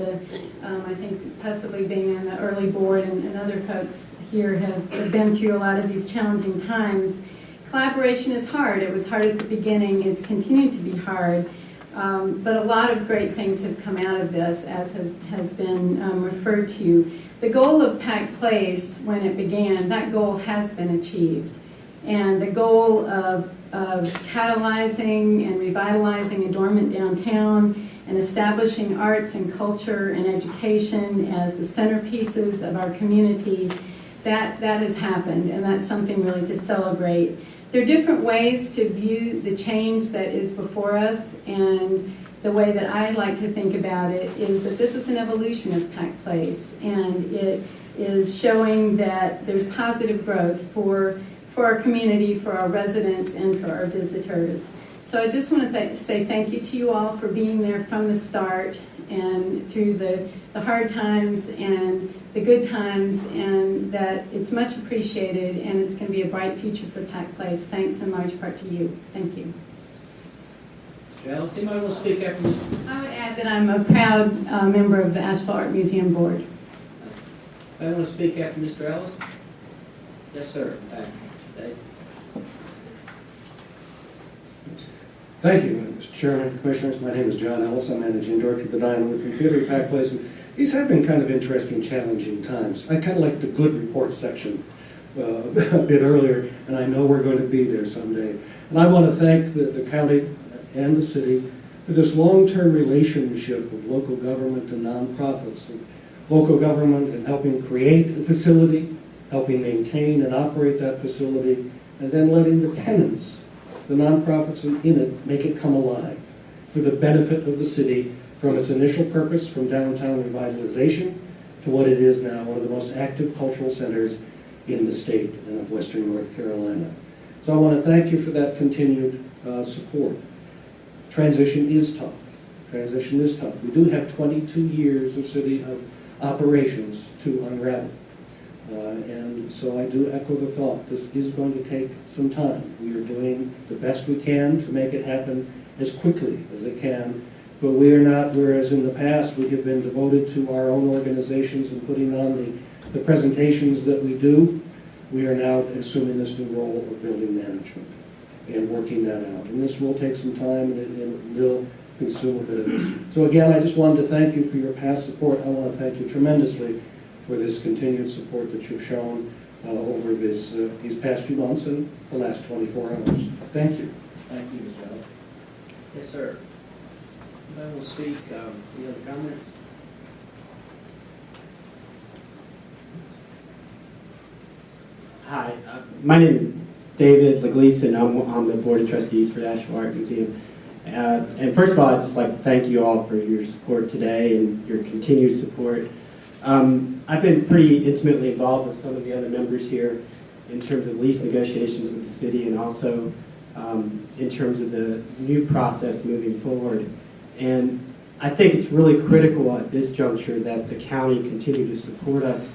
I think possibly being on the early board, and other folks here have been through a lot of these challenging times. Collaboration is hard. It was hard at the beginning. It's continued to be hard. But a lot of great things have come out of this, as has been referred to. The goal of Pack Place, when it began, that goal has been achieved. And the goal of catalyzing and revitalizing a dormant downtown and establishing arts and culture and education as the centerpieces of our community, that has happened, and that's something really to celebrate. There are different ways to view the change that is before us, and the way that I like to think about it is that this is an evolution of Pack Place, and it is showing that there's positive growth for our community, for our residents, and for our visitors. So I just want to say thank you to you all for being there from the start and through the hard times and the good times, and that it's much appreciated, and it's going to be a bright future for Pack Place. Thanks in large part to you. Thank you. Alice, anybody want to speak after this? I would add that I'm a proud member of the Asheville Art Museum Board. Anybody want to speak after Mr. Ellis? Yes, sir. Dave. Thank you, Mr. Chairman, Commissioners. My name is John Ellis. I'm Managing Director of the Diana Murphy Theater at Pack Place. And these have been kind of interesting, challenging times. I kind of like the good report section a bit earlier, and I know we're going to be there someday. And I want to thank the county and the city for this long-term relationship of local government and nonprofits, of local government and helping create a facility, helping maintain and operate that facility, and then letting the tenants, the nonprofits in it, make it come alive for the benefit of the city, from its initial purpose, from downtown revitalization, to what it is now, one of the most active cultural centers in the state and of Western North Carolina. So I want to thank you for that continued support. Transition is tough. Transition is tough. We do have 22 years of city operations to unravel. And so I do echo the thought. This is going to take some time. We are doing the best we can to make it happen as quickly as it can. But we are not, whereas in the past we have been devoted to our own organizations and putting on the presentations that we do, we are now assuming this new role of building management and working that out. And this will take some time, and it will consume a bit of this. So again, I just wanted to thank you for your past support. I want to thank you tremendously for this continued support that you've shown over these past few months and the last 24 hours. Thank you. Thank you, Mr. Ellis. Yes, sir. Anybody will speak? Any other comments? Hi, my name is David Legleason. I'm on the Board of Trustees for the Asheville Art Museum. And first of all, I'd just like to thank you all for your support today and your continued support. I've been pretty intimately involved with some of the other members here in terms of lease negotiations with the city, and also in terms of the new process moving forward. And I think it's really critical at this juncture that the county continue to support us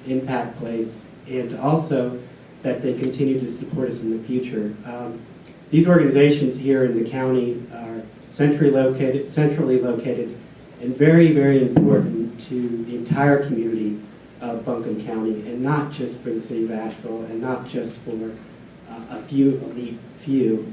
in Pack Place, and also that they continue to support us in the future. These organizations here in the county are centrally located, and very, very important to the entire community of Buncombe County, and not just for the city of Asheville, and not just for a few elite people.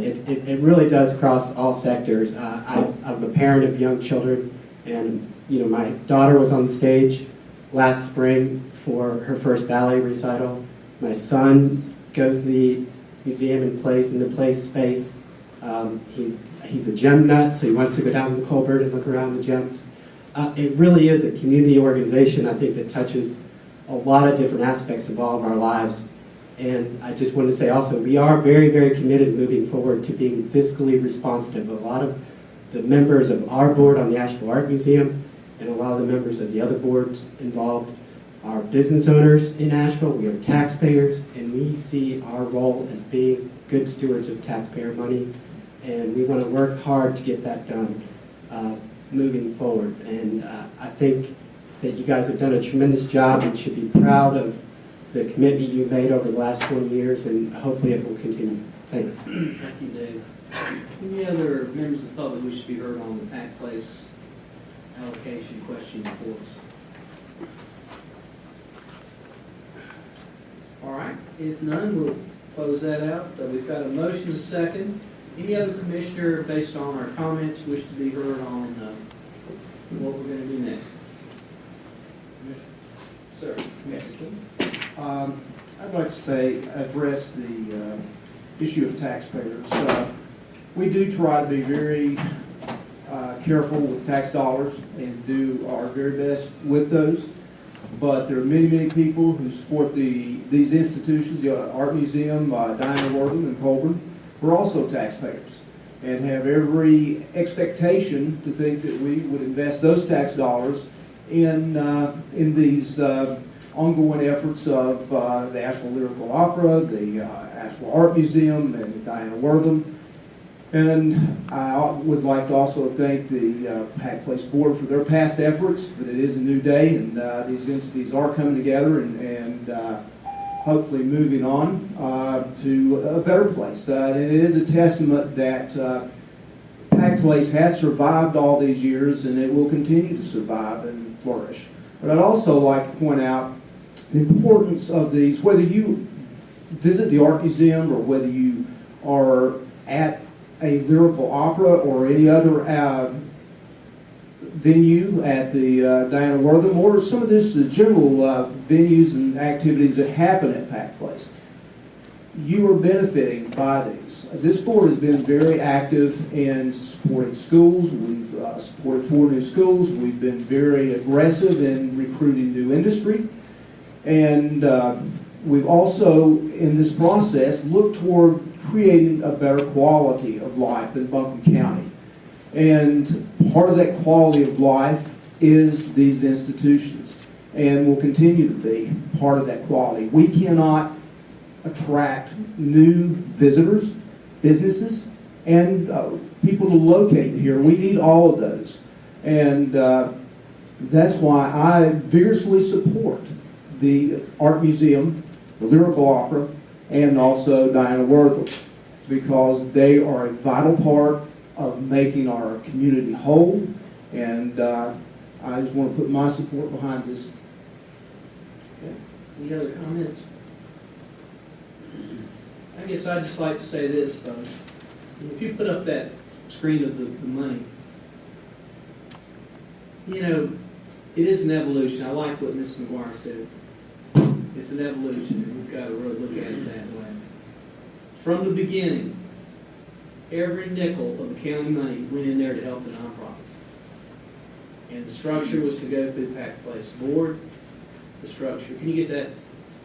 It really does cross all sectors. I'm a parent of young children, and my daughter was on the stage last spring for her first ballet recital. My son goes to the museum and plays in the play space. He's a gem nut, so he wants to go down to the Colbert and look around the gems. It really is a community organization, I think, that touches a lot of different aspects of all of our lives. And I just want to say also, we are very, very committed moving forward to being fiscally responsive. A lot of the members of our board on the Asheville Art Museum and a lot of the members of the other boards involved are business owners in Asheville. We are taxpayers, and we see our role as being good stewards of taxpayer money. And we want to work hard to get that done moving forward. And I think that you guys have done a tremendous job and should be proud of the commitment you've made over the last 20 years, and hopefully it will continue. Thanks. Thank you, Dave. Any other members of the public who should be heard on the Pack Place allocation question for us? All right. If none, we'll close that out. We've got a motion, a second. Any other commissioner, based on our comments, wish to be heard on what we're going to do next? Sir, Commissioner King. I'd like to address the issue of taxpayers. We do try to be very careful with tax dollars and do our very best with those. But there are many, many people who support these institutions, the Art Museum, Diana Wortham and Colburn, who are also taxpayers and have every expectation to think that we would invest those tax dollars in these ongoing efforts of the Asheville Lyrical Opera, the Asheville Art Museum, and Diana Wortham. And I would like to also thank the Pack Place Board for their past efforts, but it is a new day, and these entities are coming together and hopefully moving on to a better place. And it is a testament that Pack Place has survived all these years, and it will continue to survive and flourish. But I'd also like to point out the importance of these, whether you visit the Art Museum or whether you are at a lyrical opera or any other venue at the Diana Wortham, or some of this the general venues and activities that happen at Pack Place. You are benefiting by these. This board has been very active in supporting schools. We've supported 4 new schools. We've been very aggressive in recruiting new industry. And we've also, in this process, looked toward creating a better quality of life in Buncombe County. And part of that quality of life is these institutions, and will continue to be part of that quality. We cannot attract new visitors, businesses, and people to locate here. We need all of those. And that's why I vigorously support the Art Museum, the Lyrical Opera, and also Diana Wortham, because they are a vital part of making our community whole, and I just want to put my support behind this. Okay. Any other comments? I guess I'd just like to say this, though. If you put up that screen of the money, you know, it is an evolution. I like what Ms. McGuire said. It's an evolution, and we've got to really look at it that way. From the beginning, every nickel of the county money went in there to help the nonprofits. And the structure was to go through Pack Place Board. The structure. Can you get that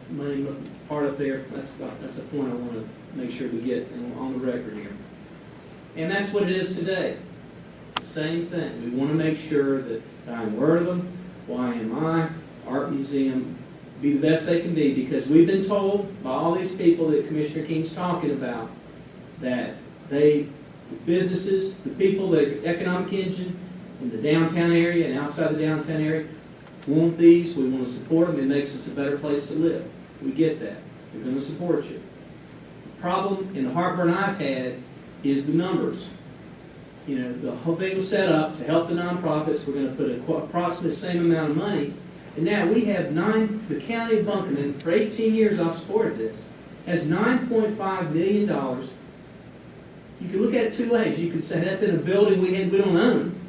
money part up there? That's a point I want to make sure we get on the record here. And that's what it is today. It's the same thing. We want to make sure that Diana Wortham, YMI, Art Museum be the best they can be, because we've been told by all these people that Commissioner King's talking about that businesses, the people that are economic engine in the downtown area and outside the downtown area want these. We want to support them. It makes us a better place to live. We get that. We're going to support you. The problem and the heartburn I've had is the numbers. You know, the whole thing was set up to help the nonprofits. We're going to put approximately the same amount of money. And now we have the county of Buncombe, and for 18 years I've supported this, has $9.5 million. You can look at it 2 ways. You can say that's in a building we don't own.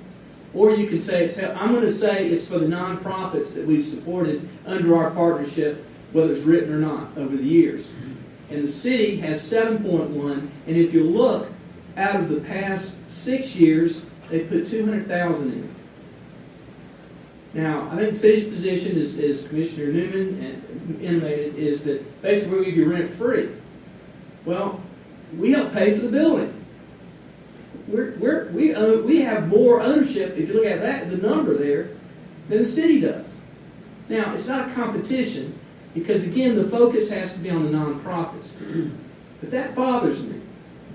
Or you can say I'm going to say it's for the nonprofits that we've supported under our partnership, whether it's written or not, over the years. And the city has 7.1, and if you look, out of the past 6 years, they put $200,000 in. Now, I think the city's position, as Commissioner Newman intimated, is that basically we give you rent free. Well, we help pay for the building. We have more ownership, if you look at that, the number there, than the city does. Now, it's not a competition, because again, the focus has to be on the nonprofits. But that bothers me.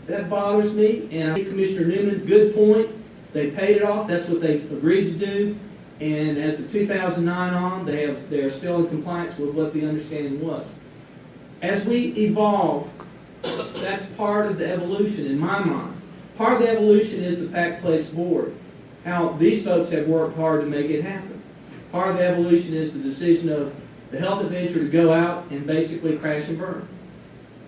That bothers me, and I think Commissioner Newman, good point. They paid it off. That's what they agreed to do. And as of 2009 on, they are still in compliance with what the understanding was. As we evolve, that's part of the evolution in my mind. Part of the evolution is the Pack Place Board, how these folks have worked hard to make it happen. Part of the evolution is the decision of the Health Adventure to go out and basically crash and burn.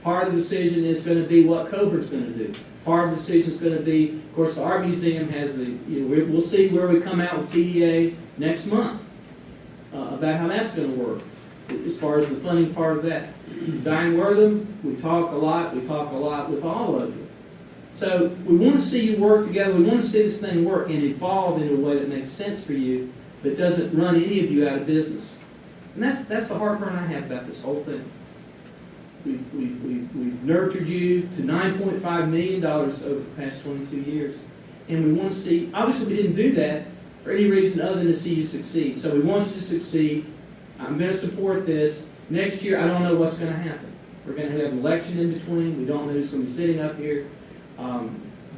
Part of the decision is going to be what Coburn's going to do. Part of the decision is going to be, of course, the Art Museum has the, we'll see where we come out with TDA next month about how that's going to work as far as the funding part of that. Diane Wortham, we talk a lot with all of you. So we want to see you work together. We want to see this thing work and evolve in a way that makes sense for you, but doesn't run any of you out of business. And that's the heartburn I have about this whole thing. We've nurtured you to $9.5 million over the past 22 years. And we want to see, obviously we didn't do that for any reason other than to see you succeed. So we want you to succeed. I'm going to support this. Next year, I don't know what's going to happen. We're going to have an election in between. We don't know who's going to be sitting up here.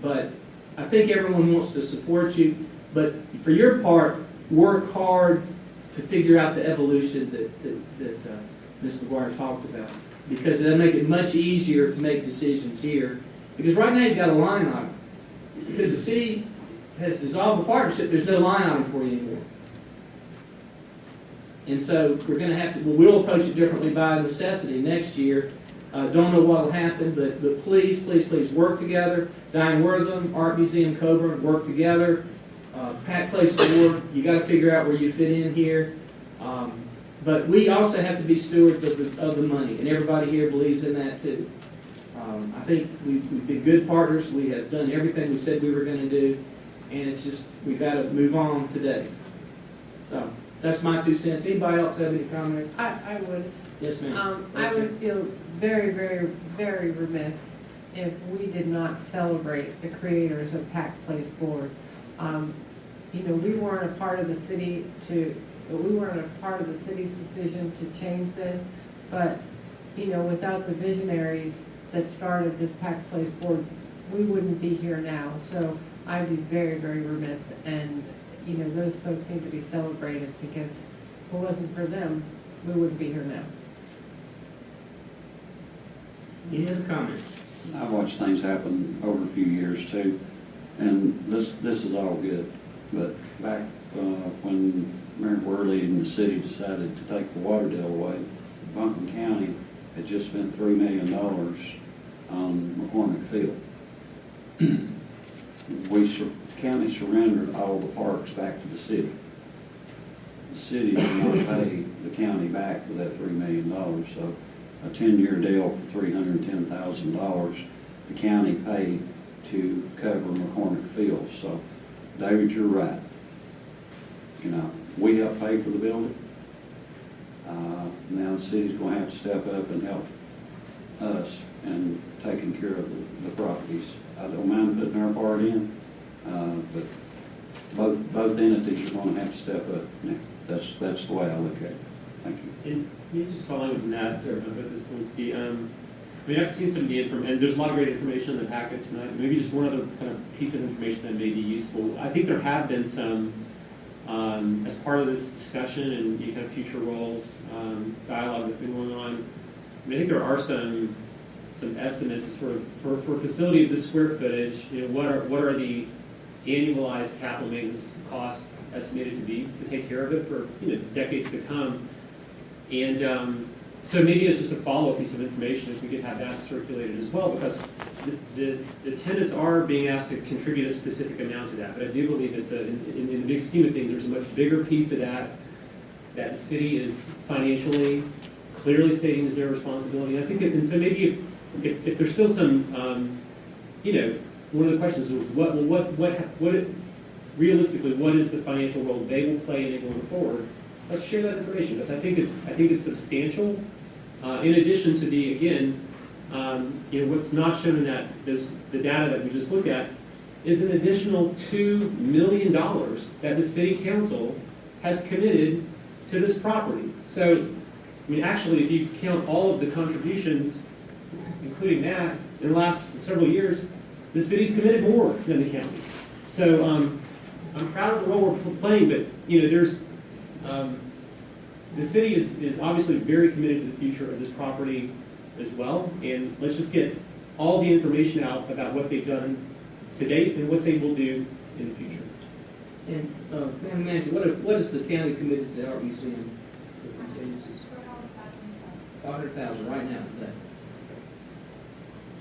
But I think everyone wants to support you. But for your part, work hard to figure out the evolution that Ms. McGuire talked about. Because it'll make it much easier to make decisions here. Because right now you've got a line item. Because the city has dissolved the partnership, there's no line item for you anymore. And so we're going to have to, we'll approach it differently by necessity next year. Don't know what will happen, but please work together. Diane Wortham, Art Museum, Coburn, work together. Pack Place Board, you got to figure out where you fit in here. But we also have to be stewards of the money, and everybody here believes in that too. I think we've been good partners. We have done everything we said we were going to do, and it's just we've got to move on today. So that's my 2 cents. Anybody else have any comments? I would. Yes, ma'am. I would feel very, very, very remiss if we did not celebrate the creators of Pack Place Board. We weren't a part of the city city's decision to change this, but without the visionaries that started this Pack Place Board, we wouldn't be here now. So I'd be very, very remiss, and those folks need to be celebrated, because if it wasn't for them, we wouldn't be here now. Any other comments? I've watched things happen over a few years too, and this is all good. But back when Mayor Worley and the city decided to take the water deal away, Buncombe County had just spent $3 million on McCormick Field. The county surrendered all the parks back to the city. The city did not pay the county back for that $3 million, so a 10-year deal for $310,000 the county paid to cover McCormick Field. So, David, you're right. We helped pay for the building. Now the city's going to have to step up and help us in taking care of the properties. I don't mind putting our part in, but both entities are going to have to step up. That's the way I look at it. Thank you. And maybe just following up on that, at this point, Steve, I've seen some of the information, and there's a lot of great information in the packet tonight. Maybe just one other kind of piece of information that may be useful. I think there have been some, as part of this discussion and kind of future roles, dialogue that's been going on. I think there are some estimates of sort of for a facility of this square footage. What are the annualized capital maintenance costs estimated to be to take care of it for decades to come? And so maybe it's just a follow-up piece of information if we could have that circulated as well, because the tenants are being asked to contribute a specific amount to that. But I do believe it's in the big scheme of things, there's a much bigger piece to that the city is financially clearly stating is their responsibility. I think, and so maybe if there's still some, one of the questions is what realistically, what is the financial role they will play in it going forward? Let's share that information, because I think it's substantial. In addition to what's not shown in that the data that we just looked at is an additional $2 million that the city council has committed to this property. So, actually, if you count all of the contributions, including that, in the last several years, the city's committed more than the county. So, I'm proud of the role we're playing, but there's the city is obviously very committed to the future of this property as well, and let's just get all the information out about what they've done to date and what they will do in the future. And Madam Manager, what is the county committed to the Art Museum for contingencies? $500,000 right now today.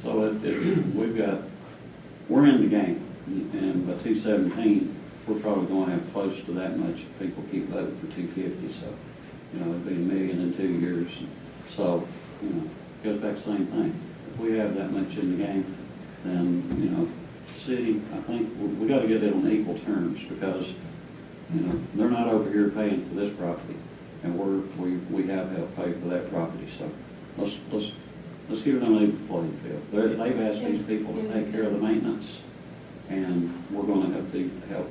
So we're in the game, and by 217, we're probably going to have close to that much if people keep voting for 250. So, it'd be 1 million in 2 years. So, it goes back to the same thing. If we have that much in the game, then, city, I think we got to get it on equal terms because, they're not over here paying for this property, and we have helped pay for that property. So, let's give them a playing field. They've asked these people to take care of the maintenance, and we're going to have to help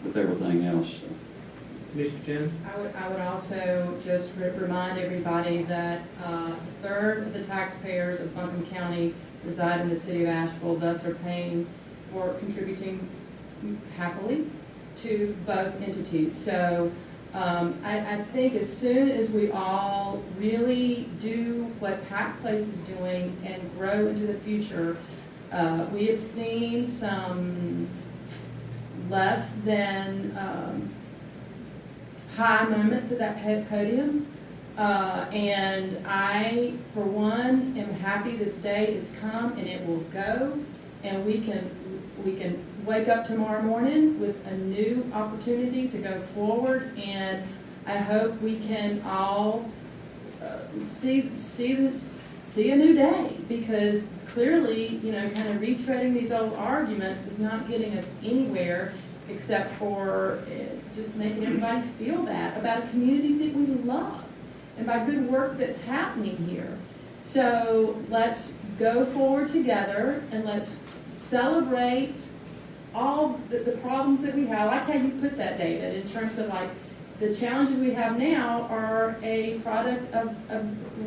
with everything else. So. Mr. Chen? I would also just remind everybody that a third of the taxpayers of Buncombe County reside in the city of Asheville, thus are paying for contributing happily to both entities. So I think as soon as we all really do what Pack Place is doing and grow into the future, we have seen some less than high moments at that podium. And I, for one, am happy this day has come and it will go, and we can wake up tomorrow morning with a new opportunity to go forward. And I hope we can all see a new day, because clearly, kind of retreading these old arguments is not getting us anywhere except for just making everybody feel bad about a community that we love and by good work that's happening here. So let's go forward together and let's celebrate all the problems that we have. I like how you put that, David, in terms of like the challenges we have now are a product of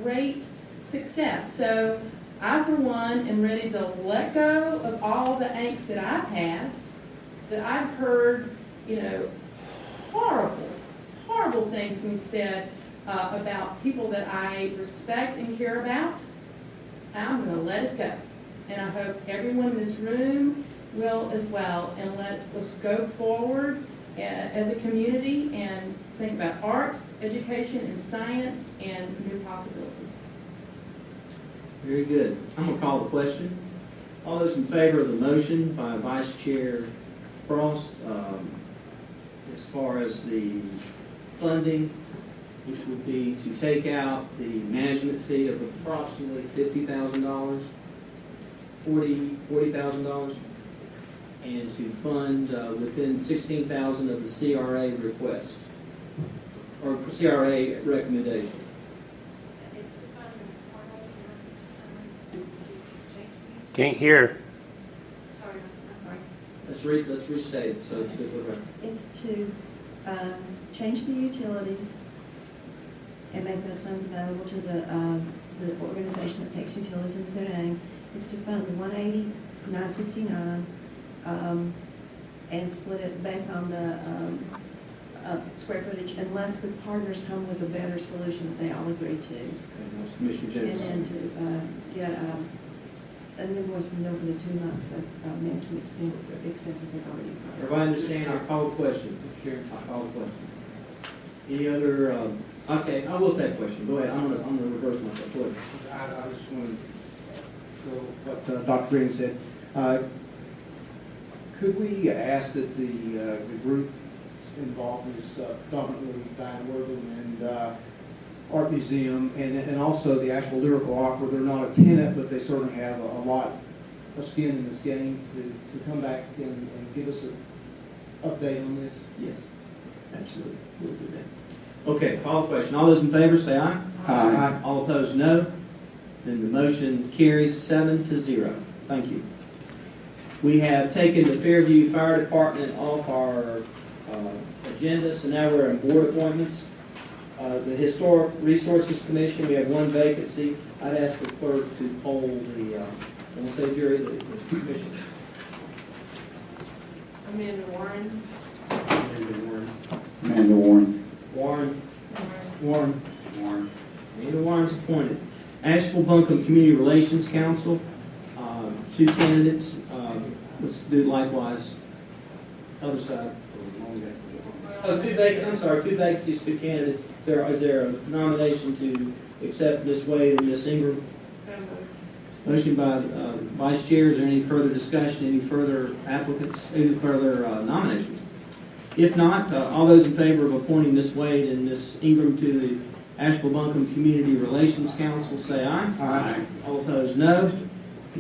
great success. So I, for one, am ready to let go of all the angst that I've had, that I've heard, horrible things being said about people that I respect and care about. I'm going to let it go. And I hope everyone in this room will as well. And let's go forward as a community and think about arts, education, and science, and new possibilities. Very good. I'm going to call the question. All those in favor of the motion by Vice Chair Frost, as far as the funding, which would be to take out the management fee of approximately $50,000, $40,000, and to fund within $16,000 of the CRA request, or CRA recommendation. Can't hear. Let's restate it, so it's good for the record. It's to change the utilities and make those funds available to the organization that takes utilities into their name. It's to fund the 180,969 and split it based on the square footage, unless the partners come with a better solution that they all agree to. Okay, that's Commissioner James. And then to get an invoice from them for the 2 months of management expenses they've already incurred. Everybody understand? I'll call the question. I'll call the question. Any other, okay, I will take a question. Go ahead. I'm gonna reverse myself. Go ahead. I just want to go what Dr. Green said. Could we ask that the group involved is predominantly Diane Wortham and Art Museum, and also the Asheville Lyrical Opera? They're not a tenant, but they certainly have a lot of skin in this game to come back and give us an update on this. Yes, absolutely. We'll do that. Okay, call the question. All those in favor say aye. Aye. All opposed, no. Then the motion carries 7-0. Thank you. We have taken the Fairview Fire Department off our agenda, so now we're in board appointments. The Historic Resources Commission, we have one vacancy. I'd ask the clerk to poll the, I want to say jury, the commission. Amanda Warren. Amanda Warren. Warren. Warren. Amanda Warren's appointed. Asheville Buncombe Community Relations Council, 2 candidates. Let's do likewise. Other side. Oh, 2 vacancies, 2 candidates. Is there a nomination to accept Ms. Wade and Ms. Ingram? Motion by Vice Chair. Is there any further discussion, any further applicants, any further nominations? If not, all those in favor of appointing Ms. Wade and Ms. Ingram to the Asheville-Buncombe Community Relations Council, say aye. Aye. All opposed, no.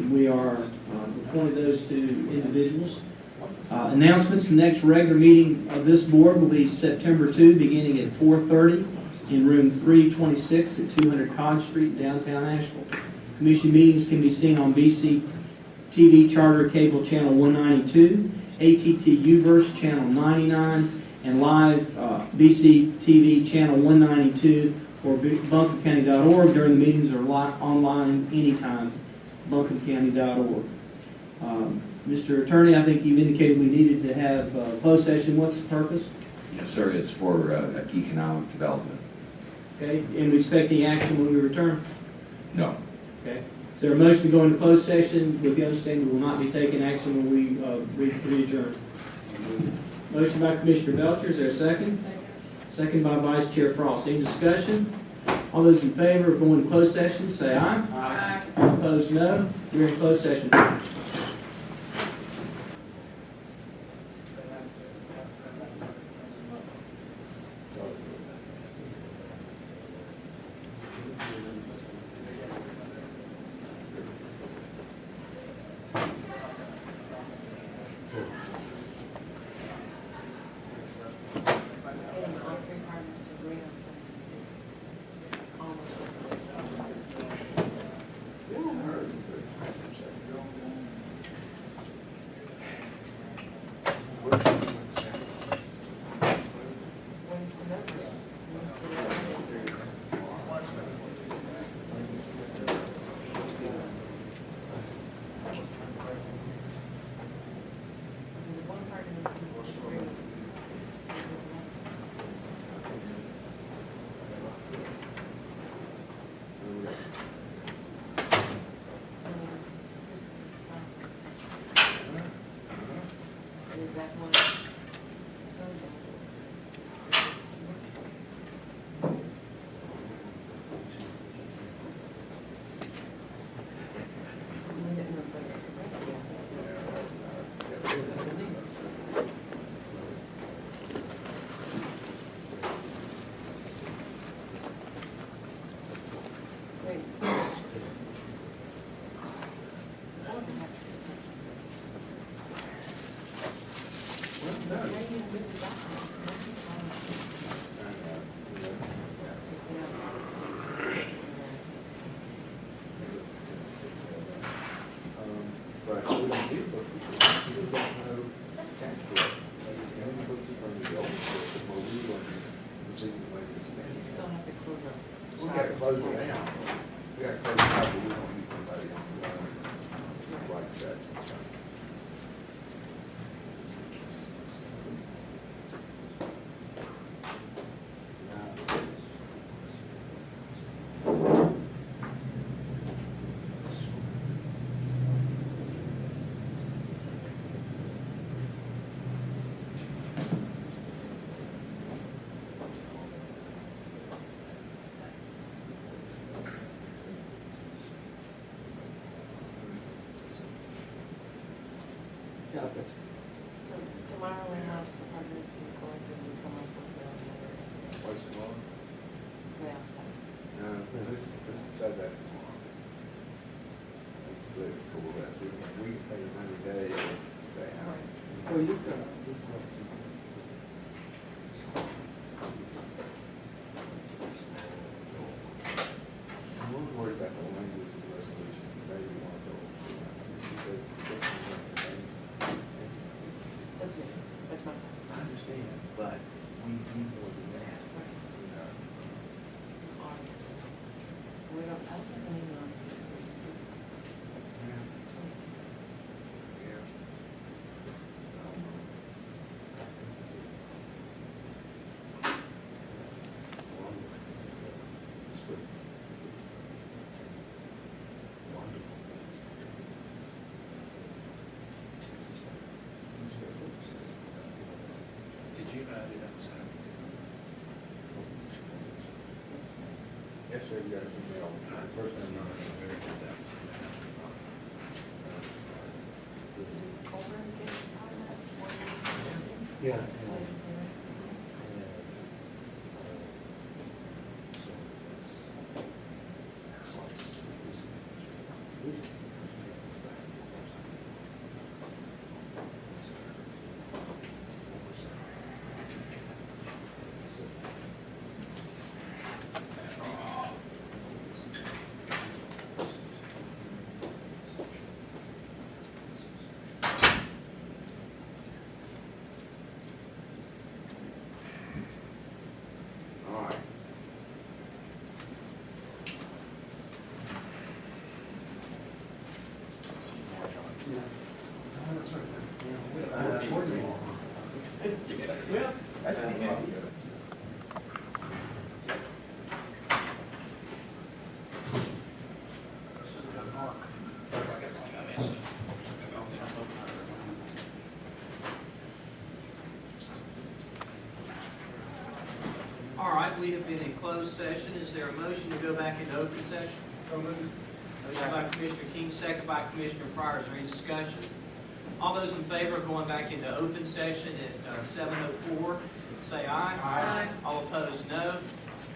We are appointed those two individuals. Announcements, the next regular meeting of this board will be September 2, beginning at 4:30 in room 326 at 200 Cod Street, downtown Asheville. Commission meetings can be seen on BC TV Charter Cable Channel 192, ATT Uverse Channel 99, and live BC TV Channel 192 or buncombecounty.org. During the meetings or online anytime, buncombecounty.org. Mr. Attorney, I think you've indicated we needed to have a closed session. What's the purpose? Yes, sir, it's for economic development. Okay, and we expect any action when we return? No. Okay. Is there a motion to go into closed session with the understanding we will not be taking action when we re-adjourn? Motion by Commissioner Belcher. Is there a second? Second by Vice Chair Frost. Any discussion? All those in favor of going to closed session, say aye. Aye. All opposed, no. We're in closed session. We got to close it down. We got to close it out, but we don't need somebody like that. So it's tomorrow unless the partners can collect and we come up with the What's tomorrow? layout stuff. No, let's say that tomorrow. Let's do it for that. We can pay another day or stay out. Well, you've got. I'm a little worried about the language of the resolution. Maybe we want to go. That's me, that's my son. I understand, but we need more than that. You know. We don't, I don't have any, Yeah. Did you know that was happening? Yes, sir, you got some mail. First It's time. not very good, that was. Was it just the culvert getting out of that? Yeah. All right. All right, we have been in closed session. Is there a motion to go back into open session? Motion by Commissioner King, second by Commissioner Fryer. Is there any discussion? All those in favor of going back into open session at 7:04, say aye. Aye. All opposed, no.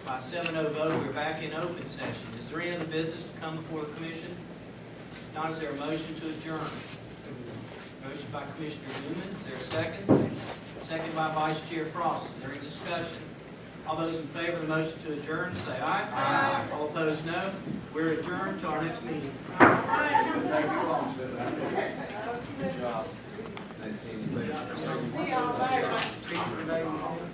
By 7:00 vote, we're back in open session. Is there any other business to come before the commission? If not, is there a motion to adjourn? Motion by Commissioner Newman. Is there a second? Second by Vice Chair Frost. Is there any discussion? All those in favor of the motion to adjourn, say aye. Aye. All opposed, no. We're adjourned to our next meeting. Good job. Nice seeing you. See you all later.